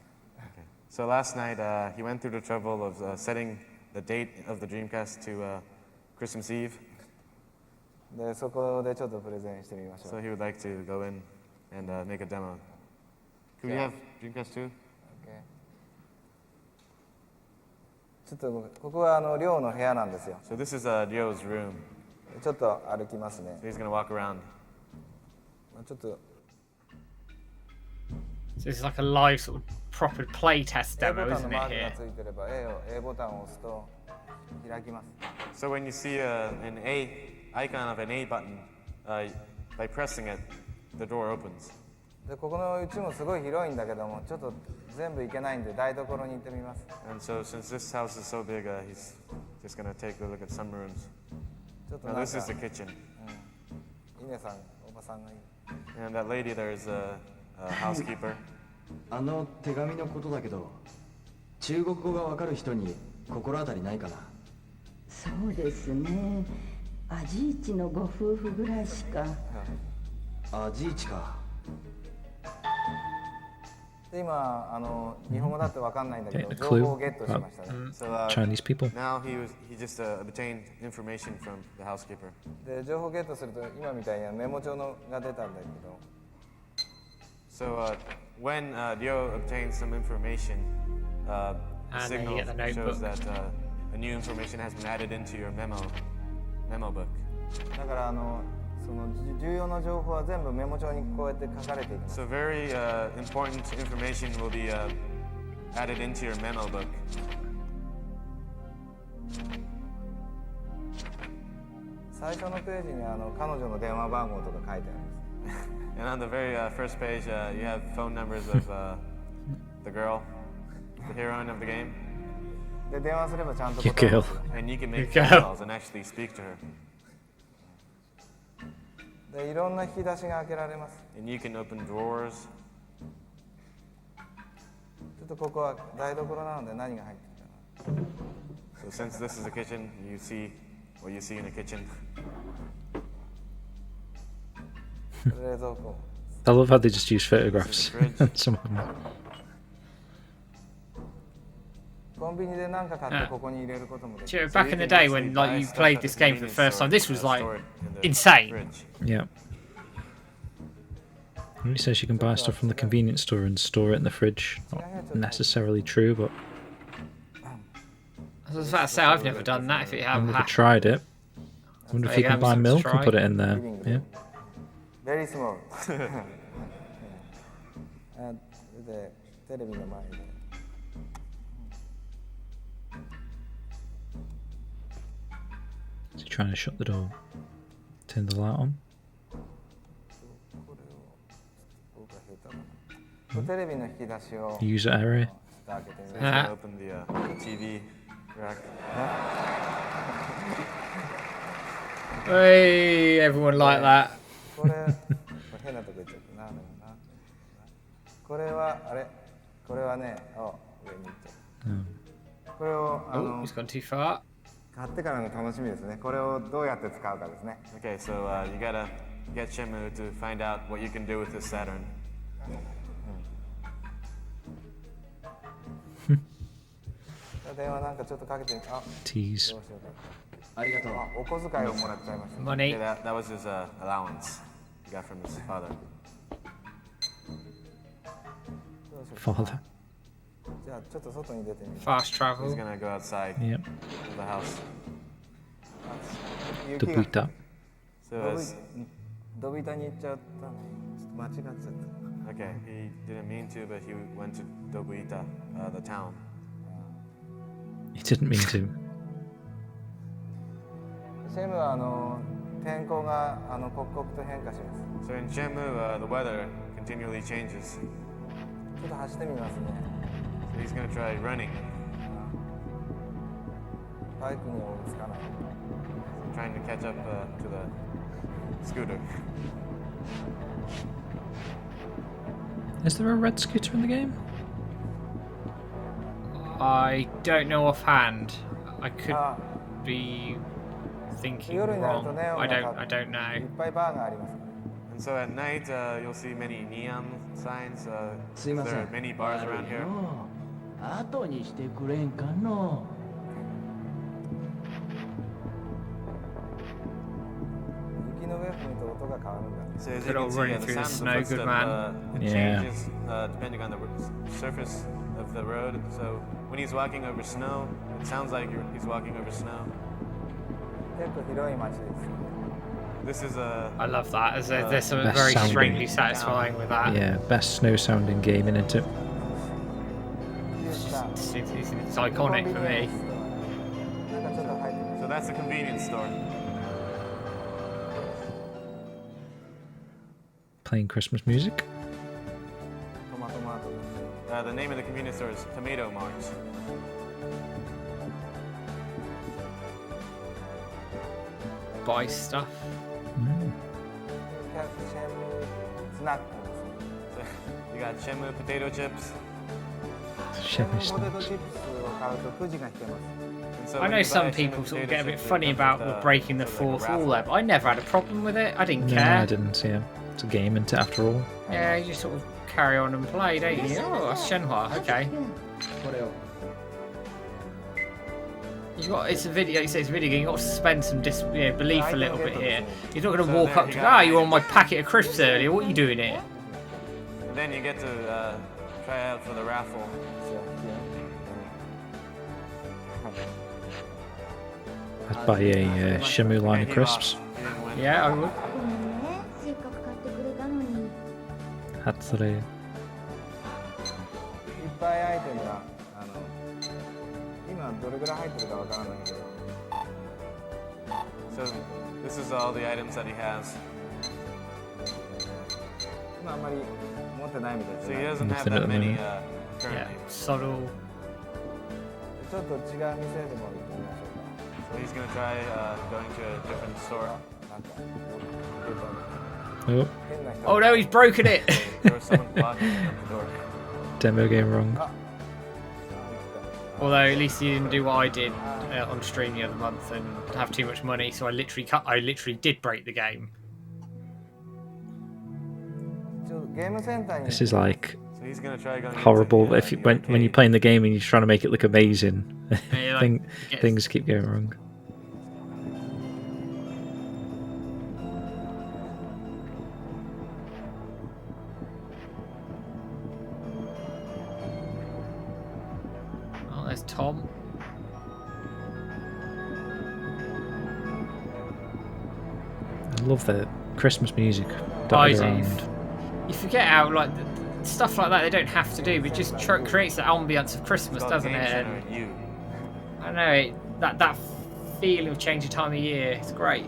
So last night he went through the trouble of setting the date of the Dreamcast to Christmas Eve. でそこでちょっとプレゼンしてみましょう。 So he would like to go in and make a demo. Could we have Dreamcast too? Okay. ちょっとここは寮の部屋なんですよ。 So this is Ryo's room. ちょっと歩きますね。 So he's gonna walk around. ちょっと。 So this is like a live sort of proper play test demo, isn't it? Here. So when you see an A icon of an A button, by pressing it, the door opens. でここの家もすごい広いんだけども、ちょっと全部行けないんで台所に行ってみます。 And so since this house is so big, he's just gonna take a look at some rooms. Now this is the kitchen. 稲さん、おばさんがいる。 And that lady there is a housekeeper. あの手紙のことだけど、中国語がわかる人に心当たりないかな。そうですね。アジイチのご夫婦ぐらいしか。アジイチか。で今日本語だってわかんないんだけど、情報をゲットしましたね。Chinese people. Now he just obtained information from the housekeeper. で情報をゲットすると今みたいにメモ帳のが出たんだけど。So when Ryo obtains some information, the signal shows that a new information has been added into your memo book. だからその重要な情報は全部メモ帳にこうやって書かれていきます。So very important information will be added into your memo book. 最初のページに彼女の電話番号とか書いてあります。And on the very first page, you have phone numbers of the girl, the heroine of the game. で電話すればちゃんと And you can make phone calls and actually speak to her. でいろんな引き出しが開けられます。And you can open drawers. ちょっとここは台所なので何が入ってるかな。 So since this is a kitchen, you see what you see in a kitchen. I love how they just use photographs. Some of them. コンビニで何か買ってここに入れることもできる。 Back in the day when like you played this game for the first time, this was like insane. Yeah. He says you can buy stuff from the convenience store and store it in the fridge. Not necessarily true, but I was about to say I've never done that. If you have, I've never tried it. I wonder if you can buy milk and put it in there. Yeah. Very small. でテレビの前で。Is he trying to shut the door? Turn the light on? テレビの引き出しを User area. Open the TV rack. Hey, everyone like that. これ変なとこ行っちゃったな。これはあれこれはね、上に行っちゃう。これをHe's gone too far. 買ってからの楽しみですね。これをどうやって使うかですね。 Okay, so you gotta get Shenmue to find out what you can do with this Saturn. Tease. Money. Yeah, that was his allowance he got from his father. Father. Fast travel. He's gonna go outside Yep. of the house. Dobuita. So as, okay, he didn't mean to, but he went to Dobuita, the town. He didn't mean to. So in Shenmue, the weather continually changes. So he's gonna try running. Trying to catch up to the scooter. Is there a red scooter in the game? I don't know offhand. I could be thinking wrong. I don't know. And so at night, you'll see many neon signs. There are many bars around here. So as you can see, running the through the sound snow, of the good footstep, man. it Yeah. changes depending on the surface of the road. So when he's walking over snow, it sounds like he's walking over snow. This is a... I love that. There's something Best very sounding. strangely satisfying with that. Yeah, best snow sounding game in it. It's iconic for me. So that's a convenience store. Playing Christmas music. The name of the convenience store is Tomato Mart. Buy stuff. You got Shenmue potato chips. Shenmue snacks. And so I when know you some buy people Shenmue sort of potato get a bit chips, it funny comes about with, breaking the like a fourth wall raffle. there, but I never had a problem with it. I didn't No, care. I didn't. Yeah, it's a game, isn't it? After all. Yeah, you just sort of carry on and play, don't you? Oh, that's Shenhua. Okay. You got it's a video. You say it's a video game. You got to suspend some belief a little bit here. You're not going to So walk there up you to go. you were on my packet of crisps earlier. What are you doing here? And then you get to try out for the raffle. I'd buy a Shenmue line of crisps. Yeah, I would. せっかく買ってくれたのに。 Hatsure. 今どれぐらい入ってるかわからないけど。 So this is all the items that he has. 今あんまり持ってないみたいです So he ね。 doesn't have Nothing at that the many moment. Yeah, currently. subtle. ちょっと違う店でも行ってみましょうか。 So he's gonna try going to a different store. なんか Oh, 変な人。 Oh no, he's broken it. There was someone blocking at the door. demo game wrong. Although at least he didn't do what I did on stream the other month and have too much money, so I literally did break the game. ゲームセンターに This is like So he's gonna try going horrible. into the, If you, when you're arcade. playing the game and you're trying to make it look amazing, Yeah, like, gets- things keep going wrong. Oh, there's Tom. I love the Christmas music I dotted do. around. You forget how like stuff like that they don't have to do, but just creates that ambience of Christmas, It's called doesn't Game it? Center And U. I know that feeling of change of time of year. It's great.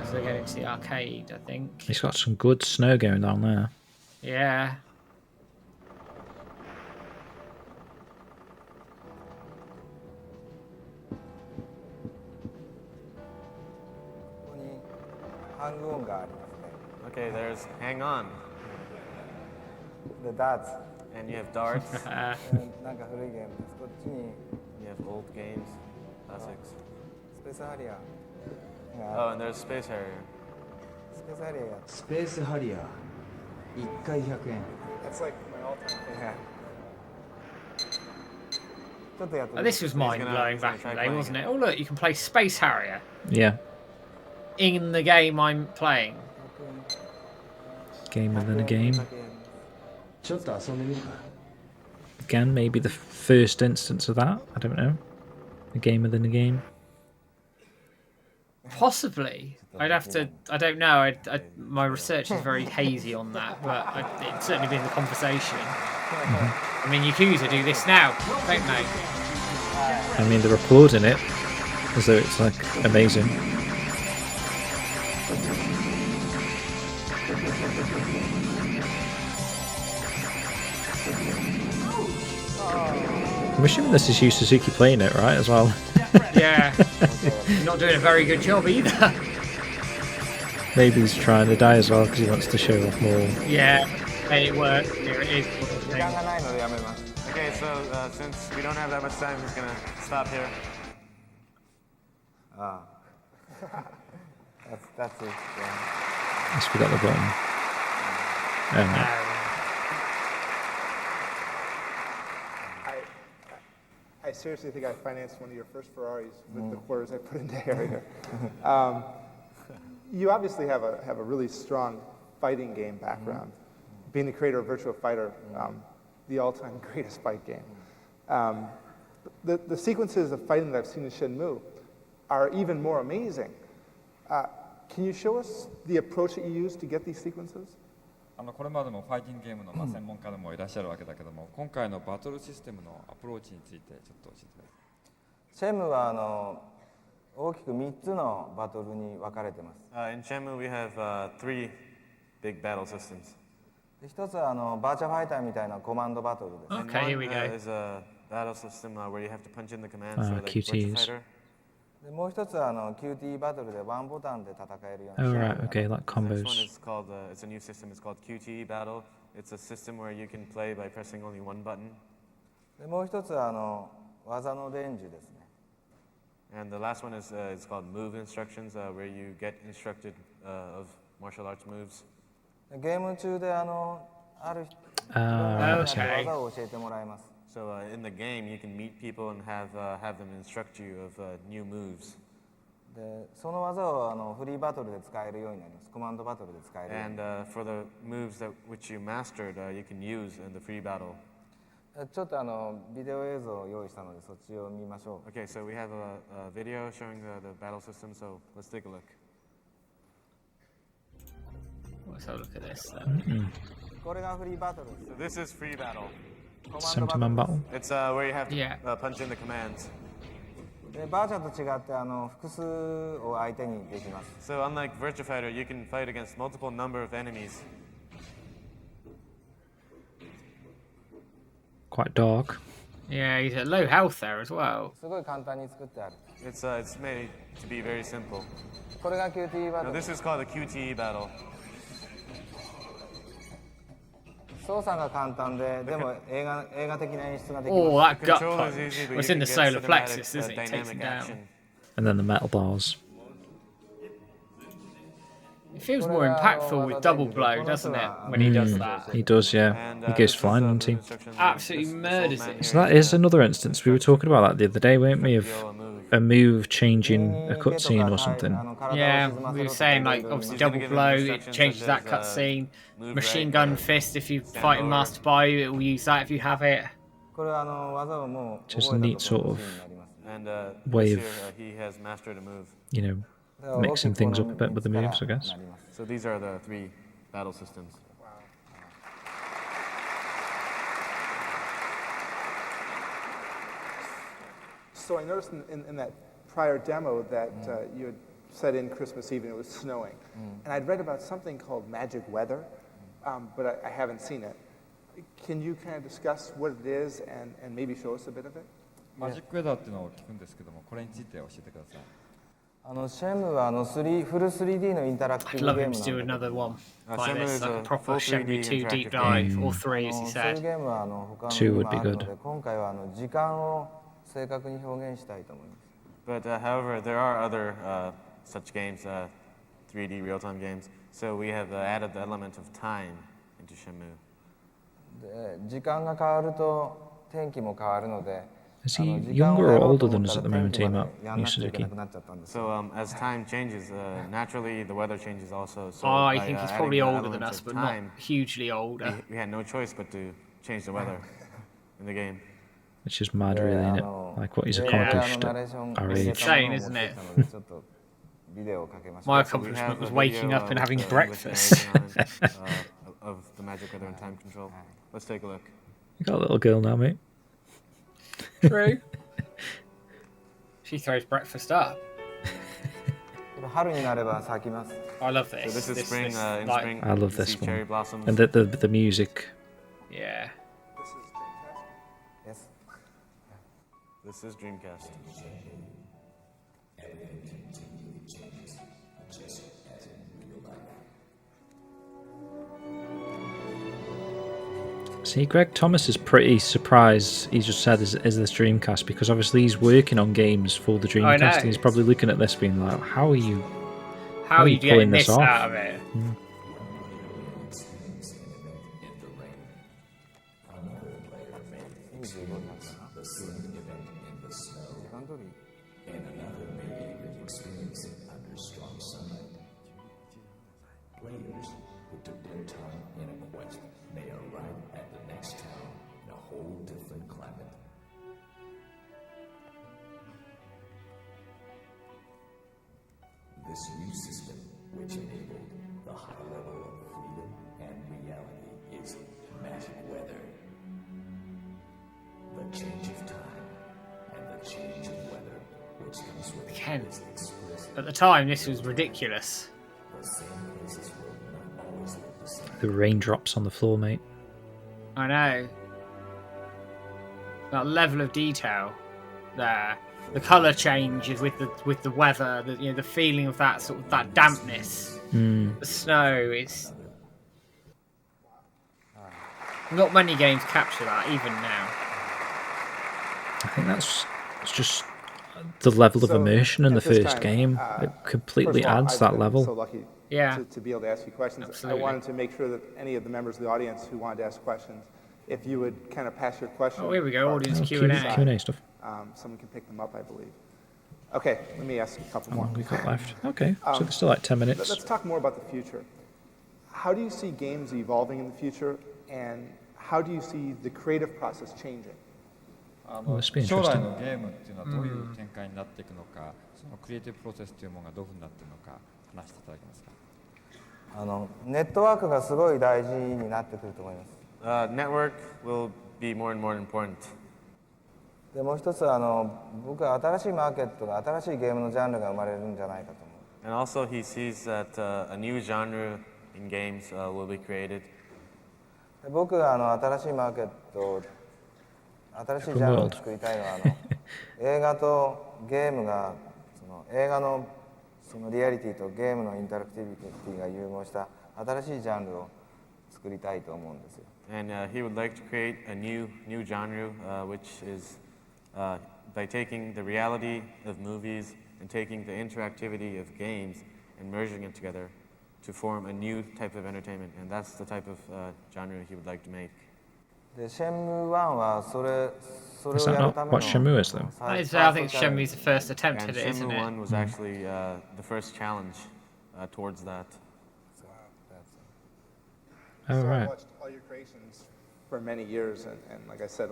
As they get into the arcade, I think. It's got some good snow going on there. Yeah. ここにハングオンがありますね。 Okay, there's Hang On. で、ダーツ。 And you have darts. なんか古いゲームです。こっちに You have old games, classics. スペースハリアー。Oh, and there's Space Harrier. Space Harrier 1回100円 That's like my all-time favorite. Oh, this was mind-blowing back in the day, wasn't it? Oh, look, you can play Space Harrier. Yeah. In the game I'm playing. Game within a game. Again, maybe the first instance of that. I don't know. A game within a game. Possibly. I'd have to. I don't know. My research is very hazy on that, but it's certainly been the conversation. I mean, Yakuza do this now, don't they? I mean, they're applauding it as though it's like amazing. I'm assuming this is Yu Suzuki playing it, right, as well? Yeah. Not doing a very good job either. Maybe he's trying to die as well because he wants to show off more. Yeah, and it worked. Here it is. Okay, so since we don't have that much time, I'm just gonna stop here. That's it. Yeah. Yes, we got the button. Oh, no. I seriously think I financed one of your first Ferraris with the quarters I put into Harrier. You obviously have a really strong fighting game background. Being the creator of Virtua Fighter, the all-time greatest fight game. The sequences of fighting that I've seen in Shenmue are even more amazing. Can you show us the approach that you use to get these sequences? これまでもファイティングゲームの専門家でもいらっしゃるわけだけども、今回のバトルシステムのアプローチについてちょっと教えてください。シェムは大きく3つのバトルに分かれてます。In Shenmue, we have 3 big battle systems. 一つはバーチャファイターみたいなコマンドバトルです。Okay, here we go. Is a battle system where you have to punch in the commands for like QTEs. Virtua Fighter. でもう一つはQTE バトルでワンボタンで戦えるよう Oh な。 right, okay, like This one combos. is called it's a new system. It's called QTE Battle. It's a system where you can play by pressing only one button. でもう一つは技の伝授ですね。And the last one is it's called move instructions, where you get instructed of martial arts moves. ゲーム中であるOkay. 技を教えてもらいます。So in the game, you can meet people and have them instruct you of new moves. でその技をフリーバトルで使えるようになります。コマンドバトルで使えるように。 And for the moves which you mastered, you can use in the free battle. ちょっとビデオ映像を用意したのでそっちを見ましょう。 Okay, so we have a video showing the battle system. So let's take a look. Let's have a look at this then. これがフリーバトルです。 So this is free battle. Sentiment battle. It's where you have to punch in the commands. でバーチャと違って複数を相手にできます。 So unlike Virtua Fighter, you can fight against multiple number of enemies. Quite dark. Yeah, he's at low health there as well. すごい簡単に作ってある。 It's made to be very simple. これが QTE バト Now ル。 this is called a QTE battle. 操作が簡単で、でも映画的な演出ができます。 Oh, that gut Control is punch. easy, but Well, it's you in the can solar get plexus, cinematic, isn't it? It takes him dynamic down. action. And then the metal bars. It feels more impactful with double blow, doesn't it, when he does that? He does, yeah. And, He goes this is, flying, the doesn't he? instructions Absolutely with the murders Soul Man it. So here. that is another instance. We were talking about that the other day, weren't we? Of a move changing a cutscene or something. Yeah, we were saying like obviously double blow, it changes that cutscene. Machine gun fist, if you fight Master Bayou, it will use that if you have it. これは技をもう Just a neat sort of And way this of, year, he has mastered a move. you know, mixing things up a bit with the moves, I guess. So these are the 3 battle systems. So I noticed in that prior demo that you had set in Christmas Eve and it was snowing. And I'd read about something called magic weather, but I haven't seen it. Can you kind of discuss what it is and maybe show us a bit of it? マジックウェザーっていうのを聞くんですけども、これについて教えてください。シェムはフル 3D のインタラクテ I'd ィブ love ゲー him ム to do なんで another one like Shenmue this, is like a a proper full Shenmue 3D 2 deep interactive dive, game. or 3 as そう he いう said. ゲームは他の Two ゲー would ムも be あるの good. で今回は時間を正確に表現したいと思います。 But however, there are other such games, 3D real-time games. So we have added the element of time into Shenmue. で時間が変わると天気も変わるので Is he younger or older than us at the moment, T-Mac? You Suzuki. So as time changes, naturally the weather changes also. So I by, think he's adding probably the older than element us, of but time, not hugely older. we had no choice but to change the weather in the game. It's just mad, really, isn't it? Like what he's accomplished at our It's age. insane, isn't it? My accomplishment was waking up and having breakfast. Of the magic weather and time control. Let's take a look. You got a little girl now, mate. True. She throws breakfast up. I love this. So this is spring. In like, spring, I love you this see one. cherry blossoms. And the music. Yeah. Yes. This is Dreamcast. See, Greg Thomas is pretty surprised, he just said, is this Dreamcast, because obviously he's working on games for the Dreamcast, and he's probably looking at this being like, how are you pulling getting this off? out of it? Mm. Players who took their time in a quest may arrive at the next town in a whole different climate. This new system, which enabled the high level of freedom and reality, is magic weather. The change of time and the change of weather, which comes with Ken, its express. at the time, this was ridiculous. The same places will not always look the same. The raindrops on the floor, mate. I know. That level of detail there. The colour changes with the weather, the feeling of that sort of that dampness. The snow is not many games capture that even now. I think it's just the level of immersion in the first game. It completely adds that level. So lucky to be able to ask you questions. Absolutely. I wanted to make sure that any of the members of the audience who wanted to ask questions, if you would kind of pass your question. Oh, here we go, audience Q&A. Q&A stuff. Someone can pick them up, I believe. Okay, let me ask a couple more. How long we got left? Okay, so there's still like 10 minutes. Let's talk more about the future. How do you see games evolving in the future, and how do you see the creative process changing? Well, this be 将来 interesting. のゲームっていうのはどういう展開になっていくのか、そのクリエイティブプロセスというものがどういうふうになっているのか話していただけますか。ネットワークがすごい大事になってくると思います。Network will be more and more important. でもう一つ僕は新しいマーケットが新しいゲームのジャンルが生まれるんじゃないかと思う。And also he sees that a new genre in games will be created. で僕が新しいマーケット、新しいジャンルを作りたいのは映画とゲームが映画のそのリアリティとゲームのインタラクティビティが融合した新しいジャンルを作りたいと思うんですよ。And he would like to create a new genre, which is by taking the reality of movies and taking the interactivity of games and merging it together to form a new type of entertainment. And that's the type of genre he would like to make. で、Shenmue 1はそれを Is that やる not ため what の Shenmue is, though? I think Shenmue's the first attempt And at it, isn't Shenmue 1 it? was actually the first challenge towards that. Oh, So I right. watched all your creations for many years, and like I said,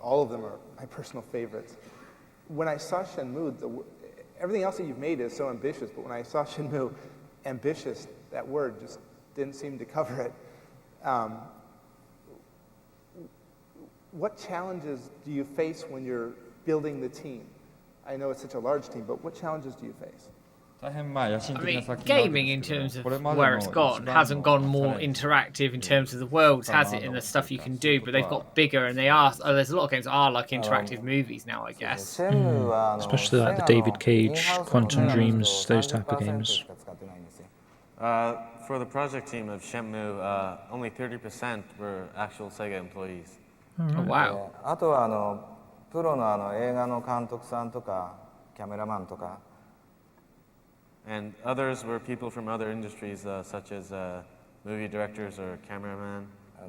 all of them are my personal favorites. When I saw Shenmue, everything else that you've made is so ambitious, but when I saw Shenmue, ambitious, that word just didn't seem to cover it. What challenges do you face when you're building the team? I know it's such a large team, but what challenges do you face? 大変まあ野心 I 的な mean, 作品なわけ gaming in ですけど terms of これまでの where it's 一 gone 番 hasn't の gone more チャレンジ interactive in terms of the worlds, has it? In the stuff you can do, but they've got bigger, and they are. There's a lot of games that are like interactive movies now, I guess. Shenmue はEspecially like the David Cage, Quantum Dreams, those type of games. しか使ってないんですよ。 For the project team of Shenmue, only 30% were actual Sega employees. Oh, wow. あとはプロの映画の監督さんとかキャメラマンとか。And others were people from other industries, such as movie directors or cameraman,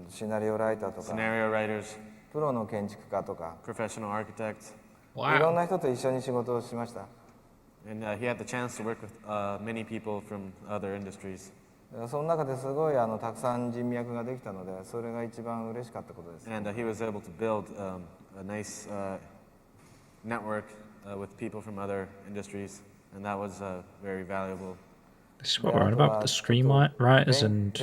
シナリオライターとか scenario writers, プロの建築家とか professional architects. いろんな人と一緒に仕事をしました。 And he had the chance to work with many people from other industries. その中ですごいたくさん人脈ができたので、それが一番嬉しかったことです。 And he was able to build a nice network with people from other industries, and that was very valuable. This is what we're on about, the screenwriters and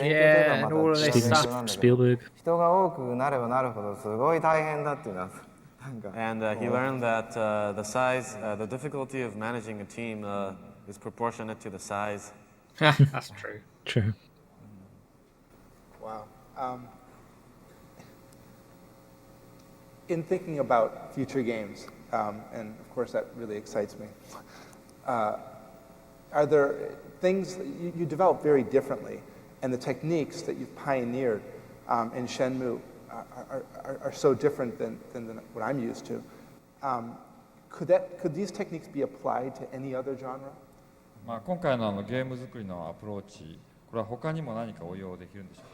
all of this Steven stuff. Spielberg. 人が多くなればなるほどすごい大変だっていうのは。And he learned that the difficulty of managing a team is proportionate to the size. That's true. True. Wow. In thinking about future games, and of course that really excites me, are there things you develop very differently, and the techniques that you've pioneered in Shenmue are so different than what I'm used to. Could these techniques be applied to any other genre? まあ今回のゲーム作りのアプローチ、これは他にも何か応用できるんでしょうか。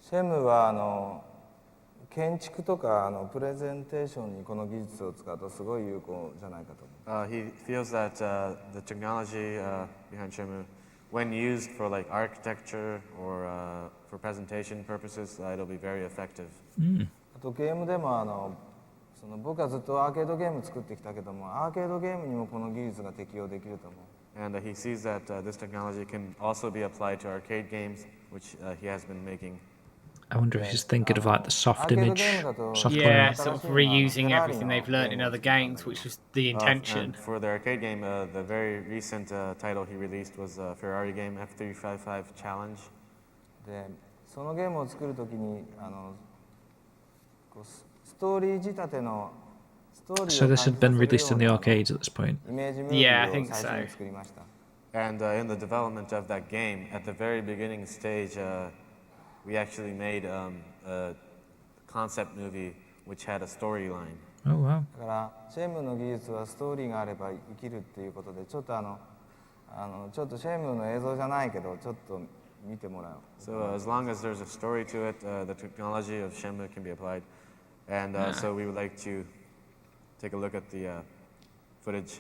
シェムは建築とかプレゼンテーションにこの技術を使うとすごい有効じゃないかと思う。He feels that the technology behind Shenmue, when used for like architecture or for presentation purposes, it'll be very effective. あとゲームでも僕はずっとアーケードゲーム作ってきたけども、アーケードゲームにもこの技術が適用できると思う。And he sees that this technology can also be applied to arcade games, which he has been making. I wonder if he's thinking of like the soft image software. Yeah, sort of reusing everything they've learned in other games, which was the intention. And for the arcade game, the very recent title he released was a Ferrari game, F355 Challenge. で、そのゲームを作るときにストーリー仕立ての So this had been released in the arcades at this point? Yeah, I think so. And in the development of that game, at the very beginning stage, we actually made a concept movie which had a storyline. Oh wow. だからシェムの技術はストーリーがあれば生きるっていうことで、ちょっとちょっとシェムの映像じゃないけどちょっと見てもらう。So as long as there's a story to it, the technology of Shenmue can be applied. And so we would like to take a look at the footage.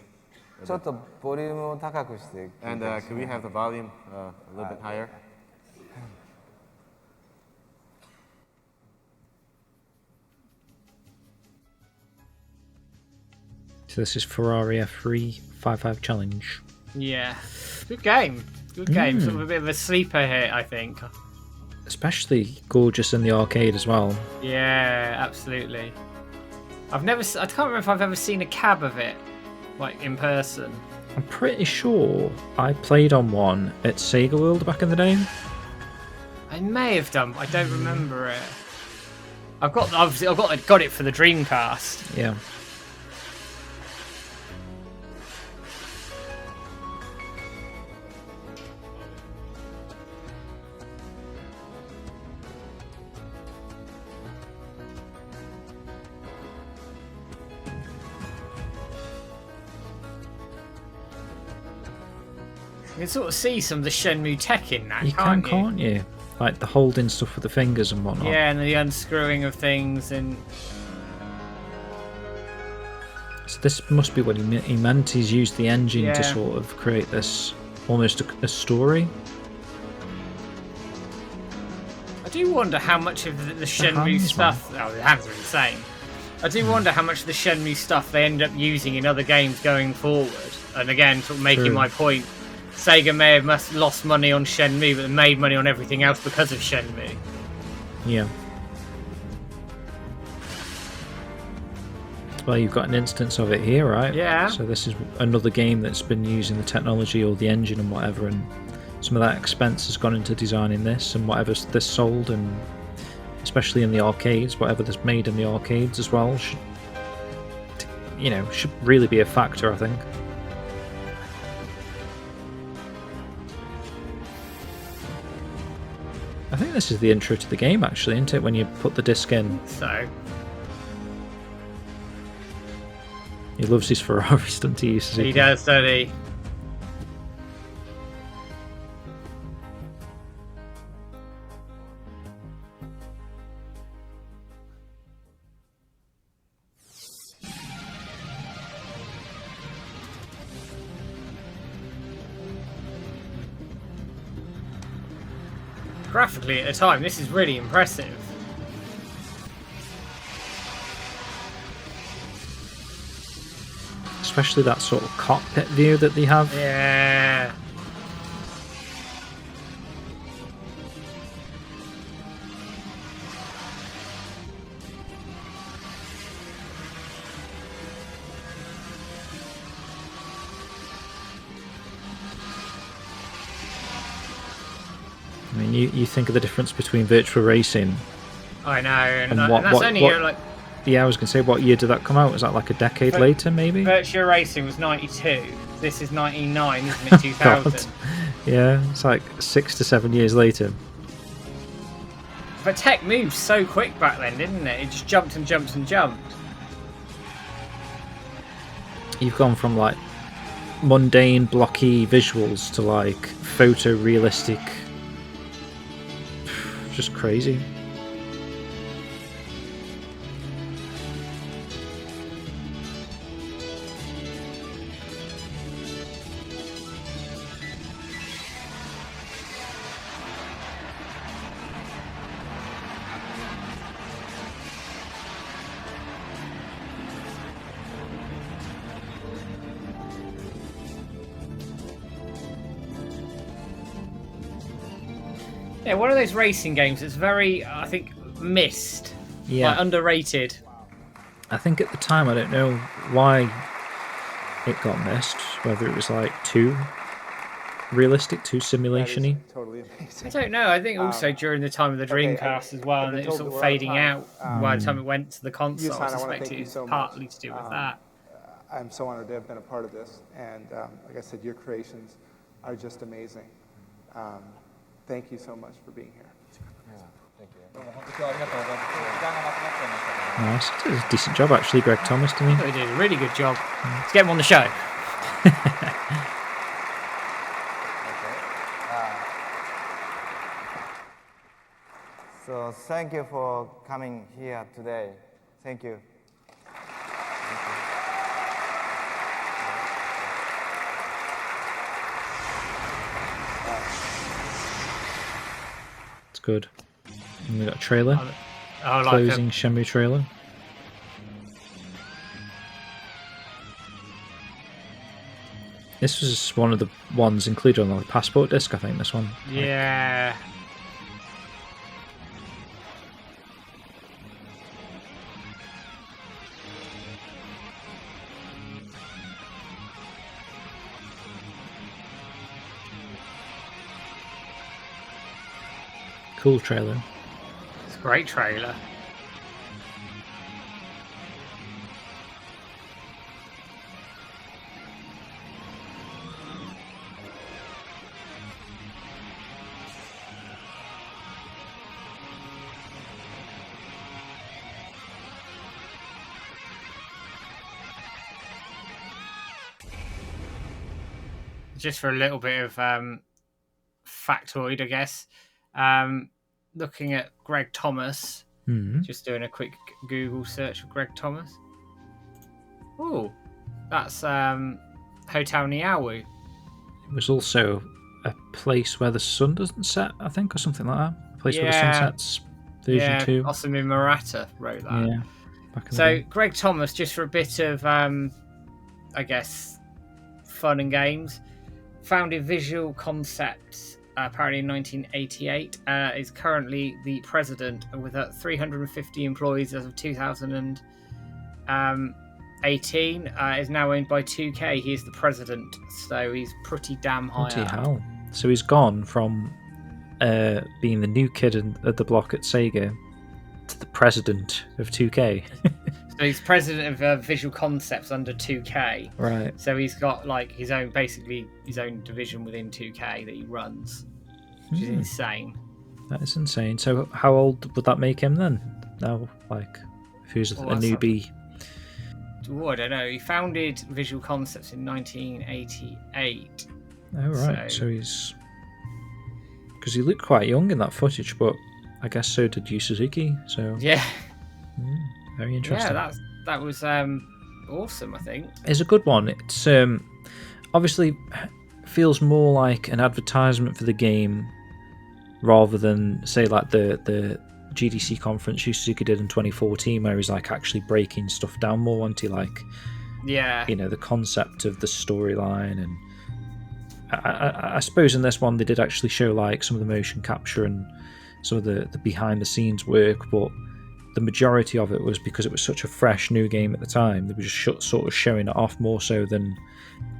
ちょっとボリュームを高くして。And could we have the volume a little bit higher? So this is Ferrari F355 Challenge. Yeah, good game. Good game. Sort of a bit of a sleeper hit, I think. Especially gorgeous in the arcade as well. Yeah, absolutely. I can't remember if I've ever seen a cab of it, like in person. I'm pretty sure I played on one at Sega World back in the day. I may have done, but I don't remember it. I've got it for the Dreamcast. Yeah. You can sort of see some of the Shenmue tech in that, can't you? Like the holding stuff with the fingers and whatnot. Yeah, and the unscrewing of things and... So this must be what he meant. He's used the engine to sort of create this, almost a story. I do wonder how much of the Shenmue stuff... Oh, the hands are insane. I do wonder how much of the Shenmue stuff they end up using in other games going forward. And again, sort of making my point, Sega may have lost money on Shenmue, but they made money on everything else because of Shenmue. Yeah. Well, you've got an instance of it here, right? Yeah. So this is another game that's been using the technology or the engine and whatever, and some of that expense has gone into designing this and whatever this sold, and especially in the arcades, whatever that's made in the arcades as well should really be a factor, I think. I think this is the intro to the game, actually, isn't it? When you put the disc in. So. He loves his Ferraris, doesn't he? He does, doesn't he? graphically at the time, this is really impressive. Especially that sort of cockpit view that they have. Yeah. I mean, you think of the difference between virtual racing. I know, and what, that's only like. Yeah, I was gonna say, what year did that come out? Was that like a decade later, maybe? Virtual Racing was 92. This is 99, isn't it? 2000. God. Yeah, it's like 6 to 7 years later. But tech moved so quick back then, didn't it? It just jumped and jumped and jumped. You've gone from like mundane, blocky visuals to like photorealistic. Just crazy. Yeah, one of those racing games that's very, I think, missed. Yeah. Like, underrated. I think at the time, I don't know why it got missed. Whether it was like too realistic, too simulation-y. Totally amazing. I don't know. I think also during the time of the Dreamcast as well, and it was sort of fading out by the time it went to the console. I suspect it was partly to do with that. I'm so honored to have been a part of this, and like I said, your creations are just amazing. Thank you so much for being here. Nice. It was a decent job, actually, Greg Thomas, to me. He did a really good job. Let's get him on the show. So thank you for coming here today. Thank you. It's good. And we got a trailer. I like Closing Shenmue trailer. This was one of the ones included on the passport disc, I think, this one. Yeah. Cool trailer. It's a great trailer. Just for a little bit of factoid, I guess. Looking at Greg Thomas, just doing a quick Google search for Greg Thomas. Oh, that's Hotel Niawu. It was also a place where the sun doesn't set, I think, or something like that. A place where the sun sets, version 2. Osamu Murata wrote that. Yeah. Back in the So day. Greg Thomas, just for a bit of, I guess, fun and games, founded Visual Concepts apparently in 1988, is currently the president with 350 employees as of 2018. Is now owned by 2K. He is the president, so he's pretty damn high Bloody up. hell. So he's gone from being the new kid at the block at Sega to the president of 2K. So he's president of Visual Concepts under 2K. Right. So he's got like his own division within 2K that he runs, which is insane. That is insane. So how old would that make him then? Now, like, if he was a newbie. I don't know. He founded Visual Concepts in 1988. Oh, right. So he's... Because he looked quite young in that footage, but I guess so did Yu Suzuki, so... Yeah. Very interesting. Yeah, that was awesome, I think. It's a good one. It's obviously feels more like an advertisement for the game rather than say like the GDC conference Suzuki did in 2014, where he's like actually breaking stuff down more onto like, yeah, you know, the concept of the storyline. And I suppose in this one they did actually show like some of the motion capture and some of the behind the scenes work, but the majority of it was because it was such a fresh new game at the time. They were just sort of showing it off more so than,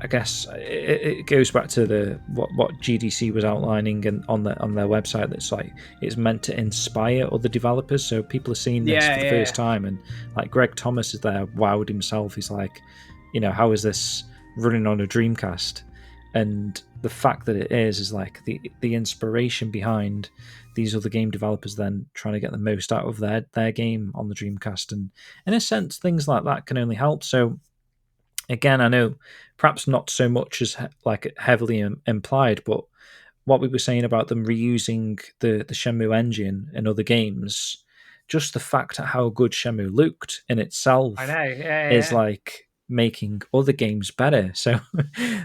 I guess it goes back to what GDC was outlining and on their website. That's like it's meant to inspire other developers. So people are seeing this for the first time, and like Greg Thomas is there, wowed himself. He's like, you know, how is this running on a Dreamcast? And the fact that it is like the inspiration behind these other game developers then trying to get the most out of their game on the Dreamcast. And in a sense, things like that can only help. So again, I know perhaps not so much as like heavily implied, but what we were saying about them reusing the Shenmue engine in other games, just the fact of how good Shenmue looked in itself I know, is like making other games better. So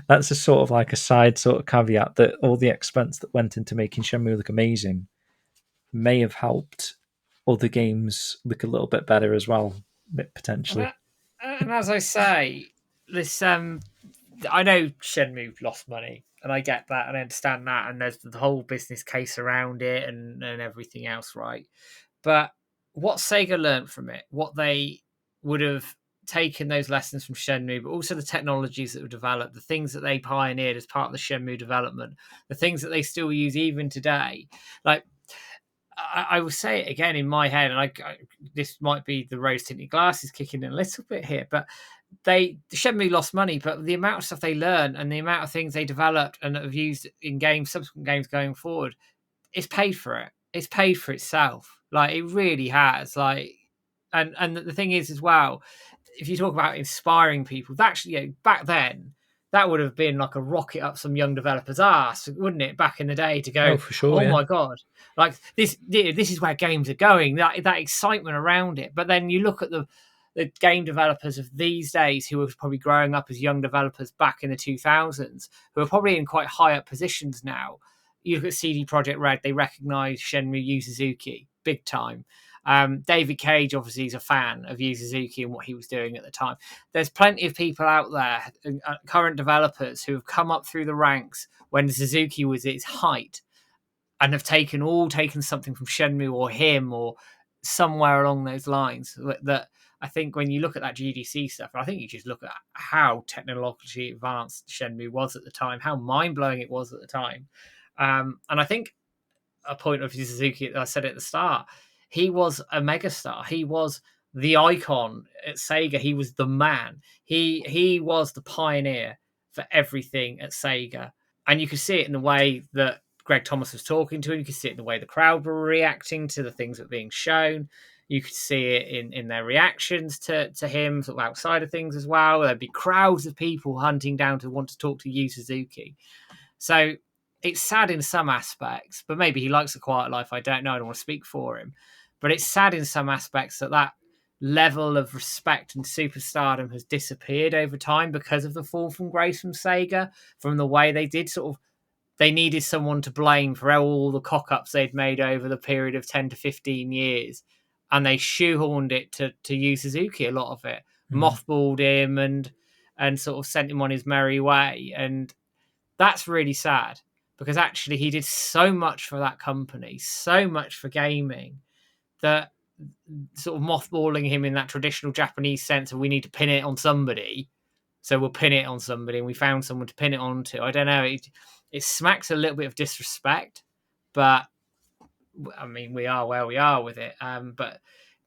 that's a sort of like a side sort of caveat that all the expense that went into making Shenmue look amazing may have helped other games look a little bit better as well, potentially. And as I say, this I know Shenmue lost money, and I get that, and I understand that, and there's the whole business case around it, and everything else, right? But what Sega learned from it, what they would have taken those lessons from Shenmue, but also the technologies that were developed, the things that they pioneered as part of the Shenmue development, the things that they still use even today. Like, I will say it again in my head, and this might be the rose-tinted glasses kicking in a little bit here, but Shenmue lost money, but the amount of stuff they learned and the amount of things they developed and have used in subsequent games going forward, it's paid for it. It's paid for itself. Like, it really has. Like, and the thing is as well, if you talk about inspiring people, that actually, you know, back then, that would have been like a rocket up some young developer's ass, wouldn't it? Back in the day, to go, oh, for sure, my god, like this is where games are going. That excitement around it. But then you look at the game developers of these days, who are probably growing up as young developers back in the 2000s, who are probably in quite high up positions now. You look at CD Projekt Red; they recognise Shenmue Yu Suzuki big time. David Cage obviously is a fan of Yu Suzuki and what he was doing at the time. There's plenty of people out there, current developers, who have come up through the ranks when Suzuki was at its height and have taken something from Shenmue or him or somewhere along those lines. That I think when you look at that GDC stuff, I think you just look at how technologically advanced Shenmue was at the time, how mind-blowing it was at the time. And I think a point of Suzuki, I said at the start, he was a megastar. He was the icon at Sega. He was the man. He was the pioneer for everything at Sega. And you could see it in the way that Greg Thomas was talking to him. You could see it in the way the crowd were reacting to the things that were being shown. You could see it in their reactions to him, sort of outside of things as well. There'd be crowds of people hunting down to want to talk to Yu Suzuki. So it's sad in some aspects, but maybe he likes a quiet life. I don't know. I don't want to speak for him. But it's sad in some aspects that level of respect and superstardom has disappeared over time because of the fall from grace from Sega, from the way they did they needed someone to blame for all the cock-ups they'd made over the period of 10 to 15 years. And they shoehorned it to Yu Suzuki, a lot of it. Mothballed him and sort of sent him on his merry way. And that's really sad, because actually he did so much for that company, so much for gaming, that sort of mothballing him in that traditional Japanese sense of we need to pin it on somebody, so we'll pin it on somebody, and we found someone to pin it onto. I don't know. It smacks a little bit of disrespect, but I mean, we are where we are with it. But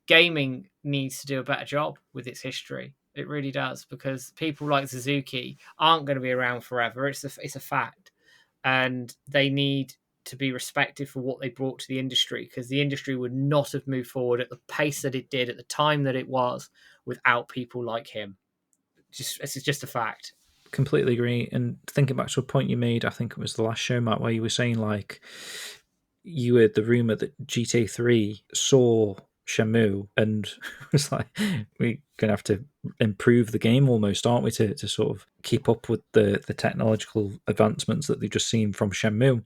gaming needs to do a better job with its history. It really does, because people like Suzuki aren't going to be around forever. It's a fact, and they need to be respected for what they brought to the industry, because the industry would not have moved forward at the pace that it did at the time that it was without people like him. It's just a fact. Completely agree. And thinking back to a point you made, I think it was the last show, Matt, where you were saying like you heard the rumor that GTA 3 saw Shenmue and was like, we're going to have to improve the game almost, aren't we, to sort of keep up with the technological advancements that they've just seen from Shenmue.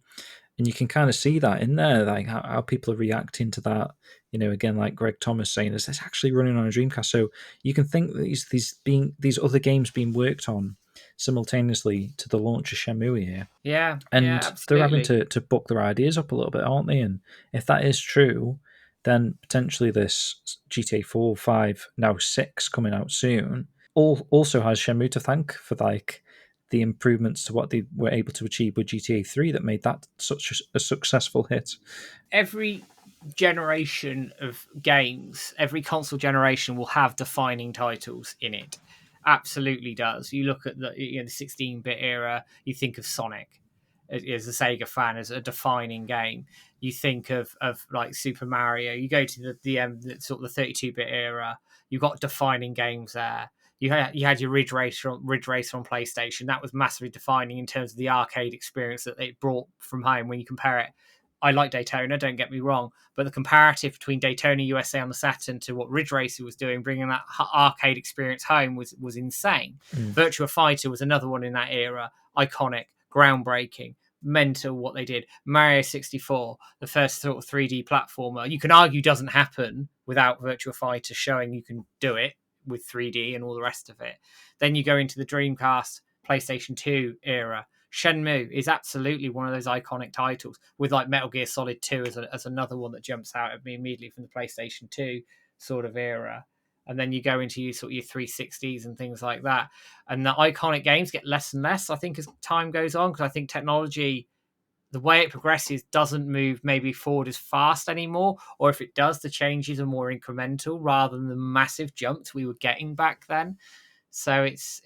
And you can kind of see that in there, like how people are reacting to that. Again, like Greg Thomas saying, "Is this actually running on a Dreamcast?" So you can think that these other games being worked on simultaneously to the launch of Shenmue here. Yeah, and they're having to book their ideas up a little bit, aren't they? And if that is true, then potentially this GTA 4, 5, now 6 coming out soon also has Shenmue to thank for like the improvements to what they were able to achieve with GTA 3 that made that such a successful hit. Every generation of games, every console generation will have defining titles in it. Absolutely does. You look at the 16-bit era, you think of Sonic as a Sega fan as a defining game. You think of like Super Mario. You go to the sort of the 32-bit era, you've got defining games there. You had your Ridge Racer on PlayStation. That was massively defining in terms of the arcade experience that it brought from home. When you compare it, I like Daytona, don't get me wrong, but the comparative between Daytona USA on the Saturn to what Ridge Racer was doing, bringing that arcade experience home, was insane. Virtua Fighter was another one in that era, iconic, groundbreaking, mental what they did. Mario 64, the first sort of 3D platformer, you can argue doesn't happen without Virtua Fighter showing you can do it with 3D and all the rest of it. Then you go into the Dreamcast, PlayStation 2 era. Shenmue is absolutely one of those iconic titles, with like Metal Gear Solid 2 as another one that jumps out at me immediately from the PlayStation 2 sort of era. And then you go into your 360s and things like that. And the iconic games get less and less, I think, as time goes on, because I think technology, the way it progresses, doesn't move maybe forward as fast anymore. Or if it does, the changes are more incremental rather than the massive jumps we were getting back then. So it's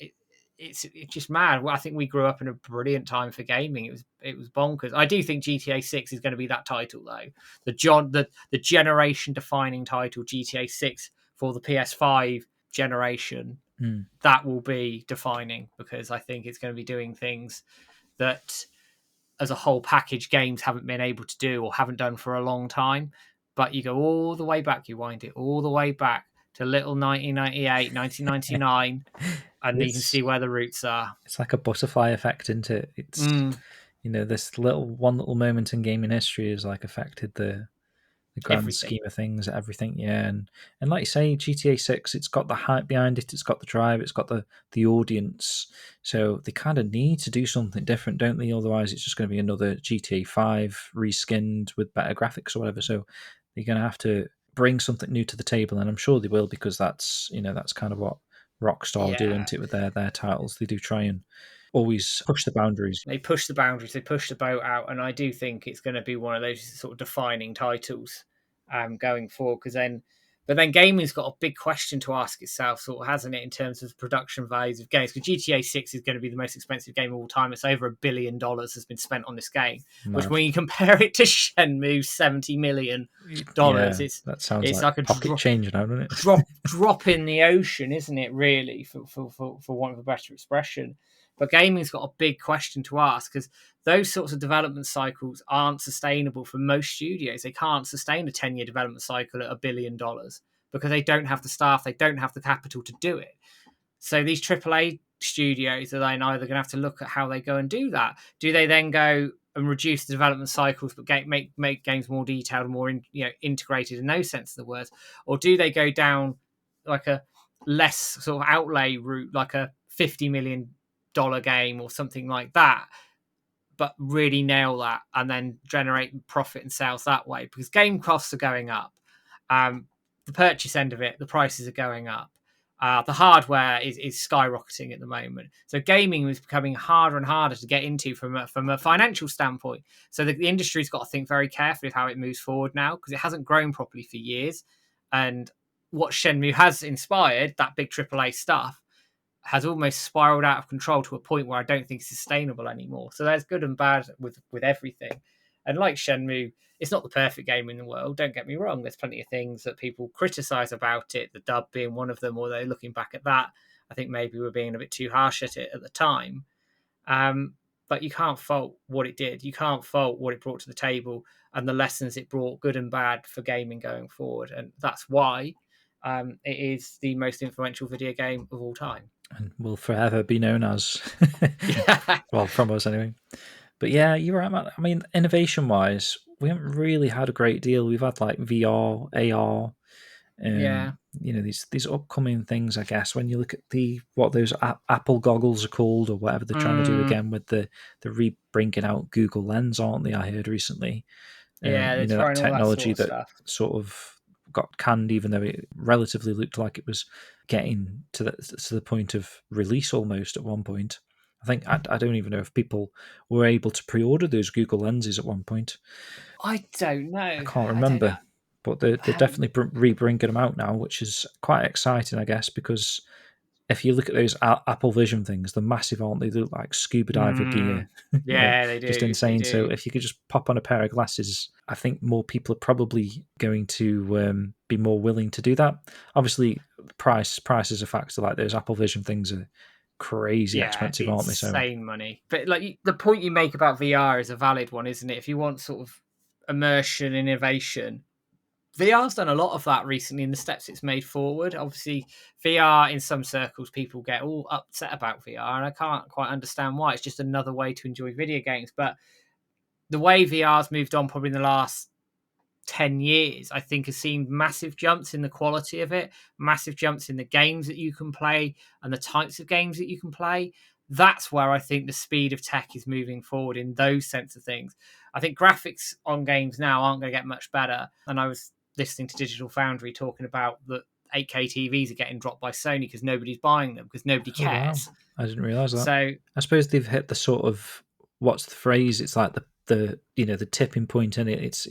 just mad. Well, I think we grew up in a brilliant time for gaming. It was bonkers. I do think GTA 6 is going to be that title, though. The generation defining title, GTA 6 for the PS5 generation, that will be defining, because I think it's going to be doing things that as a whole package games haven't been able to do or haven't done for a long time. But you go all the way back, you wind it all the way back to little 1998, 1999, and you can see where the roots are. It's like a butterfly effect, isn't it? It's this one little moment in gaming history has like affected the grand scheme of things, everything. Yeah, and like you say, GTA 6, it's got the hype behind it, it's got the drive, it's got the audience. So they kind of need to do something different, don't they? Otherwise, it's just going to be another GTA 5 reskinned with better graphics or whatever. So they're going to have to bring something new to the table, and I'm sure they will, because that's kind of what Rockstar do, isn't it, with their titles. They do try and always push the boundaries. They push the boundaries, they push the boat out, and I do think it's going to be one of those sort of defining titles going forward. But then gaming's got a big question to ask itself, sort of, hasn't it, in terms of production values of games? Because GTA 6 is going to be the most expensive game of all time. It's over $1 billion has been spent on this game, which when you compare it to Shenmue, $70 million, that sounds like a pocket change now, doesn't it? drop in the ocean, isn't it, really, for want of a better expression. But gaming's got a big question to ask, because those sorts of development cycles aren't sustainable for most studios. They can't sustain a 10-year development cycle at $1 billion because they don't have the staff, they don't have the capital to do it. So these AAA studios are then either going to have to look at how they go and do that. Do they then go and reduce the development cycles but make games more detailed, more integrated in those sense of the words? Or do they go down like a less sort of outlay route, like a $50 million game or something like that, but really nail that and then generate profit and sales that way? Because game costs are going up, the purchase end of it, the prices are going up, the hardware is skyrocketing at the moment. So gaming is becoming harder and harder to get into from a financial standpoint. So the industry's got to think very carefully of how it moves forward now, because it hasn't grown properly for years. And what Shenmue has inspired, that big AAA stuff, has almost spiraled out of control to a point where I don't think it's sustainable anymore. So there's good and bad with everything. And like Shenmue, it's not the perfect game in the world, don't get me wrong. There's plenty of things that people criticize about it, the dub being one of them, although looking back at that, I think maybe we're being a bit too harsh at it at the time. But you can't fault what it did. You can't fault what it brought to the table and the lessons it brought, good and bad, for gaming going forward. And that's why it is the most influential video game of all time. And will forever be known as, well, from us anyway. But yeah, you're right, man. I mean, innovation-wise, we haven't really had a great deal. We've had like VR, AR, Yeah. these upcoming things. I guess when you look at what those Apple goggles are called, or whatever they're trying to do again with the bringing out Google Lens, aren't they? I heard recently. Yeah, they're That trying all that technology sort of that stuff. sort of got canned, even though it relatively looked like it was getting to the point of release almost at one point. I think I don't even know if people were able to pre-order those Google lenses at one point. I don't know. I can't remember, but they're definitely re-bringing them out now, which is quite exciting, I guess, because if you look at those Apple Vision things, they're massive, aren't they? They look like scuba diver gear. Yeah, they do. Just insane. So if you could just pop on a pair of glasses, I think more people are probably going to be more willing to do that. Obviously, price is a factor. Like those Apple Vision things are crazy expensive, aren't they? So insane money. But like the point you make about VR is a valid one, isn't it? If you want sort of immersion, innovation, VR's done a lot of that recently in the steps it's made forward. Obviously, VR in some circles, people get all upset about VR, and I can't quite understand why. It's just another way to enjoy video games. But the way VR's moved on probably in the last 10 years, I think has seen massive jumps in the quality of it, massive jumps in the games that you can play and the types of games that you can play. That's where I think the speed of tech is moving forward in those sense of things. I think graphics on games now aren't going to get much better. And I was listening to Digital Foundry talking about that 8K TVs are getting dropped by Sony because nobody's buying them because nobody cares. Wow. I didn't realize that. So I suppose they've hit the sort of, what's the phrase? It's like the tipping point in it.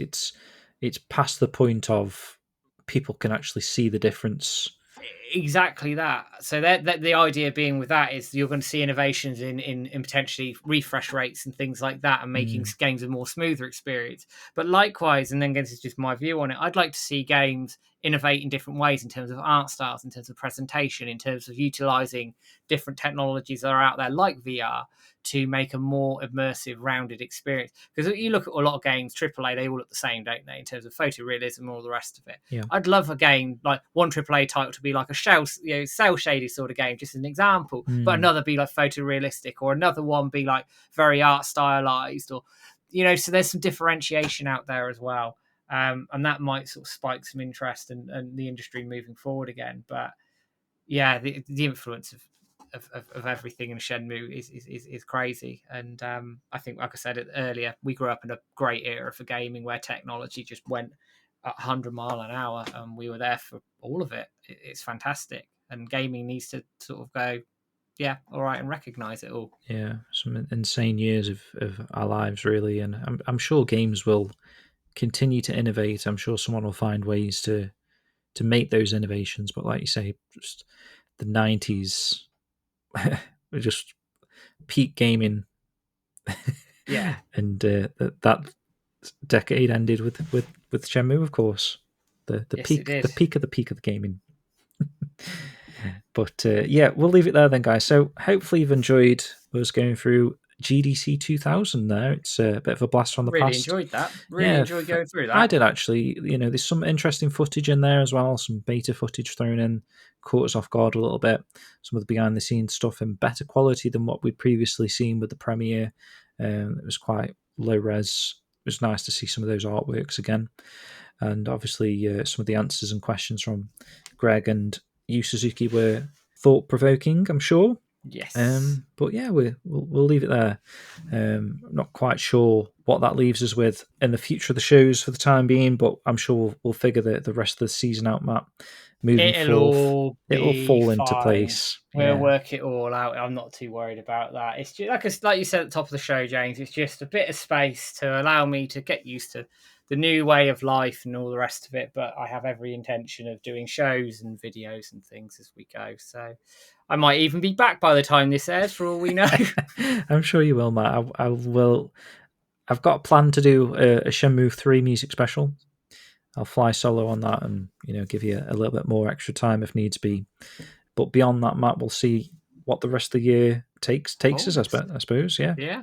It's past the point of people can actually see the difference. Exactly that. So that the idea being with that is you're going to see innovations in potentially refresh rates and things like that, and making games a more smoother experience. But likewise, and then this is just my view on it, I'd like to see games innovate in different ways in terms of art styles, in terms of presentation, in terms of utilizing different technologies that are out there like VR to make a more immersive, rounded experience. Because you look at a lot of games, AAA, they all look the same, don't they, in terms of photorealism and all the rest of it. Yeah. I'd love a game, like one AAA title to be like a cell shaded sort of game, just as an example, but another be like photorealistic, or another one be like very art stylized, or so there's some differentiation out there as well. And that might sort of spike some interest and the industry moving forward again. But yeah, the influence of everything in Shenmue is crazy. And I think, like I said earlier, we grew up in a great era for gaming where technology just went at 100 mile an hour, and we were there for all of it. It's fantastic, and gaming needs to sort of go, yeah, all right, and recognize it all. Yeah, some insane years of our lives, really, and I'm sure games will continue to innovate. I'm sure someone will find ways to make those innovations. But like you say, just the 90s were just peak gaming. Yeah, and that decade ended with Shenmue, of course, the yes, peak of the gaming. But yeah, we'll leave it there then, guys. So hopefully you've enjoyed us going through GDC 2000 there. It's a bit of a blast from the past. Really enjoyed that. Really enjoyed going through that. I did, actually. There's some interesting footage in there as well, some beta footage thrown in, caught us off guard a little bit. Some of the behind the scenes stuff in better quality than what we'd previously seen with the premiere. It was quite low res. It was nice to see some of those artworks again. And obviously some of the answers and questions from Greg and Yu Suzuki were thought-provoking, I'm sure. Yes. But yeah, we'll leave it there. Not quite sure what that leaves us with in the future of the shows for the time being, but I'm sure we'll figure the rest of the season out, Matt. It'll fall into place. We'll work it all out. I'm not too worried about that. It's just like you said at the top of the show, James. It's just a bit of space to allow me to get used to the new way of life and all the rest of it. But I have every intention of doing shows and videos and things as we go. So I might even be back by the time this airs, for all we know. I'm sure you will, Matt. I will. I've got a plan to do a Shenmue 3 music special. I'll fly solo on that and give you a little bit more extra time if needs be. But beyond that, Matt, we'll see what the rest of the year takes us, I suppose. Yeah. Yeah.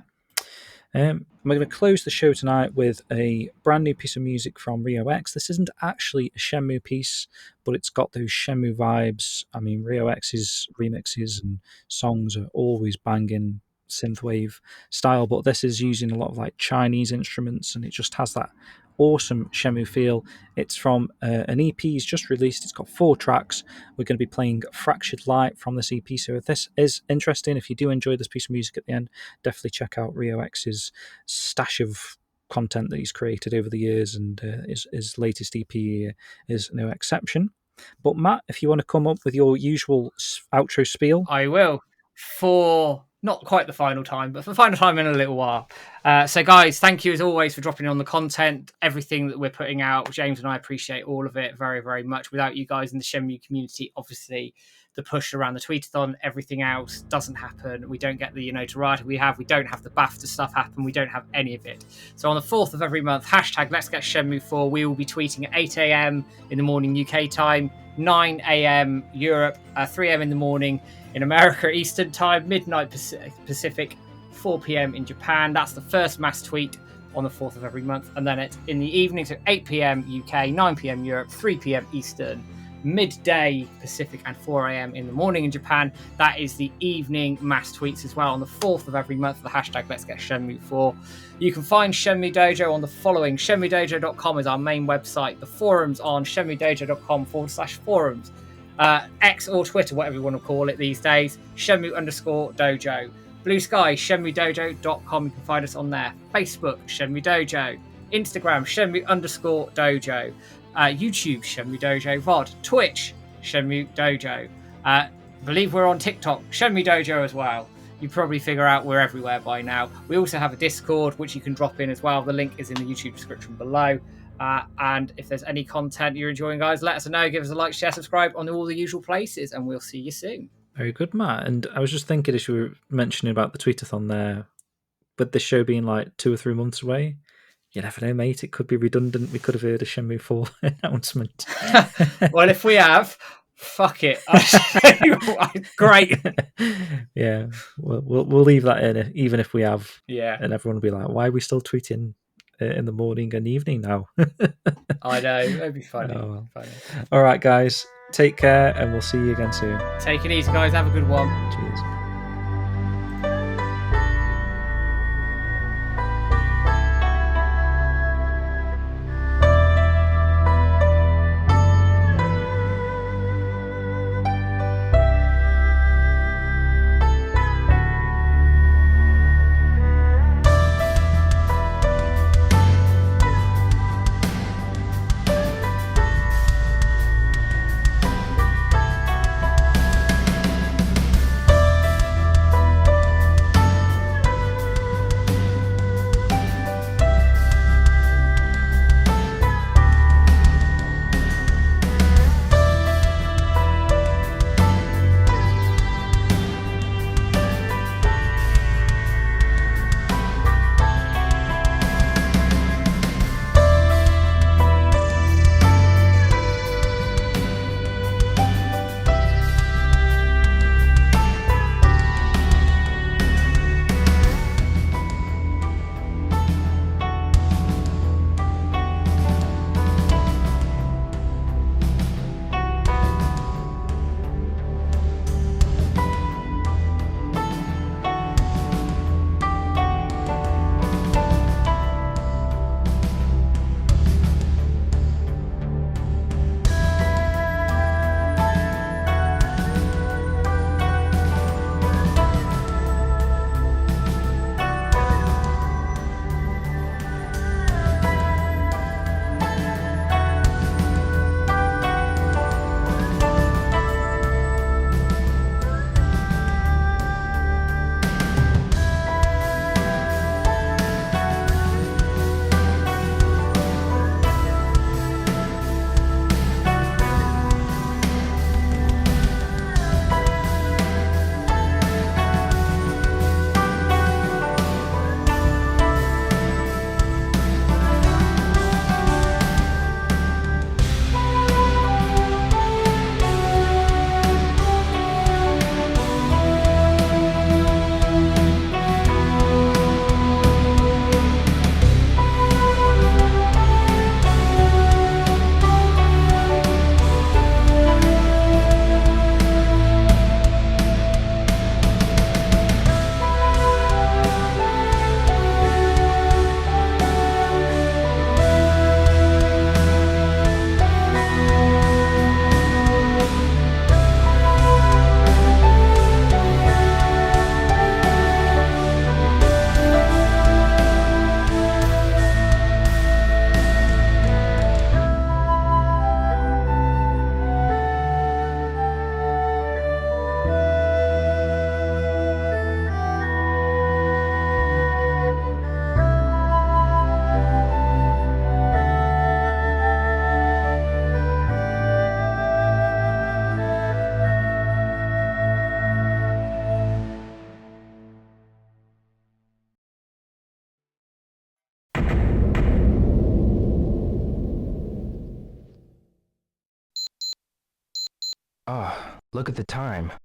We're going to close the show tonight with a brand new piece of music from RYOX. This isn't actually a Shenmue piece, but it's got those Shenmue vibes. I mean, RYOX's remixes and songs are always banging. synthwave style, but this is using a lot of like Chinese instruments, and it just has that awesome Shenmue feel. It's from an EP he's just released. It's got 4 tracks. We're going to be playing Fractured Light from this EP, so if this is interesting, if you do enjoy this piece of music at the end, definitely check out RYOX's stash of content that he's created over the years, and his latest EP is no exception. But Matt, if you want to come up with your usual outro spiel. I will, for not quite the final time, but for the final time in a little while. So guys, thank you as always for dropping on the content, everything that we're putting out. James and I appreciate all of it very, very much. Without you guys in the Shenmue community, obviously the push around the tweetathon, everything else doesn't happen. We don't get the notoriety we have. We don't have the BAFTA stuff happen. We don't have any of it. So on the 4th of every month, hashtag Let's Get Shenmue 4, we will be tweeting at 8 a.m. in the morning UK time, 9 a.m. Europe, 3 a.m. in the morning in America Eastern time, midnight Pacific, 4 p.m. in Japan. That's the first mass tweet on the 4th of every month. And then it's in the evening, so 8 p.m. UK, 9 p.m. Europe, 3 p.m. Eastern, midday Pacific, and 4 a.m. in the morning in Japan. That is the evening mass tweets as well on the 4th of every month, the hashtag Let's Get Shenmue 4. You can find Shenmue Dojo on the following. ShenmueDojo.com is our main website. The forums on ShenmueDojo.com/forums. X or Twitter, whatever you want to call it these days, Shenmue_Dojo. Blue Sky, ShenmueDojo.com. You can find us on there. Facebook, Shenmue Dojo. Instagram, Shenmue_Dojo. YouTube, Shenmue Dojo VOD. Twitch, Shenmue Dojo. Believe we're on TikTok, Shenmue Dojo as well. You probably figure out we're everywhere by now. We also have a Discord, which you can drop in as well. The link is in the YouTube description below. And if there's any content you're enjoying, guys, let us know. Give us a like, share, subscribe on all the usual places, and we'll see you soon. Very good, Matt. And I was just thinking, as you were mentioning about the tweetathon there, with this show being like 2 or 3 months away, you never know, mate. It could be redundant. We could have heard a Shenmue 4 announcement. Well, if we have, fuck it. Great. Yeah, we'll leave that in, even if we have. Yeah. And everyone will be like, why are we still tweeting in the morning and evening now? I know. It'd be funny. Oh, well. Funny. All right, guys. Take care, and we'll see you again soon. Take it easy, guys. Have a good one. Cheers. Ah, look at the time.